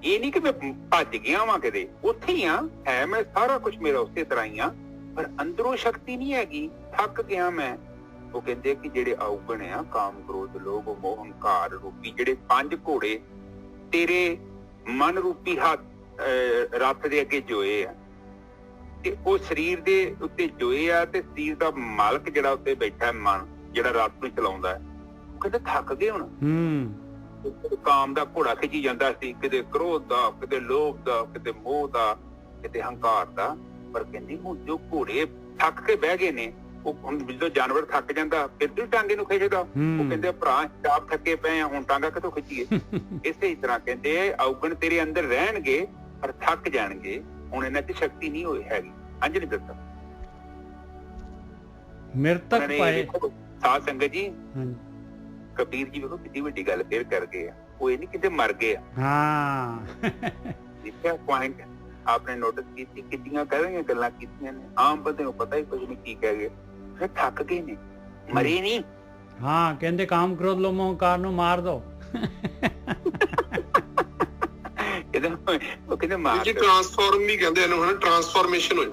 ਇਹ ਨਹੀਂ ਕਿ ਮੈਂ ਭੱਜ ਗਿਆ ਵਾਂ ਕਿਤੇ, ਉੱਥੇ ਹੀ ਆ ਹੈ ਮੈਂ, ਸਾਰਾ ਕੁਛ ਮੇਰਾ ਉਸੇ ਤਰ੍ਹਾਂ ਹੀ ਆ, ਪਰ ਅੰਦਰੋਂ ਸ਼ਕਤੀ ਨਹੀਂ ਹੈਗੀ, ਥੱਕ ਗਿਆ ਮੈਂ। ਉਹ ਕਹਿੰਦੇ ਕਿ ਜਿਹੜੇ ਔਗਣ ਆ, ਕਾਮ ਕ੍ਰੋਧ ਲੋਭ ਮੋਹ ਹੰਕਾਰ ਰੂਪੀ ਜਿਹੜੇ 5 ਘੋੜੇ ਤੇਰੇ ਮਨ ਰੂਪੀ ਰੱਥ ਦੇ ਅੱਗੇ ਜੋਏ ਆ, ਤੇ ਉਹ ਸਰੀਰ ਦੇ ਉੱਤੇ ਜੋਏ ਆ, ਤੇ ਸਰੀਰ ਦਾ ਮਾਲਕ ਜਿਹੜਾ ਉੱਤੇ ਬੈਠਾ ਮਨ, ਜਿਹੜਾ ਰੱਥ ਨੂੰ ਚਲਾਉਂਦਾ ਹੈ, ਉਹ ਕਹਿੰਦੇ ਥੱਕ ਗਏ ਹੁਣ। ਕਾਮ ਦਾ ਘੋੜਾ ਖਿੱਚੀ ਜਾਂਦਾ ਸੀ, ਕਿਤੇ ਕ੍ਰੋਧ ਦਾ, ਕਿਤੇ ਲੋਭ ਦਾ, ਕਿਤੇ ਮੋਹ ਦਾ, ਕਿਤੇ ਹੰਕਾਰ ਦਾ, ਪਰ ਕਹਿੰਦੀ ਹੁਣ ਜੋ ਘੋੜੇ ਥੱਕ ਕੇ ਬਹਿ ਗਏ ਨੇ, ਉਹ ਹੁਣ ਜਦੋਂ ਜਾਨਵਰ ਥੱਕ ਜਾਂਦਾ ਫਿਰ ਵੀ ਟਾਂਗੇ ਨੂੰ ਖਿੱਚਦਾ, ਉਹ ਕਹਿੰਦੇ ਭਰਾ ਆਪ ਥੱਕੇ ਪਏ ਆ, ਹੁਣ ਟਾਂਗਾ ਕਿੱਥੋਂ ਖਿੱਚੀਏ। ਇਸੇ ਤਰ੍ਹਾਂ ਕਹਿੰਦੇ ਔਗਣ ਤੇਰੇ ਅੰਦਰ ਰਹਿਣਗੇ ਪਰ ਥੱਕ ਜਾਣਗੇ, ਹੁਣ ਇਹਨਾਂ 'ਚ ਸ਼ਕਤੀ ਨਹੀਂ ਹੋਈ ਹੈਗੀ। ਹਾਂਜੀ ਨਹੀਂ ਦੱਸਦਾ ਮਿਰਤਕ ਪਾਏ ਸਾਧ ਸੰਗਤ ਜੀ। ਕਬੀਰ ਜੀ ਵੇਖੋ ਕਿੰਨੀ ਵੱਡੀ ਗੱਲ ਫੇਰ ਕਰ ਗਏ ਆ, ਉਹ ਇਹ ਨੀ ਕਿਤੇ ਮਰ ਗਏ ਆ। ਦੇਖਿਆ ਪੁਆਇੰਟ आपने नोटिस की थी, कितनी करेंगे गल्लां कीतियां ने, आम बंदे ਨੂੰ ਪਤਾ ਹੀ ਕੁਝ ਨਹੀਂ ਕੀ ਕਹਿ ਗਏ, ਫਿਰ ਥੱਕ ਗਏ ਨੇ, ਮਰੇ ਨਹੀਂ। ਹਾਂ ਕਹਿੰਦੇ ਕਾਮ ਕ੍ਰੋਧ ਲੋਭ ਮੋਹ ਹੰਕਾਰ ਨੂੰ ਮਾਰ ਦੋ। ਉਹ ਕਹਿੰਦੇ ਮਾਰ ਜੀ, ਟ੍ਰਾਂਸਫਾਰਮ ਨਹੀਂ ਕਹਿੰਦੇ ਇਹਨੂੰ, ਹਨਾ, ਟ੍ਰਾਂਸਫਾਰਮੇਸ਼ਨ ਹੋਈ।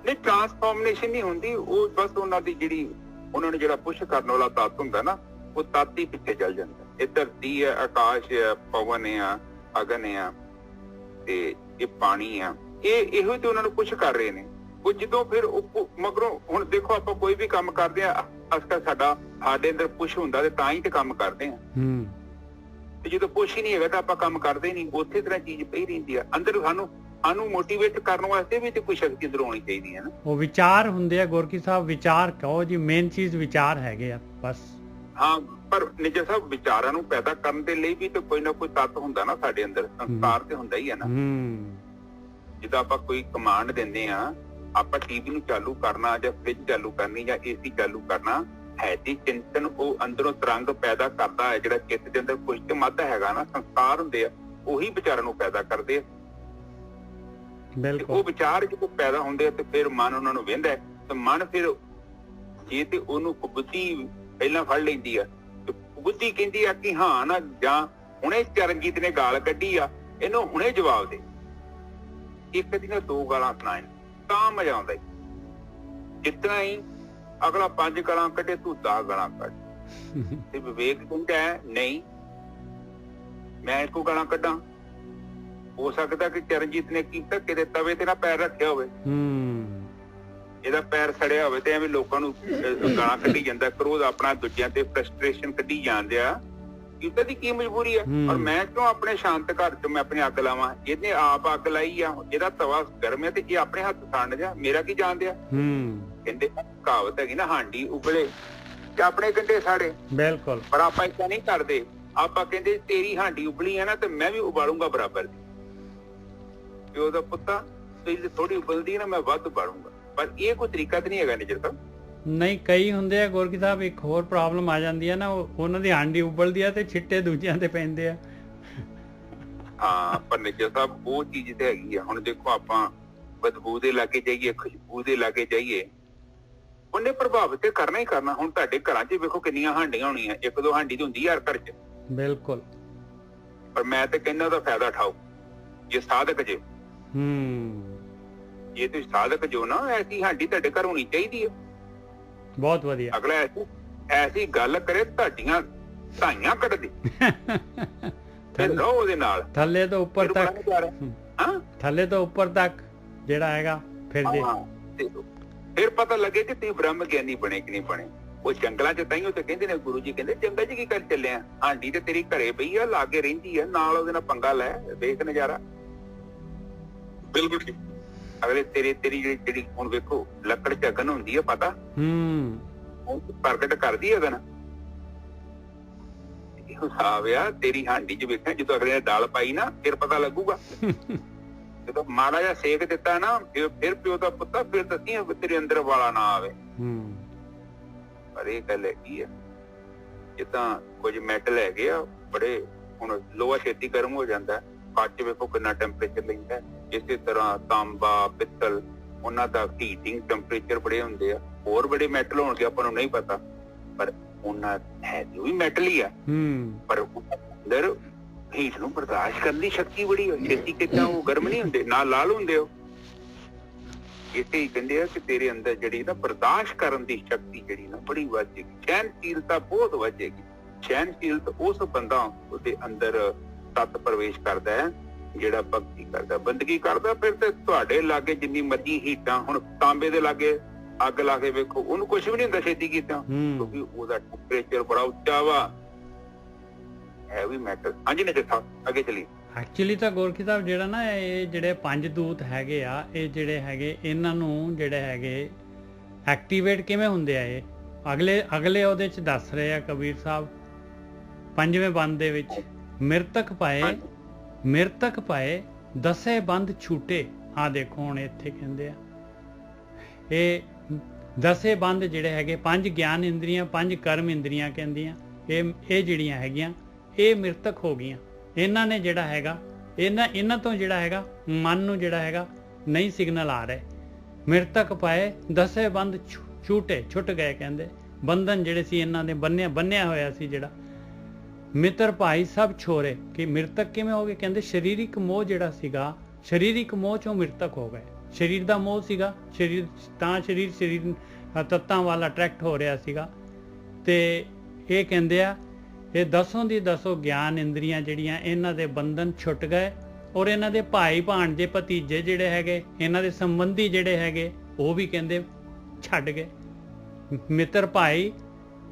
ਨਹੀਂ ਟ੍ਰਾਂਸਫਾਰਮੇਸ਼ਨ ਨਹੀਂ ਹੁੰਦੀ, ਉਹ ਬਸ ਉਹਨਾਂ ਦੀ ਜਿਹੜੀ ਉਹਨਾਂ ਨੂੰ ਜਿਹੜਾ ਪੁਸ਼ ਕਰਨ ਵਾਲਾ ਤੱਤ ਹੁੰਦਾ ਨਾ, ਉਹ ਤੱਤ ਹੀ ਪਿੱਛੇ ਚੱਲ ਜਾਂਦਾ। ਇਹ ਧਰਤੀ ਹੈ, ਆਕਾਸ਼ ਹੈ, ਪਵਨ ਹੈ, ਅਗਨ ਹੈ, ਤੇ ਇਹ ਪਾਣੀ ਆ, ਇਹ ਇਹੋ ਤੇ ਉਹਨਾਂ ਨੂੰ ਪੁਸ਼ ਕਰ ਰਹੇ ਨੇ। ਉਹ ਜਦੋਂ ਫਿਰ ਮਗਰੋਂ ਹੁਣ ਦੇਖੋ ਆਪਾਂ ਕੋਈ ਵੀ ਕੰਮ ਕਰਦੇ ਆ, ਅਸਕਾ ਸਾਡੇ ਅੰਦਰ ਪੁਸ਼ ਹੁੰਦਾ ਤੇ ਤਾਂ ਹੀ ਤੇ ਕੰਮ ਕਰਦੇ ਆ, ਤੇ ਜਦੋਂ ਪੁਸ਼ ਹੀ ਨਹੀਂ ਹੈਗਾ ਤਾਂ ਆਪਾਂ ਕੰਮ ਕਰਦੇ ਨਹੀਂ। ਉਸੇ ਤਰ੍ਹਾਂ ਚੀਜ਼ ਪਈ ਰਹਿੰਦੀ ਆ ਅੰਦਰ। ਸਾਨੂੰ ਮੋਟੀਵੇਟ ਕਰਨ ਵਾਸਤੇ ਵੀ ਤੇ ਕੋਈ ਸ਼ਕਤੀ ਅੰਦਰ ਹੋਣੀ ਚਾਹੀਦੀ ਹੈ ਨਾ। ਉਹ ਵਿਚਾਰ ਹੁੰਦੇ ਆ ਗੁਰਕੀ ਸਾਹਿਬ, ਵਿਚਾਰ ਕਹੋ ਜੀ, ਮੇਨ ਚੀਜ਼ ਵਿਚਾਰ ਹੈਗੇ ਆ ਬਸ। ਹਾਂ ਪਰ ਨਿੱਜਰ ਸਾਹਿਬ, ਵਿਚਾਰਾਂ ਨੂੰ ਪੈਦਾ ਕਰਨ ਦੇ ਲਈ ਵੀ ਤੇ ਕੋਈ ਨਾ ਕੋਈ ਤੱਤ ਹੁੰਦਾ ਨਾ ਸਾਡੇ ਅੰਦਰ, ਸੰਸਕਾਰ ਤੇ ਹੁੰਦਾ ਹੀ ਹੈ ਨਾ। ਜਿੱਦਾਂ ਆਪਾਂ ਕੋਈ ਕਮਾਂਡ ਦਿੰਦੇ ਆ, ਆਪਾਂ ਟੀਵੀ ਨੂੰ ਚਾਲੂ ਕਰਨਾ ਜਾਂ ਫ੍ਰਿਜ ਚਾਲੂ ਕਰਨੀ ਜਾਂ ਏਸੀ ਚਾਲੂ ਕਰਨਾ, ਹੈ ਤੇ ਚਿੰਤਨ ਉਹ ਅੰਦਰੋਂ ਤਰੰਗ ਪੈਦਾ ਕਰਦਾ ਹੈ, ਜਿਹੜਾ ਚਿੱਤ ਦੇ ਅੰਦਰ ਕੁਝ ਤੇ ਮੱਧ ਹੈਗਾ ਨਾ, ਸੰਸਕਾਰ ਹੁੰਦੇ ਆ, ਉਹੀ ਵਿਚਾਰਾਂ ਨੂੰ ਪੈਦਾ ਕਰਦੇ ਆ। ਉਹ ਵਿਚਾਰ ਜਦੋਂ ਪੈਦਾ ਹੁੰਦੇ ਆ ਤੇ ਫਿਰ ਮਨ ਉਹਨਾਂ ਨੂੰ ਵਹਿੰਦਾ, ਤੇ ਮਨ ਫਿਰ ਜੇ ਤੇ ਉਹਨੂੰ ਬੁੱਧੀ ਪਹਿਲਾਂ ਫੜ ਲੈਂਦੀ ਆ, ਤੇ ਬੁੱਧੀ ਕਹਿੰਦੀ ਆ ਕਿ ਹਾਂ ਨਾ, ਜਾਂ ਹੁਣੇ ਚਰਨਜੀਤ ਨੇ ਗਾਲ ਕੱਢੀ ਆ, ਇਹਨੂੰ ਹੁਣੇ ਜਵਾਬ ਦੇ। ਇੱਕ ਦੀਆਂ 2 ਗਾਲਾਂ ਸੁਣਾਏ ਤਾਂ ਮਜ਼ਾ ਆਉਂਦਾ। ਜਿਤਨਾ ਹੀ ਅਗਲਾ 5 ਗਾਲਾਂ ਕੱਢੇ, ਤੂੰ 10 ਗਾਲਾਂ ਕੱਢ। ਤੇ ਵਿਵੇਕ ਕਹਿੰਦਾ ਨਹੀਂ, ਮੈਂ ਇੱਕੋ ਗਾਲਾਂ ਕੱਢਾਂ। ਹੋ ਸਕਦਾ ਕਿ ਚਰਨਜੀਤ ਨੇ ਕੀਤਾ ਕਿਤੇ ਤਵੇ ਤੇ ਨਾ ਪੈਰ ਰੱਖਿਆ ਹੋਵੇ, ਇਹਦਾ ਪੈਰ ਸੜਿਆ ਹੋਵੇ, ਤੇ ਐਵੇਂ ਲੋਕਾਂ ਨੂੰ ਗਾਲਾਂ ਕੱਢੀ ਜਾਂਦਾ, ਕਰੋਧ ਆਪਣਾ ਦੂਜਿਆਂ ਤੇ ਫਰਸਟ੍ਰੇਸ਼ਨ ਕੱਢੀ ਜਾਂਦੇ ਆ। ਕਿਤੇ ਦੀ ਕੀ ਮਜਬੂਰੀ ਆ? ਔਰ ਮੈਂ ਕਿਉਂ ਆਪਣੇ ਸ਼ਾਂਤ ਘਰ ਚ ਮੈਂ ਆਪਣੀ ਅੱਗ ਲਾਵਾਂ? ਇਹਨੇ ਆਪ ਅੱਗ ਲਾਈ ਆ, ਇਹਦਾ ਤਵਾ ਗਰਮ ਹੈ ਤੇ ਇਹ ਆਪਣੇ ਹੱਥ ਸਾੜ ਜਾ, ਮੇਰਾ ਕੀ ਜਾਣਦੇ ਆ। ਕਹਿੰਦੇ ਕਹਾਵਤ ਹੈਗੀ ਨਾ, ਹਾਂਡੀ ਉਬਲੇ ਕਿ ਆਪਣੇ ਕੰਢੇ ਸਾੜੇ। ਬਿਲਕੁਲ। ਪਰ ਆਪਾਂ ਏਦਾਂ ਨਹੀਂ ਕਰਦੇ, ਆਪਾਂ ਕਹਿੰਦੇ ਤੇਰੀ ਹਾਂਡੀ ਉਬਲੀ ਹੈ ਨਾ ਤੇ ਮੈਂ ਵੀ ਉਬਾਲੂੰਗਾ ਬਰਾਬਰ ਦੀ। ਪਿਓ ਦਾ ਪੁੱਤਾ ਤੇਰੀ ਥੋੜੀ ਉਬਲਦੀ ਹੈ ਨਾ, ਮੈਂ ਵੱਧ ਉਬਾਲੂੰਗਾ। ਪਰ ਇਹ ਕੋਈ ਤਰੀਕਾ ਤਾਂ ਨਹੀਂ ਹੈਗਾ ਨਿਜਰ ਸਾਹਿਬ। ਨਹੀਂ, ਕਈ ਹੁੰਦੇ ਆ ਗੁਰਕੀ ਸਾਹਿਬ, ਇੱਕ ਹੋਰ ਪ੍ਰੋਬਲਮ ਆ ਜਾਂਦੀ ਹੈ ਨਾ, ਉਹਨਾਂ ਦੀ ਹਾਂਡੀ ਉਬਲਦੀ ਆ ਤੇ ਛਿੱਟੇ ਦੂਜਿਆਂ ਤੇ ਪੈਂਦੇ ਆ। ਹਾਂ, ਪਰ ਨਿਜਰ ਸਾਹਿਬ ਉਹ ਚੀਜ਼ ਤੇ ਹੈਗੀ ਆ। ਹੁਣ ਦੇਖੋ, ਆਪਾਂ ਬਦਬੂ ਦੇ ਲਾਗੇ ਜਾਈਏ, ਖੁਸ਼ਬੂ ਦੇ ਲਾਗੇ ਜਾਈਏ, ਉਹਨੇ ਪ੍ਰਭਾਵਿਤ ਤੇ ਕਰਨਾ ਹੀ ਕਰਨਾ। ਹੁਣ ਤੁਹਾਡੇ ਘਰਾਂ 'ਚ ਵੇਖੋ ਕਿੰਨੀਆਂ ਹਾਂਡੀਆਂ ਹੋਣੀਆਂ, ਇੱਕ ਦੋ ਹਾਂਡੀ ਤਾਂ ਹੁੰਦੀ ਯਾਰ ਘਰ 'ਚ। ਬਿਲਕੁਲ। ਪਰ ਮੈਂ ਤੇ ਕਹਿੰਦਾ ਉਹਦਾ ਫਾਇਦਾ ਉਠਾਓ ਜੇ ਸਾਧਕ ਜੇ। ਜੇ ਤੁਸੀਂ ਸਾਧਕ ਜੋ ਨਾ, ਐਸੀ ਹਾਂਡੀ ਤੁਹਾਡੇ ਘਰ ਹੋਣੀ ਚਾਹੀਦੀ ਹੈ। ਬਹੁਤ ਵਧੀਆ। ਅਗਲਾ ਐਸੀ ਗੱਲ ਕਰੇ ਤੁਹਾਡੀਆਂ ਧਾਈਆਂ ਕੱਢ ਦੇ ਤੇ ਲਓ ਉਹਦੇ ਨਾਲ ਥੱਲੇ ਤੋਂ ਉੱਪਰ ਤੱਕ। ਹਾਂ, ਥੱਲੇ ਤੋਂ ਉੱਪਰ ਤੱਕ ਜਿਹੜਾ ਹੈਗਾ ਫਿਰ ਜੇ ਫਿਰ ਪਤਾ ਲੱਗੇ ਕਿ ਤੁਸੀਂ ਬ੍ਰਹਮ ਗਿਆਨੀ ਬਣੇ ਕਿ ਨਹੀਂ ਬਣੇ। ਉਹ ਜੰਗਲਾਂ 'ਚ ਤਾਈਓ ਤੇ ਕਹਿੰਦੇ ਨੇ, ਗੁਰੂ ਜੀ ਕਹਿੰਦੇ ਜੰਗਲ 'ਚ ਕੀ ਕਰ ਚੱਲੇ ਆ? ਹਾਂਡੀ ਤੇ ਤੇਰੀ ਘਰੇ ਪਈ ਆ, ਲਾਗੇ ਰਹਿੰਦੀ ਆ, ਨਾਲ ਉਹਦੇ ਨਾਲ ਪੰਗਾ ਲੈ, ਦੇਖ ਨਜ਼ਾਰਾ। ਬਿਲਕੁਲ ਠੀਕ। ਅਗਲੇ ਤੇਰੀ ਜਿਹੜੀ ਹੁਣ ਵੇਖੋ ਲੱਕੜ 'ਚ ਅਗਨ ਹੁੰਦੀ ਆ, ਪਤਾ ਉਹ ਪ੍ਰਗਟ ਕਰਦੀ ਅਗਨ। ਹਿਸਾਬ ਆ ਤੇਰੀ ਹਾਂਡੀ 'ਚ ਵੇਖਿਆ, ਜਦੋਂ ਅਗਲੇ ਨੇ ਦਾਲ ਪਾਈ ਨਾ ਫਿਰ ਪਤਾ ਲੱਗੂਗਾ। ਜਦੋਂ ਮਾੜਾ ਜਿਹਾ ਸੇਕ ਦਿੱਤਾ ਨਾ, ਫਿਰ ਪਿਓ ਦਾ ਪੁੱਤਾ, ਫਿਰ ਦੱਸੀ ਤੇਰੇ ਅੰਦਰ ਵਾਲਾ ਨਾ ਆਵੇ। ਪਰ ਇਹ ਗੱਲ ਹੈਗੀ ਆ, ਜਿੱਦਾਂ ਕੁਝ ਮੈਟਲ ਹੈਗੇ ਆ ਬੜੇ, ਹੁਣ ਲੋਹਾ ਛੇਤੀ ਗਰਮ ਹੋ ਜਾਂਦਾ, ਕੱਚ ਵੇਖੋ ਕਿੰਨਾ ਟੈਂਪਰੇਚਰ ਲੈਂਦਾ। ਇਸੇ ਤਰ੍ਹਾਂ ਤਾਂਬਾ, ਪਿੱਤਲ, ਉਹਨਾਂ ਦਾ ਹੀਟਿੰਗ ਟੈਂਪਰੇਚਰ ਬੜੇ ਹੁੰਦੇ ਆ। ਹੋਰ ਬੜੇ ਮੈਟਲ ਹੋਣਗੇ ਆਪਾਂ ਨੂੰ ਨਹੀਂ ਪਤਾ, ਪਰ ਉਹਨਾਂ ਹੈ ਜੋ ਵੀ ਮੈਟਲ ਹੀ ਆ। ਪਰ ਅੰਦਰ ਹੀਟ ਨੂੰ ਬਰਦਾਸ਼ਤ ਕਰਨ ਦੀ ਸ਼ਕਤੀ ਬੜੀ ਹੋਈ। ਛੇਤੀ ਕਿੱਦਾਂ ਉਹ ਗਰਮ ਨਹੀਂ ਹੁੰਦੇ, ਨਾ ਲਾਲ ਹੁੰਦੇ ਉਹ। ਇਸੇ ਹੀ ਕਹਿੰਦੇ ਆ ਕਿ ਤੇਰੇ ਅੰਦਰ ਜਿਹੜੀ ਨਾ ਬਰਦਾਸ਼ਤ ਕਰਨ ਦੀ ਸ਼ਕਤੀ ਜਿਹੜੀ ਨਾ ਬੜੀ ਵੱਧ ਜਾਏਗੀ, ਸਹਿਣਸ਼ੀਲਤਾ ਬਹੁਤ ਵੱਧ ਜਾਏਗੀ। ਸਹਿਣਸ਼ੀਲਤਾ ਉਸ ਬੰਦਾ ਉਹਦੇ ਅੰਦਰ ਤੱਤ ਪ੍ਰਵੇਸ਼ ਕਰਦਾ ਹੈ ਜਿਹੜਾ ਭਗਤੀ ਕਰਦਾ, ਬੰਦਗੀ ਕਰਦਾ। ਫਿਰ ਤੇ ਤੁਹਾਡੇ ਲਾਗੇ ਜਿੰਨੀ ਮਰਜ਼ੀ ਹੀਟਾਂ, ਹੁਣ ਤਾਂਬੇ ਦੇ ਲਾਗੇ ਅੱਗ ਲਾ ਕੇ ਵੇਖੋ, ਉਹਨੂੰ ਕੁਛ ਵੀ ਨਹੀਂ ਹੁੰਦਾ ਛੇਤੀ ਕੀਤਾ, ਕਿਉਂਕਿ ਉਹਦਾ ਟੈਂਪਰੇਚਰ ਬੜਾ ਉੱਚਾ ਵਾ। ਹੈ ਵੀ ਮੈਟਰ। ਹਾਂਜੀ ਨੇ ਕਿਥਾ ਅੱਗੇ ਚਲੀ। ਐਕਚੁਅਲੀ ਤਾਂ ਗੋਰਖੀ ਸਾਹਿਬ ਜਿਹੜਾ ਨਾ, ਇਹ ਜਿਹੜੇ ਪੰਜ ਦੂਤ ਹੈਗੇ ਆ, ਇਹ ਜਿਹੜੇ ਹੈਗੇ, ਇਹਨਾਂ ਨੂੰ ਜਿਹੜੇ ਹੈਗੇ ਐਕਟੀਵੇਟ ਕਿਵੇਂ ਹੁੰਦੇ ਆ? ਇਹ ਅਗਲੇ ਉਹਦੇ ਚ ਦੱਸ ਰਹੇ ਆ ਕਬੀਰ ਸਾਹਿਬ, ਪੰਜਵੇਂ ਬੰਦ ਦੇ ਵਿੱਚ, ਮਿਰਤਕ ਪਾਏ ਦਸੇ ਬੰਦ ਛੂਟੇ। ਆ ਦੇਖੋ ਹੁਣ ਇੱਥੇ ਕਹਿੰਦੇ ਆ, ਇਹ ਦਸੇ ਬੰਦ ਜਿਹੜੇ ਹੈਗੇ, ਪੰਜ ਗਿਆਨ ਇੰਦਰੀਆਂ, ਪੰਜ ਕਰਮ ਇੰਦਰੀਆਂ ਕਹਿੰਦੀਆਂ, ਇਹ ਜਿਹੜੀਆਂ ਹੈਗੀਆਂ ਇਹ ਮਿਰਤਕ ਹੋ ਗਈਆਂ। ਇਹਨਾਂ ਨੇ ਜਿਹੜਾ ਹੈਗਾ, ਇਹਨਾਂ ਤੋਂ ਜਿਹੜਾ ਹੈਗਾ ਮਨ ਨੂੰ ਜਿਹੜਾ ਹੈਗਾ ਨਹੀਂ ਸਿਗਨਲ ਆ ਰਿਹਾ। ਮਿਰਤਕ ਪਾਏ ਦਸੇ ਬੰਦ ਛੂਟੇ, ਛੁੱਟ ਗਏ ਕਹਿੰਦੇ। ਬੰਧਨ ਜਿਹੜੇ ਸੀ ਇਹਨਾਂ ਦੇ ਬੰਨਿਆ ਹੋਇਆ ਸੀ ਜਿਹੜਾ। ਮਿੱਤਰ ਭਾਈ ਸਭ ਛੋਰੇ, ਕਿ ਮਿਰਤਕ ਕਿਵੇਂ ਹੋ ਗਏ? ਕਹਿੰਦੇ ਸਰੀਰਿਕ ਮੋਹ ਜਿਹੜਾ ਸੀਗਾ, ਸਰੀਰਿਕ ਮੋਹ ਚੋਂ ਮਿਰਤਕ ਹੋ ਗਏ। ਸਰੀਰ ਦਾ ਮੋਹ ਸੀਗਾ, ਸਰੀਰ ਤੱਤਾਂ ਵੱਲ ਅਟਰੈਕਟ ਹੋ ਰਿਹਾ ਸੀਗਾ। ਤੇ ਇਹ ਕਹਿੰਦੇ ਆ, ਇਹ ਦਸੋਂ ਦੀ ਦਸੋਂ ਗਿਆਨ ਇੰਦਰੀਆਂ ਜਿਹੜੀਆਂ, ਇਹਨਾਂ ਦੇ ਬੰਧਨ ਛੁੱਟ ਗਏ। ਔਰ ਇਹਨਾਂ ਦੇ ਭਾਈ ਭਾਣਜੇ ਭਤੀਜੇ ਜਿਹੜੇ ਹੈਗੇ, ਇਹਨਾਂ ਦੇ ਸੰਬੰਧੀ ਜਿਹੜੇ ਹੈਗੇ, ਉਹ ਵੀ ਕਹਿੰਦੇ ਛੱਡ ਗਏ। ਮਿੱਤਰ ਭਾਈ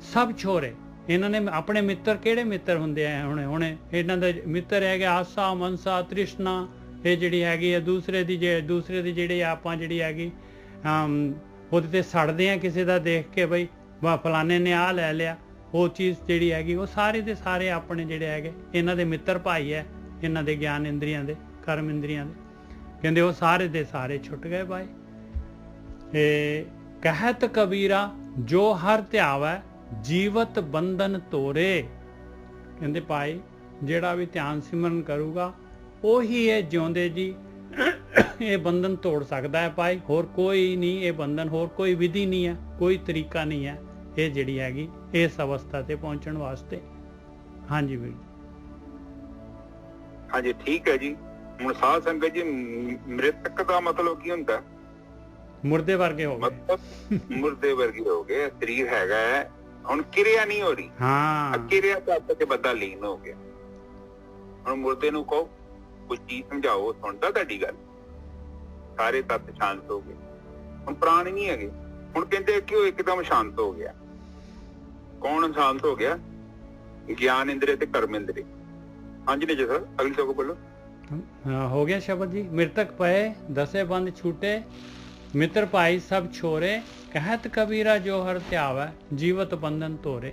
ਸਭ ਛੋਰੇ। ਇਹਨਾਂ ਨੇ ਆਪਣੇ ਮਿੱਤਰ ਕਿਹੜੇ ਮਿੱਤਰ ਹੁੰਦੇ ਆ? ਹੁਣ ਇਹਨਾਂ ਦੇ ਮਿੱਤਰ ਹੈਗੇ ਆਸਾ, ਮਨਸਾ, ਤ੍ਰਿਸ਼ਨਾ, ਇਹ ਜਿਹੜੀ ਹੈਗੀ ਆ ਦੂਸਰੇ ਦੀ ਜਿਹੜੀ ਆਪਾਂ ਜਿਹੜੀ ਹੈਗੀ ਉਹਦੇ ਤੇ ਸੜਦੇ ਆ ਕਿਸੇ ਦਾ ਦੇਖ ਕੇ, ਬਈ ਫਲਾਣੇ ਨੇ ਆਹ ਲੈ ਲਿਆ, ਉਹ ਚੀਜ਼ ਜਿਹੜੀ ਹੈਗੀ, ਉਹ ਸਾਰੇ ਦੇ ਸਾਰੇ ਆਪਣੇ ਜਿਹੜੇ ਹੈਗੇ ਇਹਨਾਂ ਦੇ ਮਿੱਤਰ ਭਾਈ ਹੈ, ਇਹਨਾਂ ਦੇ ਗਿਆਨ ਇੰਦਰੀਆਂ ਦੇ, ਕਰਮ ਇੰਦਰੀਆਂ ਦੇ। ਕਹਿੰਦੇ ਉਹ ਸਾਰੇ ਦੇ ਸਾਰੇ ਛੁੱਟ ਗਏ ਭਾਈ। ਇਹ ਕਹਿਤ ਕਬੀਰਾ ਜੋ ਹਰ ਧਿਆਵੈ ਜੀਵਤ ਬੰਧਨ ਤੋਰੇ। ਕਹਿੰਦੇ ਭਾਈ ਜਿਹੜਾ ਵੀ ਧਿਆਨ ਸਿਮਰਨ ਕਰੂਗਾ ਉਹੀ ਇਹ ਜਿਉਂਦੇ ਜੀ ਇਹ ਬੰਧਨ ਤੋੜ ਸਕਦਾ ਹੈ ਭਾਈ। ਹੋਰ ਕੋਈ ਨਹੀਂ ਇਹ ਬੰਧਨ, ਹੋਰ ਕੋਈ ਵਿਧੀ ਨਹੀਂ ਹੈ, ਕੋਈ ਤਰੀਕਾ ਨਹੀਂ ਹੈ ਇਹ ਜਿਹੜੀ ਹੈਗੀ ਇਸ ਅਵਸਥਾ ਤੇ ਪਹੁੰਚਣ ਵਾਸਤੇ। ਹਾਂਜੀ ਵੀਰ ਜੀ। ਹਾਂਜੀ ਠੀਕ ਹੈ ਜੀ। ਹੁਣ ਸਾਧ ਸੰਗਤ ਜੀ, ਮ੍ਰਿਤਕ ਦਾ ਮਤਲਬ ਕੀ ਹੁੰਦਾ? ਮੁਰਦੇ ਵਰਗੇ ਹੋ ਗਏ। ਮਤਲਬ ਮੁਰਦੇ ਵਰਗੇ ਹੋ ਗਏ। ਸਰੀਰ ਹੈਗਾ, ਹੁਣ ਕਿਰਿਆ ਨਹੀਂ ਹੋ ਰਹੀ। ਹਾਂ, ਕਿਰਿਆ ਤੱਤ ਤੇ ਬੰਦਾ ਲੀਨ ਹੋ ਗਿਆ। ਹੁਣ ਮੁਰਦੇ ਨੂੰ ਕਹੋ ਕੋਈ ਚੀਜ਼ ਸਮਝਾਓ, ਸੁਣਦਾ ਤੁਹਾਡੀ ਗੱਲ? ਸਾਰੇ ਤੱਤ ਸ਼ਾਂਤ ਹੋ ਗਏ, ਹੁਣ ਪ੍ਰਾਣ ਨਹੀਂ ਹੈਗੇ। ਹੁਣ ਕਹਿੰਦੇ ਕਿ ਉਹ ਇੱਕਦਮ ਸ਼ਾਂਤ ਹੋ ਗਿਆ। ਕੌਣ ਸ਼ਾਂਤ ਹੋ ਗਿਆ? ਗਿਆਨ ਇੰਦਰੀ ਤੇ ਕਰਮ ਇੰਦਰੀ। ਹਾਂਜੀ ਨੇ ਜੀ ਸਰ, ਅਗਲੀ ਤੋਂ ਬੋਲੋ। ਹੋ ਗਿਆ ਸ਼ਬਦ ਜੀ। ਮਿਰਤਕ ਪਏ ਦਸੇ ਬੰਦ ਛੂਟੇ, मित्र भाई सब छोरे, कहत कबीरा जो हर त्यावै, जीवत बंधन तोरे।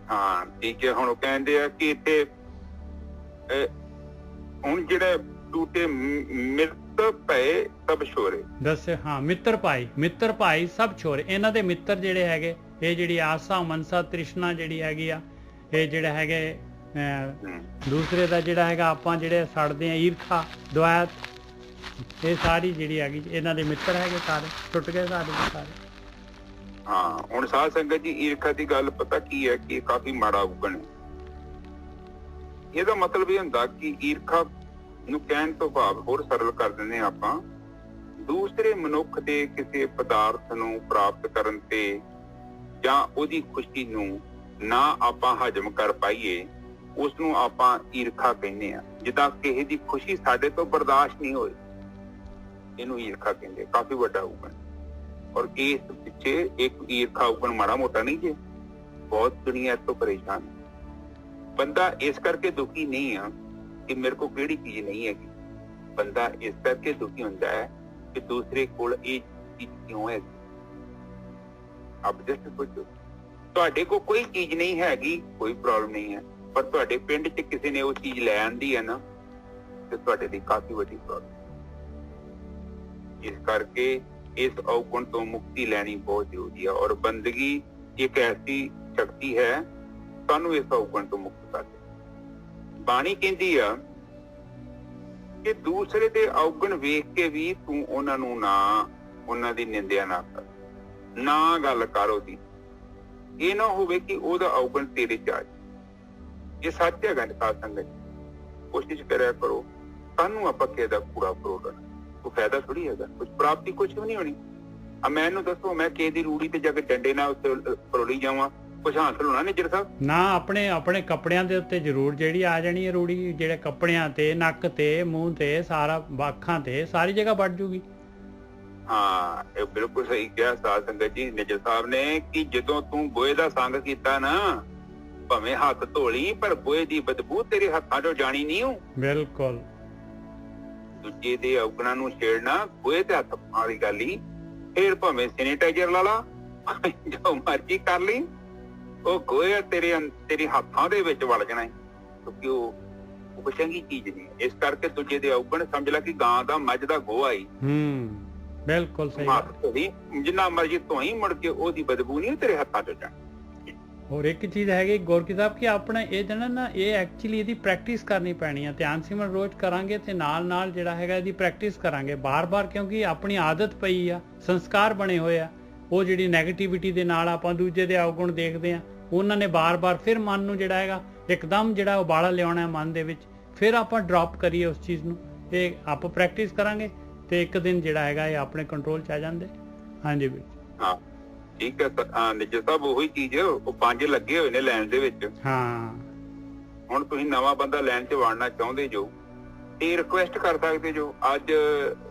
ਹਾਂ ਠੀਕ ਹੈ। ਹੁਣ ਉਹ ਕਹਿੰਦੇ ਆ ਕਿ ਇੱਥੇ ਹੁਣ ਜਿਹੜੇ ਟੂਟੇ ਮਿਰਤ ਪਏ ਸਭ ਛੋਰੇ ਦੱਸੇ। ਹਾਂ ਮਿੱਤਰ ਭਾਈ ਸਭ ਛੋਰੇ। ਇਹਨਾਂ ਦੇ ਮਿੱਤਰ ਜਿਹੜੇ ਹੈਗੇ, ਇਹ ਜਿਹੜੀ ਆਸਾ ਮਨਸਾ ਤ੍ਰਿਸ਼ਨਾ ਜਿਹੜੀ ਹੈਗੀ ਆ, ਇਹ ਜਿਹੜਾ ਹੈਗੇ ਦੂਸਰੇ ਦਾ ਜਿਹੜਾ ਹੈਗਾ ਆਪਾਂ ਜਿਹੜੇ ਸੜਦੇ ਆ, ਈਰਖਾ ਦੁਆਇਤ, ਇਹ ਸਾਰੀ ਜਿਹੜੀ ਹੈਗੀ ਇਹਨਾਂ ਦੇ ਮਿੱਤਰ ਹੈਗੇ, ਸਾਰੇ ਟੁੱਟ ਗਏ ਸਾਡੇ ਦੇ ਸਾਰੇ। ਹਾਂ ਹੁਣ ਸਾਧ ਸੰਗਤ ਜੀ, ਈਰਖਾ ਦੀ ਗੱਲ ਪਤਾ ਕੀ ਹੈ ਕਿ ਕਾਫੀ ਮਾੜਾ ਉਗਣ ਹੈ। ਇਹਦਾ ਮਤਲਬ ਇਹ ਹੁੰਦਾ ਕਿ ਈਰਖਾ ਨੂੰ ਕਹਿਣ ਤੋਂ ਭਾਵ ਹੋਰ ਸਰਲ ਕਰ ਦਿੰਦੇ ਆਪਾਂ, ਦੂਸਰੇ ਮਨੁੱਖ ਦੇ ਕਿਸੇ ਪਦਾਰਥ ਨੂੰ ਪ੍ਰਾਪਤ ਕਰਨ ਤੇ ਜਾਂ ਉਹਦੀ ਖੁਸ਼ੀ ਨੂੰ ਨਾ ਆਪਾਂ ਹਜਮ ਕਰ ਪਾਈਏ, ਉਸ ਨੂੰ ਆਪਾਂ ਈਰਖਾ ਕਹਿੰਦੇ ਆ। ਜਿੱਦਾਂ ਕਿਸੇ ਦੀ ਖੁਸ਼ੀ ਸਾਡੇ ਤੋਂ ਬਰਦਾਸ਼ਤ ਨਹੀਂ ਹੋਈ, ਇਹਨੂੰ ਈਰਖਾ ਕਹਿੰਦੇ। ਕਾਫੀ ਵੱਡਾ ਉਗਣ। ਔਰ ਇਸ ਪਿੱਛੇ ਇੱਕ ਈਰਖਾ ਉਗਣ ਮਾੜਾ ਮੋਟਾ ਨਹੀਂ ਜੇ, ਬਹੁਤ ਦੁਨੀਆ ਤੋਂ ਪਰੇਸ਼ਾਨ। ਬੰਦਾ ਇਸ ਕਰਕੇ ਦੁਖੀ ਨਹੀਂ ਆ ਕਿ ਮੇਰੇ ਕੋਲ ਕਿਹੜੀ ਚੀਜ਼ ਨਹੀਂ ਹੈਗੀ, ਬੰਦਾ ਇਸ ਕਰਕੇ ਦੁਖੀ ਹੁੰਦਾ ਹੈ ਕਿ ਦੂਸਰੇ ਕੋਲ ਇਹ ਚੀਜ਼ ਕਿਉਂ ਹੈ। ਆਪ ਜਸਟ ਸੋਚੋ, ਤੁਹਾਡੇ ਕੋਲ ਕੋਈ ਚੀਜ਼ ਨਹੀਂ ਹੈਗੀ, ਕੋਈ ਪ੍ਰੋਬਲਮ ਨਹੀਂ ਹੈ, ਪਰ ਤੁਹਾਡੇ ਪਿੰਡ 'ਚ ਕਿਸੇ ਨੇ ਉਹ ਚੀਜ਼ ਲੈ ਆਂਦੀ ਹੈ ਨਾ, ਤੇ ਤੁਹਾਡੇ ਲਈ ਕਾਫੀ ਵੱਡੀ ਪ੍ਰੋਬਲਮ। ਇਸ ਕਰਕੇ ਇਸ ਔਗਣ ਤੋਂ ਮੁਕਤੀ ਲੈਣੀ ਬਹੁਤ ਜ਼ਰੂਰੀ ਹੈ। ਔਰ ਬੰਦਗੀ ਇੱਕ ਐਸੀ ਸ਼ਕਤੀ ਹੈ ਸਾਨੂੰ ਇਸ ਔਗਣ ਤੋਂ ਮੁਕਤ ਕਰ ਦੇ। ਬਾਣੀ ਕਹਿੰਦੀ ਆ ਕਿ ਦੂਸਰੇ ਦੇ ਔਗਣ ਵੇਖ ਕੇ ਵੀ ਤੂੰ ਉਹਨਾਂ ਨੂੰ ਨਾ, ਉਹਨਾਂ ਦੀ ਨਿੰਦਿਆ ਨਾ ਕਰ, ਨਾ ਗੱਲ ਕਰ ਉਹਦੀ। ਇਹ ਨਾ ਹੋਵੇ ਕਿ ਉਹਦਾ ਔਗਣ ਤੇਰੇ ਚ ਆ ਜਾਏ। ਇਹ ਸੱਚ ਹੈਗਾ। ਸਾਧ ਸੰਗਤ ਕੋਸ਼ਿਸ਼ ਕਰਿਆ ਕਰੋ, ਸਾਨੂੰ ਆਪਾਂ ਕਿਸੇ ਦਾ ਕੂੜਾ ਫਰੋੜਨਾ ਕੋਈ ਫਾਇਦਾ ਥੋੜੀ ਹੈਗਾ, ਕੁਝ ਪ੍ਰਾਪਤੀ ਕੁਛ ਵੀ ਨਹੀਂ ਹੋਣੀ। ਆ ਮੈਨੂੰ ਦੱਸੋ, ਮੈਂ ਕਿਸੇ ਦੀ ਰੂੜੀ ਤੇ ਜਾ ਕੇ ਡੰਡੇ ਨਾਲ ਉੱਤੇ ਫਰੋੜੀ ਜਾਵਾਂ, ਕੁਛ ਹਾਸਲ ਹੋਣਾ ਨਿੱਜਰ ਸਾਹਿਬ? ਨਾ। ਆਪਣੇ ਕੱਪੜਿਆਂ ਦੇ ਉੱਤੇ ਜ਼ਰੂਰ ਜਿਹੜੀ ਆ ਜਾਣੀ ਹੈ ਰੂੜੀ, ਜਿਹੜੇ ਕੱਪੜਿਆਂ ਤੇ, ਨੱਕ ਤੇ, ਮੂੰਹ ਤੇ, ਸਾਰਾ ਅੱਖਾਂ ਤੇ, ਸਾਰੀ ਜਗ੍ਹਾ ਵੱਢ ਜੂਗੀ। ਹਾਂ ਇਹ ਬਿਲਕੁਲ ਸਹੀ ਕਿਹਾ ਸਾਧ ਸੰਗਤ ਜੀ ਨਿੱਜਰ ਸਾਹਿਬ ਨੇ ਕਿ ਜਦੋਂ ਤੂੰ ਗੋਹੇ ਦਾ ਸੰਗ ਕੀਤਾ ਨਾ, ਭਾਵੇਂ ਹੱਥ ਧੋਲੀ ਪਰ ਗੋਹੇ ਦੀ ਬਦਬੂ ਤੇਰੇ ਹੱਥਾਂ ਚੋਂ ਜਾਣੀ ਨਹੀਂ ਹੋ। ਬਿਲਕੁਲ। ਦੂਜੇ ਦੇ ਔਗਣਾਂ ਨੂੰ ਛੇੜਨਾ, ਗੋਹੇ ਤੇ ਹੱਥ ਵਾਲੀ ਗੱਲ ਹੀ, ਫਿਰ ਭਾਵੇਂ ਸੈਨੀਟਾਈਜ਼ਰ ਲਾ ਲਾ, ਜੋ ਮਰਜ਼ੀ ਕਰ ਲਈ, ਉਹ ਗੋਹੇ ਤੇਰੇ ਹੱਥਾਂ ਦੇ ਵਿੱਚ ਵੜ ਜਾਣਾ, ਕਿਉਂਕਿ ਉਹ ਚੰਗੀ ਚੀਜ਼ ਨਹੀਂ। ਇਸ ਕਰਕੇ ਦੂਜੇ ਦੇ ਔਗਣ ਸਮਝ ਲੈ ਕਿ ਗਾਂ ਦਾ, ਮੱਝ ਦਾ ਗੋਹਾ ਹੀ। ਬਿਲਕੁਲ ਸਹੀ। ਜਿੰਨਾ ਮਰਜ਼ੀ ਧੋਈ, ਮੁੜ ਕੇ ਉਹਦੀ ਬਦਬੂ ਨਹੀਂ ਤੇਰੇ ਹੱਥਾਂ ਚੋਂ ਜਾਣੀ। ਹੋਰ ਇੱਕ ਚੀਜ਼ ਹੈਗੀ ਗੋਰਖੀ ਸਾਹਿਬ ਕਿ ਆਪਣੇ ਇਹ ਜਣਾ ਨਾ, ਇਹ ਐਕਚੁਅਲੀ ਇਹਦੀ ਪ੍ਰੈਕਟਿਸ ਕਰਨੀ ਪੈਣੀ ਆ। ਧਿਆਨ ਸਿਮਰਨ ਰੋਜ਼ ਕਰਾਂਗੇ ਤੇ ਨਾਲ ਜਿਹੜਾ ਹੈਗਾ ਇਹਦੀ ਪ੍ਰੈਕਟਿਸ ਕਰਾਂਗੇ ਬਾਰ-ਬਾਰ, ਕਿਉਂਕਿ ਆਪਣੀ ਆਦਤ ਪਈ ਆ, ਸੰਸਕਾਰ ਬਣੇ ਹੋਏ ਆ। ਉਹ ਜਿਹੜੀ ਨੈਗੇਟਿਵਿਟੀ ਦੇ ਨਾਲ ਆਪਾਂ ਦੂਜੇ ਦੇ ਔਗਣ ਦੇਖਦੇ ਆ, ਉਹਨਾਂ ਨੇ ਬਾਰ-ਬਾਰ ਫਿਰ ਮਨ ਨੂੰ ਜਿਹੜਾ ਹੈਗਾ ਇੱਕਦਮ ਜਿਹੜਾ ਉਬਾਲਾ ਲਿਆਉਣਾ ਮਨ ਦੇ ਵਿੱਚ, ਫਿਰ ਆਪਾਂ ਡ੍ਰੌਪ ਕਰੀਏ ਉਸ ਚੀਜ਼ ਨੂੰ। ਤੇ ਆਪਾਂ ਪ੍ਰੈਕਟਿਸ ਕਰਾਂਗੇ ਤੇ ਇੱਕ ਦਿਨ ਜਿਹੜਾ ਹੈਗਾ ਇਹ ਆਪਣੇ ਕੰਟਰੋਲ 'ਚ ਆ ਜਾਂਦੇ। ਹਾਂਜੀ ਵੀ ਹਾਂ ਠੀਕ ਹੈ ਨਿੱਜਰ ਸਾਹਿਬ, ਉਹੀ ਚੀਜ਼ ਉਹ 5 ਲੱਗੇ ਹੋਏ ਨੇ ਲਾਈਨ ਦੇ ਵਿੱਚ। ਹਾਂ ਹੁਣ ਤੁਸੀਂ ਨਵਾਂ ਬੰਦਾ ਲਾਈਨ 'ਚ ਵੜਨਾ ਚਾਹੁੰਦੇ ਜੋ, ਇਹ ਰਿਕੁਐਸਟ ਕਰ ਸਕਦੇ ਜੋ। ਅੱਜ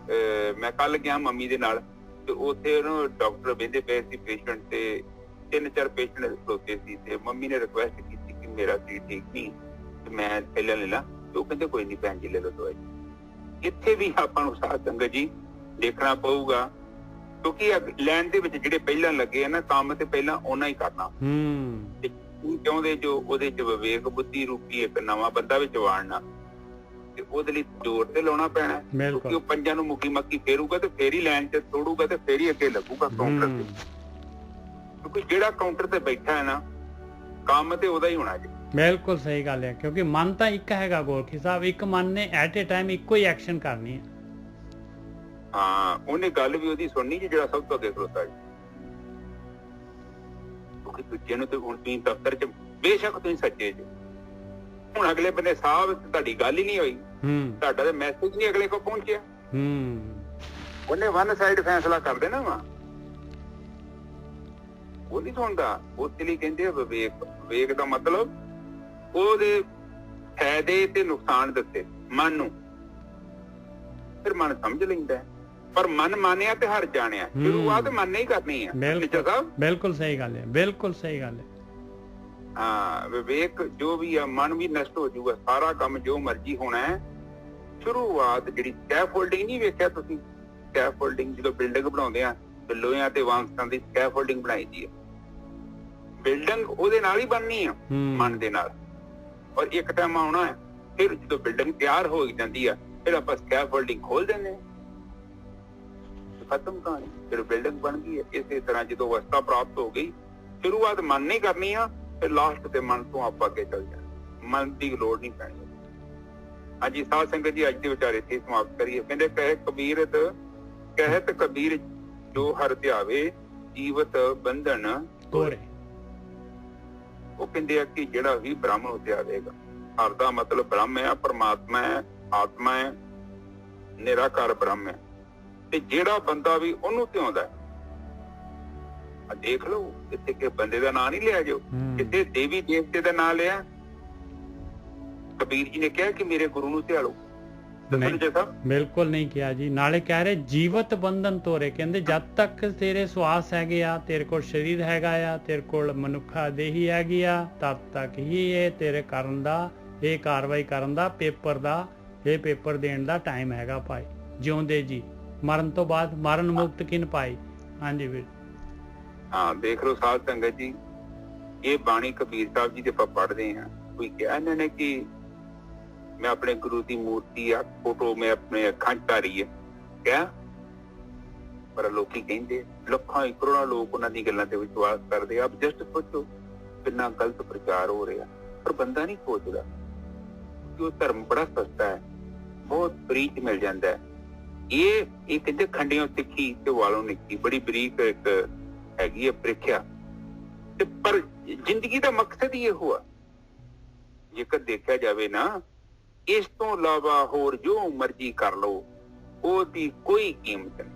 ਮੈਂ ਕੱਲ ਗਿਆ ਮੰਮੀ ਦੇ ਨਾਲ, ਤੇ ਉੱਥੇ ਉਹਨੂੰ ਡਾਕਟਰ ਬਹਿੰਦੇ ਪਏ ਸੀ, ਪੇਸ਼ੈਂਟ ਤੇ 3-4 ਪੇਸ਼ੈਂਟ ਖਲੋਤੇ ਸੀ, ਤੇ ਮੰਮੀ ਨੇ ਰਿਕੁਐਸਟ ਕੀਤੀ ਕਿ ਮੇਰਾ ਸੀਟ ਠੀਕ ਨਹੀਂ, ਤੇ ਮੈਂ ਪਹਿਲਾਂ ਲੈ ਲਾ। ਤੇ ਉਹ ਕਹਿੰਦੇ ਕੋਈ ਨਹੀਂ ਭੈਣ ਜੀ, ਲੈ ਲਓ ਦਵਾਈ। ਇੱਥੇ ਵੀ ਆਪਾਂ ਨੂੰ ਸਾਧ ਸੰਗਤ ਜੀ ਦੇਖਣਾ ਪਊਗਾ, ਕਿਉਂਕਿ ਲੈਣ ਦੇ ਵਿੱਚ ਜਿਹੜੇ ਪਹਿਲਾਂ ਲੱਗੇ ਆ ਨਾ ਕੰਮ, ਤੇ ਪਹਿਲਾਂ ਉਹਨਾਂ ਹੀ ਕਰਨਾ। ਤੇ ਚਾਹੁੰਦੇ ਜੋ ਉਹਦੇ ਚ ਵਿਵੇਕ ਬੁੱਧੀ ਰੂਪੀ ਇੱਕ ਨਵਾਂ ਬੰਦਾ ਵਿੱਚ ਵਾੜਨਾ, ਤੇ ਉਹਦੇ ਲਈ ਜ਼ੋਰ ਤੇ ਲਾਉਣਾ ਪੈਣਾ, ਕਿਉਂਕਿ ਉਹ ਪੰਜਾਂ ਨੂੰ ਮੁੱਕੀ ਮੱਕੀ ਫੇਰੂਗਾ ਤੇ ਫੇਰ ਹੀ ਲਾਈਨ ਚ ਤੋੜੂਗਾ, ਤੇ ਫੇਰ ਹੀ ਅੱਗੇ ਲੱਗੂਗਾ ਕਾਊਂਟਰ ਤੇ। ਕਿਉਂਕਿ ਜਿਹੜਾ ਕਾਊਂਟਰ ਤੇ ਬੈਠਾ ਹੈ ਨਾ, ਕੰਮ ਤੇ ਉਹਦਾ ਹੀ ਹੋਣਾ ਜੀ। ਬਿਲਕੁਲ ਸਹੀ ਗੱਲ ਹੈ, ਕਿਉਂਕਿ ਮਨ ਤਾਂ ਇੱਕ ਹੈਗਾ ਗੋਰਖੀ ਸਾਹਿਬ, ਇੱਕ ਮਨ ਨੇ ਐਟ ਏ ਟਾਈਮ ਇੱਕੋ ਹੀ ਐਕਸ਼ਨ ਕਰਨੀ ਹੈ। ਹਾਂ ਉਹਨੇ ਗੱਲ ਵੀ ਉਹਦੀ ਸੁਣਨੀ ਜੀ ਜਿਹੜਾ ਸਭ ਤੋਂ ਅੱਗੇ ਖਲੋਤਾ ਜੀ। ਕਿਉਂਕਿ ਦੂਜੇ ਨੂੰ ਤੇ ਹੁਣ ਤੁਸੀਂ ਦਫ਼ਤਰ ਚ ਬੇਸ਼ੱਕ ਤੁਸੀਂ ਸੱਚੇ ਜੀ, ਹੁਣ ਅਗਲੇ ਬੰਦੇ ਸਾਹਿਬ ਤੁਹਾਡੀ ਗੱਲ ਹੀ ਨਹੀਂ ਹੋਈ, ਤੁਹਾਡਾ ਤੇ ਮੈਸੇਜ ਨਹੀਂ ਅਗਲੇ ਕੋਲ ਪਹੁੰਚਿਆ, ਉਹਨੇ ਵਨ ਸਾਈਡ ਫੈਸਲਾ ਕਰ ਦੇਣਾ ਵਾ, ਉਹ ਨਹੀਂ ਸੁਣਦਾ। ਉਸ ਲਈ ਕਹਿੰਦੇ ਆ ਵਿਵੇਕ। ਵਿਵੇਕ ਦਾ ਮਤਲਬ ਉਹਦੇ ਫਾਇਦੇ ਤੇ ਨੁਕਸਾਨ ਦੱਸੇ ਮਨ ਨੂੰ, ਫਿਰ ਮਨ ਸਮਝ ਲੈਂਦਾ। ਪਰ ਮਨ ਮਾਨਿਆ ਤੇ ਹਰ ਜਾਣਿਆ, ਸ਼ੁਰੂਆਤ ਮਨ ਨੇ ਹੀ ਕਰਨੀ ਹੈ। ਬਿਲਕੁਲ ਸਹੀ ਗੱਲ ਹੈ, ਬਿਲਕੁਲ ਸਹੀ ਗੱਲ ਹੈ। ਹਾਂ ਵਿਵੇਕ ਜੋ ਵੀ ਆ, ਮਨ ਵੀ ਨਸ਼ਟ ਹੋ ਜਾਊਗਾ, ਸਾਰਾ ਕੰਮ ਜੋ ਮਰਜ਼ੀ ਹੋਣਾ ਹੈ। ਸ਼ੁਰੂਆਤ ਜਿਹੜੀ ਸਕੈਫੋਲਡਿੰਗ ਨਹੀਂ ਵੇਖਿਆ ਤੁਸੀਂ, ਸਕੈਫੋਲਡਿੰਗ ਜਦੋਂ ਬਿਲਡਿੰਗ ਬਣਾਉਂਦੇ ਆ ਤੇ ਲੋਹਿਆਂ ਤੇ ਵਾਂਸਾਂ ਦੀ ਸਕੈਫੋਲਡਿੰਗ ਬਣਾਈ ਦੀ ਹੈ। ਬਿਲਡਿੰਗ ਉਹਦੇ ਨਾਲ ਹੀ ਬਣਨੀ ਆ, ਮਨ ਦੇ ਨਾਲ। ਔਰ ਇੱਕ ਟਾਈਮ ਆਉਣਾ ਹੈ, ਫਿਰ ਜਦੋਂ ਬਿਲਡਿੰਗ ਤਿਆਰ ਹੋ ਜਾਂਦੀ ਆ ਫਿਰ ਆਪਾਂ ਸਕੈਫੋਲਡਿੰਗ ਖੋਲ ਦਿੰਦੇ ਹਾਂ, ਖਤਮ ਕਹਾਣੀ। ਫਿਰ ਬਿਲਡਿੰਗ ਬਣ ਗਈ ਹੈ। ਇਸੇ ਤਰ੍ਹਾਂ ਜਦੋਂ ਅਵਸਥਾ ਪ੍ਰਾਪਤ ਹੋ ਗਈ, ਸ਼ੁਰੂਆਤ ਮਨ ਨਹੀਂ ਕਰਨੀ ਆ, ਫਿਰ ਲਾਸਟ ਤੇ ਮਨ ਤੋਂ ਆਪਾਂ ਅੱਗੇ ਚੱਲ ਜਾਣਾ, ਮਨ ਦੀ ਲੋੜ ਨਹੀਂ ਪੈਣੀ। ਹਾਂਜੀ ਸਾਧ ਸੰਗਤ ਜੀ, ਅੱਜ ਦੇ ਵਿਚਾਰੇ ਇੱਥੇ ਸਮਾਪਤ ਕਰੀਏ। ਕਹਿੰਦੇ ਕਹਿਤ ਕਬੀਰ ਜੋ ਹਰ ਧਿਆਵੇ ਜੀਵਤ ਬੰਧਨ ਤੋਰੇ। ਉਹ ਕਹਿੰਦੇ ਆ ਕਿ ਜਿਹੜਾ ਵੀ ਬ੍ਰਹਮ ਨੂੰ ਧਿਆਵੇਗਾ, ਹਰ ਦਾ ਮਤਲਬ ਬ੍ਰਹਮ ਹੈ, ਪਰਮਾਤਮਾ ਹੈ, ਆਤਮਾ ਹੈ, ਨਿਰਾਕਾਰ ਬ੍ਰਹਮ ਹੈ। ਤੇ ਜਿਹੜਾ ਬੰਦਾ ਵੀ ਉਹਨੂੰ ਧਿਆਉਂਦਾ, ਦੇਖ ਲਓ ਇੱਥੇ ਕਿ ਬੰਦੇ ਦਾ ਨਾਂ ਨਹੀਂ ਲਿਆ, ਜੋ ਕਿਤੇ ਦੇਵੀ ਦੇਵਤੇ ਦਾ ਨਾਂ ਲਿਆ। ਕਬੀਰ ਜੀ ਨੇ ਕਿਹਾ ਕਿ ਮੇਰੇ ਗੁਰੂ ਨੂੰ ਧਿਆਲੋ। ਬਿਲਕੁਲ ਨਹੀਂ ਕਿਹਾ ਜੀ। ਨਾਲੇ ਕਹਿ ਰਹੇ ਜੀਵਤ ਬੰਧਨ ਤੋਰੇ। ਕਹਿੰਦੇ ਜਦ ਤੱਕ ਤੇਰੇ ਸਵਾਸ ਹੈਗੇ ਆ, ਤੇਰੇ ਕੋਲ ਸਰੀਰ ਹੈਗਾ ਆ, ਤੇਰੇ ਕੋਲ ਮਨੁੱਖਾ ਦੇਹੀ ਹੈਗੀ ਆ, ਤਦ ਤੱਕ ਹੀ ਇਹ ਤੇਰੇ ਕਰਨ ਦਾ, ਇਹ ਕਾਰਵਾਈ ਕਰਨ ਦਾ, ਪੇਪਰ ਦਾ, ਇਹ ਪੇਪਰ ਦੇਣ ਦਾ ਟਾਈਮ ਹੈਗਾ ਭਾਈ। ਜਿਉਂਦੇ ਜੀ ਮਰਨ ਤੋਂ ਬਾਅਦ ਮਰਨ ਮੁਕਤ ਕਿਨ ਪਾਈ। ਹਾਂਜੀ ਵੀਰ। ਹਾਂ ਦੇਖ ਲਓ ਸਾਧ ਸੰਗਤ ਜੀ, ਇਹ ਬਾਣੀ ਕਬੀਰ ਸਾਹਿਬ ਜੀ ਦੇ ਆਪਾਂ ਪੜ੍ਹਦੇ ਹਾਂ। ਕੋਈ ਕਿਹਾ ਇਹਨਾਂ ਨੇ ਕਿ ਮੈਂ ਆਪਣੇ ਗੁਰੂ ਦੀ ਮੂਰਤੀ ਆ, ਫੋਟੋ ਮੈਂ ਆਪਣੇ ਅੱਖਾਂ 'ਚ ਧਾਰੀ ਹੈ, ਕਿਹਾ। ਪਰ ਲੋਕੀ ਕਹਿੰਦੇ, ਲੱਖਾਂ ਕਰੋੜਾਂ ਲੋਕ ਉਹਨਾਂ ਦੀ ਗੱਲਾਂ ਤੇ ਵਿਸ਼ਵਾਸ ਕਰਦੇ ਆ। ਆਪ ਜਸਟ ਸੋਚੋ ਕਿੰਨਾ ਗਲਤ ਪ੍ਰਚਾਰ ਹੋ ਰਿਹਾ। ਪਰ ਬੰਦਾ ਨਹੀਂ ਸੋਚਦਾ ਕਿ ਉਹ ਧਰਮ ਬੜਾ ਸਸਤਾ ਹੈ, ਬਹੁਤ ਬਰੀਕ ਮਿਲ ਜਾਂਦਾ ਹੈ। ਇਹ ਕਹਿੰਦੇ ਖੰਡਿਓ ਸਿੱਖੀ ਤੇ ਵਾਲੋਂ ਨਿੱਕੀ, ਬੜੀ ਬਰੀਕ ਇੱਕ ਹੈਗੀ ਹੈ ਪ੍ਰੀਖਿਆ। ਤੇ ਪਰ ਜ਼ਿੰਦਗੀ ਦਾ ਮਕਸਦ ਹੀ ਇਹੋ ਆ। ਜੇਕਰ ਦੇਖਿਆ ਜਾਵੇ ਨਾ, ਇਸ ਤੋਂ ਇਲਾਵਾ ਹੋਰ ਜੋ ਮਰਜ਼ੀ ਕਰ ਲਓ, ਉਹਦੀ ਕੋਈ ਕੀਮਤ ਨਹੀਂ।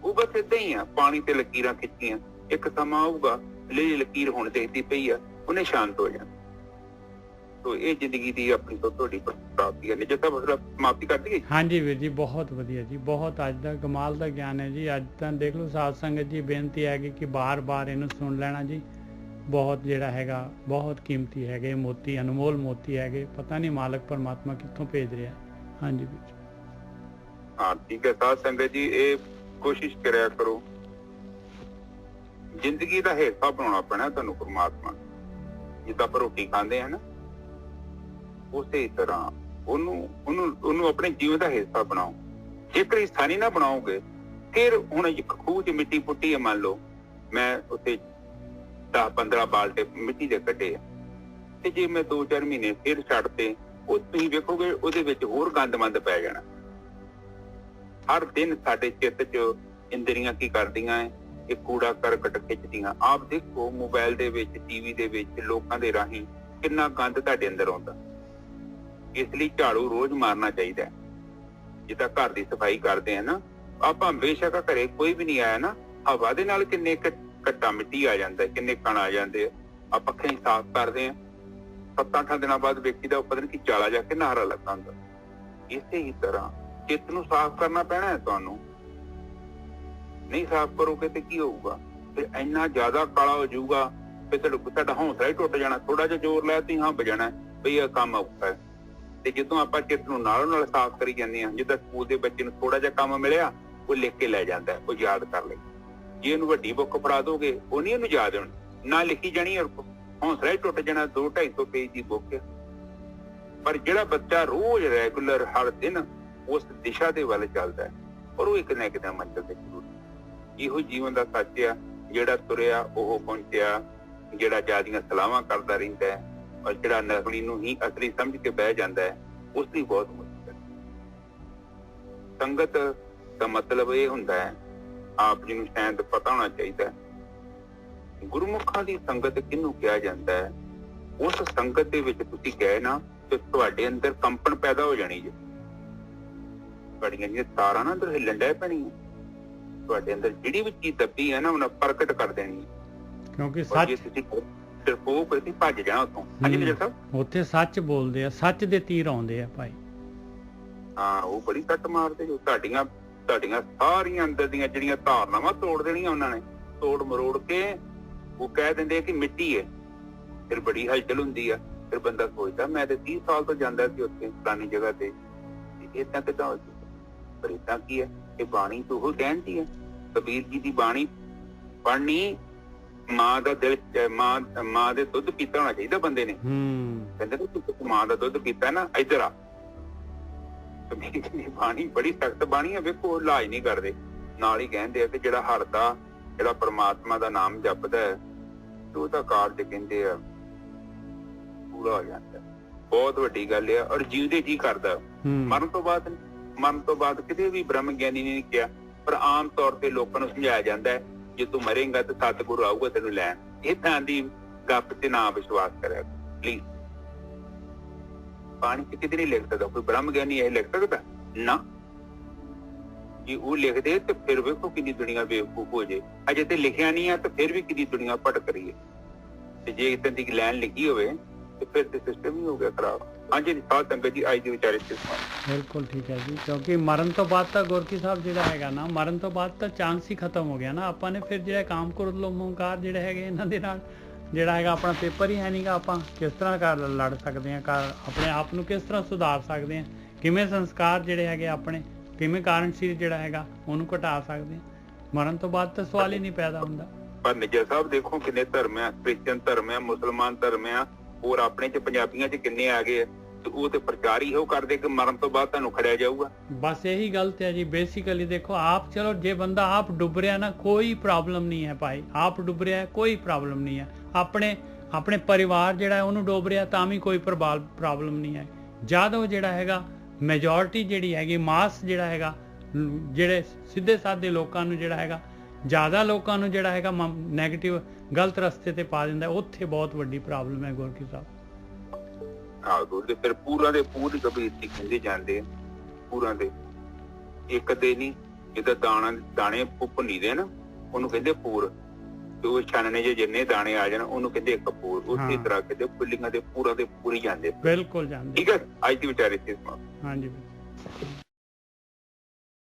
ਉਹ ਬਸ ਏਦਾਂ ਹੀ ਆ, ਪਾਣੀ ਤੇ ਲਕੀਰਾਂ ਖਿੱਚੀਆਂ। ਇੱਕ ਸਮਾਂ ਆਊਗਾ, ਲਈ ਲਕੀਰ ਹੁਣ ਦੇਖਦੀ ਪਈ ਆ, ਉਹਨੇ ਸ਼ਾਂਤ ਹੋ ਜਾਣਾ। ਤੋ ਇਹ ਜ਼ਿੰਦਗੀ ਦੀ ਆਪਣੀ ਤੋਂ ਤੁਹਾਡੀ ਪ੍ਰਾਪਤੀ ਹੈ। ਨਿਜਤਾ ਮਤਲਬ ਸਮਾਪਤੀ ਕਰ ਦਈਏ। ਹਾਂਜੀ ਵੀਰ ਜੀ, ਬਹੁਤ ਵਧੀਆ ਜੀ, ਬਹੁਤ ਅੱਜ ਦਾ ਕਮਾਲ ਦਾ ਗਿਆਨ ਹੈ ਜੀ। ਅੱਜ ਤਾਂ ਦੇਖ ਲਓ ਸਾਧ ਸੰਗਤ ਜੀ, ਬੇਨਤੀ ਹੈਗੀ ਕਿ ਬਾਰ-ਬਾਰ ਇਹਨੂੰ ਸੁਣ ਲੈਣਾ ਜੀ। ਬਹੁਤ ਜਿਹੜਾ ਹੈਗਾ ਬਹੁਤ ਕੀਮਤੀ ਹੈਗੇ ਮੋਤੀ, ਅਨਮੋਲ ਮੋਤੀ ਹੈਗੇ। ਪਤਾ ਨਹੀਂ ਮਾਲਕ ਪਰਮਾਤਮਾ ਕਿੱਥੋਂ ਭੇਜ ਰਿਹਾ। ਹਾਂਜੀ ਵੀਰ। ਹਾਂ ਠੀਕ ਹੈ ਸਾਧ ਸੰਗਤ ਜੀ, ਇਹ ਕੋਸ਼ਿਸ਼ ਕਰਿਆ ਕਰੋ, ਜ਼ਿੰਦਗੀ ਦਾ ਹਿੱਸਾ ਬਣਾਉਣਾ ਪੈਣਾ ਤੁਹਾਨੂੰ ਪਰਮਾਤਮਾ। ਜਿੱਦਾਂ ਆਪਾਂ ਰੋਟੀ ਖਾਂਦੇ ਆ ਨਾ, ਉਸੇ ਤਰ੍ਹਾਂ ਉਹਨੂੰ ਆਪਣੇ ਜੀਵਨ ਦਾ ਹਿੱਸਾ ਬਣਾਓ। ਜੇਕਰ ਹਿੱਸਾ ਨਹੀਂ ਨਾ ਬਣਾਓਗੇ, ਫਿਰ ਹੁਣ ਇੱਕ ਖੂਹ 'ਚ ਮਿੱਟੀ ਪੁੱਟੀ ਹੈ, ਮੰਨ ਲਓ ਮੈਂ ਉੱਥੇ 10-15 ਬਾਲਟੇ ਮਿੱਟੀ ਦੇ ਕੱਢੇ ਆ, ਤੇ ਜੇ ਮੈਂ 2-4 ਮਹੀਨੇ ਫਿਰ ਛੱਡਤੇ, ਉਹ ਤੁਸੀਂ ਵੇਖੋਗੇ ਉਹਦੇ ਵਿੱਚ ਹੋਰ ਗੰਦਮੰਦ ਪੈ ਜਾਣਾ। ਹਰ ਦਿਨ ਸਾਡੇ ਚਿੱਤ 'ਚ ਇੰਦਰੀਆਂ ਕੀ ਕਰਦੀਆਂ ਹੈ, ਇਹ ਕੂੜਾ ਕਰਕਟ ਖਿੱਚਦੀਆਂ। ਆਪ ਦੇਖੋ ਮੋਬਾਈਲ ਦੇ ਵਿੱਚ, ਟੀਵੀ ਦੇ ਵਿੱਚ, ਲੋਕਾਂ ਦੇ ਰਾਹੀਂ ਕਿੰਨਾ ਗੰਦ ਤੁਹਾਡੇ ਅੰਦਰ ਆਉਂਦਾ। ਇਸ ਲਈ ਝਾੜੂ ਰੋਜ਼ ਮਾਰਨਾ ਚਾਹੀਦਾ। ਜਿੱਦਾਂ ਘਰ ਦੀ ਸਫਾਈ ਕਰਦੇ ਆ ਨਾ ਆਪਾਂ, ਬੇਸ਼ੱਕ ਘਰੇ ਕੋਈ ਵੀ ਨਹੀਂ ਆਇਆ ਨਾ, ਹਵਾ ਦੇ ਨਾਲ ਕਿੰਨੇ ਘੱਟਾ ਮਿੱਟੀ ਆ ਜਾਂਦਾ, ਕਿੰਨੇ ਕਣ ਆ ਜਾਂਦੇ ਆ। ਆਪਾਂ ਅੱਖਾਂ ਹੀ ਸਾਫ਼ ਕਰਦੇ ਆ, 7-8 ਦਿਨਾਂ ਬਾਅਦ ਵੇਖੀ ਦਾ ਪਤਾ ਨਹੀਂ ਚਾਲਾ ਜਾ ਕੇ ਨਾਰਾ ਲੱਗਾ ਹੁੰਦਾ। ਇਸੇ ਹੀ ਤਰ੍ਹਾਂ ਚਿੱਤ ਨੂੰ ਸਾਫ਼ ਕਰਨਾ ਪੈਣਾ ਹੈ ਤੁਹਾਨੂੰ। ਨਹੀਂ ਸਾਫ਼ ਕਰੋਗੇ ਤੇ ਕੀ ਹੋਊਗਾ? ਫਿਰ ਇੰਨਾ ਜ਼ਿਆਦਾ ਕਾਲਾ ਹੋ ਜਾਊਗਾ, ਫਿਰ ਤੁਹਾਡਾ ਹੌਸਲਾ ਹੀ ਟੁੱਟ ਜਾਣਾ। ਥੋੜਾ ਜਿਹਾ ਜ਼ੋਰ ਲਾਇਆ ਤੁਸੀਂ ਹੰਬ ਜਾਣਾ ਬਈ ਇਹ ਕੰਮ ਔਖਾ ਹੈ। ਤੇ ਜਦੋਂ ਆਪਾਂ ਚਿੱਤ ਨੂੰ ਨਾਲੋਂ ਨਾਲ ਸਾਫ਼ ਕਰੀ ਜਾਂਦੇ ਹਾਂ, ਜਿੱਦਾਂ ਸਕੂਲ ਦੇ ਬੱਚੇ ਨੂੰ ਥੋੜਾ ਜਿਹਾ ਕੰਮ ਮਿਲਿਆ, ਉਹ ਲਿਖ ਕੇ ਲੈ ਜਾਂਦਾ, ਉਹ ਯਾਦ ਕਰ ਲੈ। ਜੇ ਉਹਨੂੰ ਵੱਡੀ ਬੁੱਕ ਫੜਾ ਦੋਗੇ, ਉਹ ਨਹੀਂ ਉਹਨੂੰ ਯਾਦ ਹੋਣੀ, ਨਾ ਲਿਖੀ ਜਾਣੀ, ਔਰ ਹੌਸਲਾ ਹੀ ਟੁੱਟ ਜਾਣਾ। 200-250 ਪੇਜ ਦੀ ਬੁੱਕ। ਪਰ ਜਿਹੜਾ ਬੱਚਾ ਰੋਜ਼ ਰੈਗੂਲਰ ਹਰ ਦਿਨ ਉਸ ਦਿਸ਼ਾ ਦੇ ਵੱਲ ਚੱਲਦਾ ਹੈ, ਔਰ ਉਹ ਇੱਕ ਨਾ ਇੱਕ ਦਿਨ ਮੰਜ਼ਿਲ ਤੇ ਜ਼ਰੂਰ। ਇਹੋ ਜੀਵਨ ਦਾ ਸੱਚ ਆ। ਜਿਹੜਾ ਤੁਰਿਆ ਉਹ ਪਹੁੰਚਿਆ। ਜਿਹੜਾ ਜ਼ਿਆਦੀਆਂ ਸਲਾਹਾਂ ਕਰਦਾ ਰਹਿੰਦਾ ਹੈ, ਔਰ ਜਿਹੜਾ ਨਕਲੀ ਨੂੰ ਹੀ ਅਸਲੀ ਸਮਝ ਕੇ ਬਹਿ ਜਾਂਦਾ ਹੈ, ਉਸ ਦੀ ਬਹੁਤ ਮੁਸ਼ਕਿਲ। ਸੰਗਤ ਦਾ ਮਤਲਬ ਇਹ ਹੁੰਦਾ ਹੈ, ਆਪ ਜੀ ਨੂੰ ਸ਼ਾਇਦ ਪਤਾ ਹੋਣਾ ਚਾਹੀਦਾ ਹੈ, ਗੁਰਮੁਖਾਂ ਦੀ ਸੰਗਤ ਕਿਹਨੂੰ ਕਿਹਾ ਜਾਂਦਾ ਹੈ? ਉਸ ਸੰਗਤ ਦੇ ਵਿੱਚ ਤੁਸੀਂ ਗਏ ਨਾ, ਤੇ ਤੁਹਾਡੇ ਅੰਦਰ ਕੰਪਨ ਪੈਦਾ ਹੋ ਜਾਣੀ ਜੇ। ਤੁਹਾਡੀਆਂ ਜਿਹੜੀਆਂ ਤਾਰਾਂ ਨਾ ਅੰਦਰ ਹਿੱਲਣ ਡੈ ਪੈਣੀਆਂ। ਤੁਹਾਡੇ ਅੰਦਰ ਜਿਹੜੀ ਵੀ ਚੀਜ਼ ਦੱਬੀ ਹੈ ਨਾ, ਉਹਨਾਂ ਪ੍ਰਗਟ ਕਰ ਦੇਣੀ। ਕਿਉਂਕਿ ਸੱਚ ਉਹ ਕੋਈ ਭੱਜ ਜਾਣਾ ਉੱਥੋਂ। ਹਾਂਜੀ ਨਿਜਰ ਸਾਹਿਬ, ਉੱਥੇ ਸੱਚ ਬੋਲਦੇ ਆ, ਸੱਚ ਦੇ ਤੀਰ ਆਉਂਦੇ ਆ ਭਾਈ। ਹਾਂ, ਉਹ ਬੜੀ ਸੱਟ ਮਾਰਦੇ ਜੋ। ਤੁਹਾਡੀਆਂ ਸਾਰੀਆਂ ਅੰਦਰ ਦੀਆਂ ਜਿਹੜੀਆਂ ਧਾਰਨਾਵਾਂ ਤੋੜ ਦੇਣੀਆਂ ਉਹਨਾਂ ਨੇ, ਤੋੜ ਮਰੋੜ ਕੇ ਉਹ ਕਹਿ ਦਿੰਦੇ ਕਿ ਮਿੱਟੀ ਹੈ। ਫਿਰ ਬੜੀ ਹਲਚਲ ਹੁੰਦੀ ਆ। ਫਿਰ ਬੰਦਾ ਸੋਚਦਾ ਮੈਂ ਤੇ 30 ਸਾਲ ਤੋਂ ਜਾਂਦਾ ਸੀ ਉੱਥੇ ਫਲਾਨੀ ਜਗ੍ਹਾ ਤੇ, ਏਦਾਂ ਕਿੱਦਾਂ ਹੋ ਜਾਊਗਾ? प्रेतां की है, ये बाणी तो वो कहती है। कबीर जी की बाणी पढ़नी मां का दिल, मां दे दुध पीता होना चाहिए बंदे ने। कहते तू मां का दुध पीता ना, इधर आ। कबीर जी की बाणी बड़ी सख्त बाणी है, वेखो इलाज नहीं करते, नाल ही कहते कि जिहड़ा हरदा, जिहड़ा परमात्मा का नाम जपदा है ते ओहदा कारज कहंदे आ पूरा हो जाता है। बहुत वड्डी गल है। और जीवदे जी करदा मरण तो बाद किते भी ब्रह्म ज्ञानी ने किया, पर आम तौर ते लोकां नूं समझाया जांदा है जे तू मरेगा तो सतगुरु आऊगा तेनू लैण। इस तरह की गप ते ना विश्वास करें प्लीज। पानी च किते नहीं लिख सकता कोई ब्रह्म ज्ञानी, यह लिख सकता ना। जे वो लिख दे तो फिर वेखो कितनी दुनिया बेवकूफ हो जाए। अजे ते लिखिया नहीं है तो फिर भी कितनी दुनिया भटक रही है। ते जे इतनी दी लाइन लिखी होवे तो फिर तो सिस्टम ही हो गया खराब। हाँ जी साध संगत जी, आज के विचारे बिल्कुल ठीक है जी, क्योंकि मरण तो बाद तक गुरकी साहब जिहड़ा हैगा ना, मरण तो बाद तक चांस ही खत्म हो गया ना। ਆਪਾਂ ਨੇ ਫਿਰ ਜਿਹੜਾ काम क्रोध लोभ मोहकार ਜਿਹੜੇ ਹੈਗੇ ਇਹਨਾਂ ਦੇ ਨਾਲ ਜਿਹੜਾ ਹੈਗਾ ਆਪਣਾ ਪੇਪਰ ਹੀ ਹੈ ਨਹੀਂਗਾ। ਆਪਾਂ ਕਿਸ ਤਰ੍ਹਾਂ ਕਰ ਲੜ ਸਕਦੇ ਹਾਂ, ਆਪਣੇ ਆਪ ਨੂੰ ਕਿਸ ਤਰ੍ਹਾਂ ਸੁਧਾਰ ਸਕਦੇ ਹਾਂ, ਕਿਵੇਂ ਸੰਸਕਾਰ ਜਿਹੜੇ ਹੈਗੇ ਆਪਣੇ, ਕਿਵੇਂ ਕਾਰਨਸ਼ੀਲ ਜਿਹੜਾ ਹੈਗਾ ਉਹਨੂੰ ਘਟਾ ਸਕਦੇ ਹਾਂ। ਮਰਨ ਤੋਂ ਬਾਅਦ ਤਾਂ ਸਵਾਲ ਹੀ ਨਹੀਂ ਪੈਦਾ ਹੁੰਦਾ। ਪਰ ਨਿੱਜਰ ਸਾਹਿਬ ਦੇਖੋ ਕਿੰਨੇ ਧਰਮ ਆ, ਕ੍ਰਿਸਚਨ ਧਰਮ ਆ, ਮੁਸਲਮਾਨ ਧਰਮ ਆ, और अपने च पंजाबियों च किन्ने आ गए तो वो तो प्रचार ही हो करदे कि मरण तो बाद तुहानू खड़िया जाऊगा। बस यही गलत है जी। बेसिकली देखो आप, चलो जे बंदा आप डुब रहा ना, कोई प्रॉब्लम नहीं है भाई, आप डुब रहा है कोई प्रॉब्लम नहीं है। अपने परिवार जिहड़ा है उहनू डुब रहा तां भी कोई प्रॉब्लम नहीं है। जद वो जिहड़ा हैगा मैजोरिटी जिहड़ी हैगी, मास जिहड़ा हैगा, जिहड़े सीधे साधे लोकां नू जिहड़ा हैगा, ज़्यादा लोगों को जिहड़ा हैगा नैगेटिव गलत रस्ते ते पा दिंदा, उत्थे बहुत वड्डी प्रॉब्लम है गुरकी साहब। आहो ते फिर पूरा दे पूरी कबीर दी कहंदे जांदे पूरा दे एक दे नहीं, जिद्दां दाणे भुन्नी दे ना ओनू कहंदे पूर, ते ओह छानने जे जिन्ने दाणे आ जाण ओनू कहंदे एक पूर। उसी तरह कहंदे पुल्लिंगां दे पूरा दे पूरी जांदे। बिल्कुल जांदे। ठीक है, आज दी विचारे इत्थे समाप्त। हाँ जी।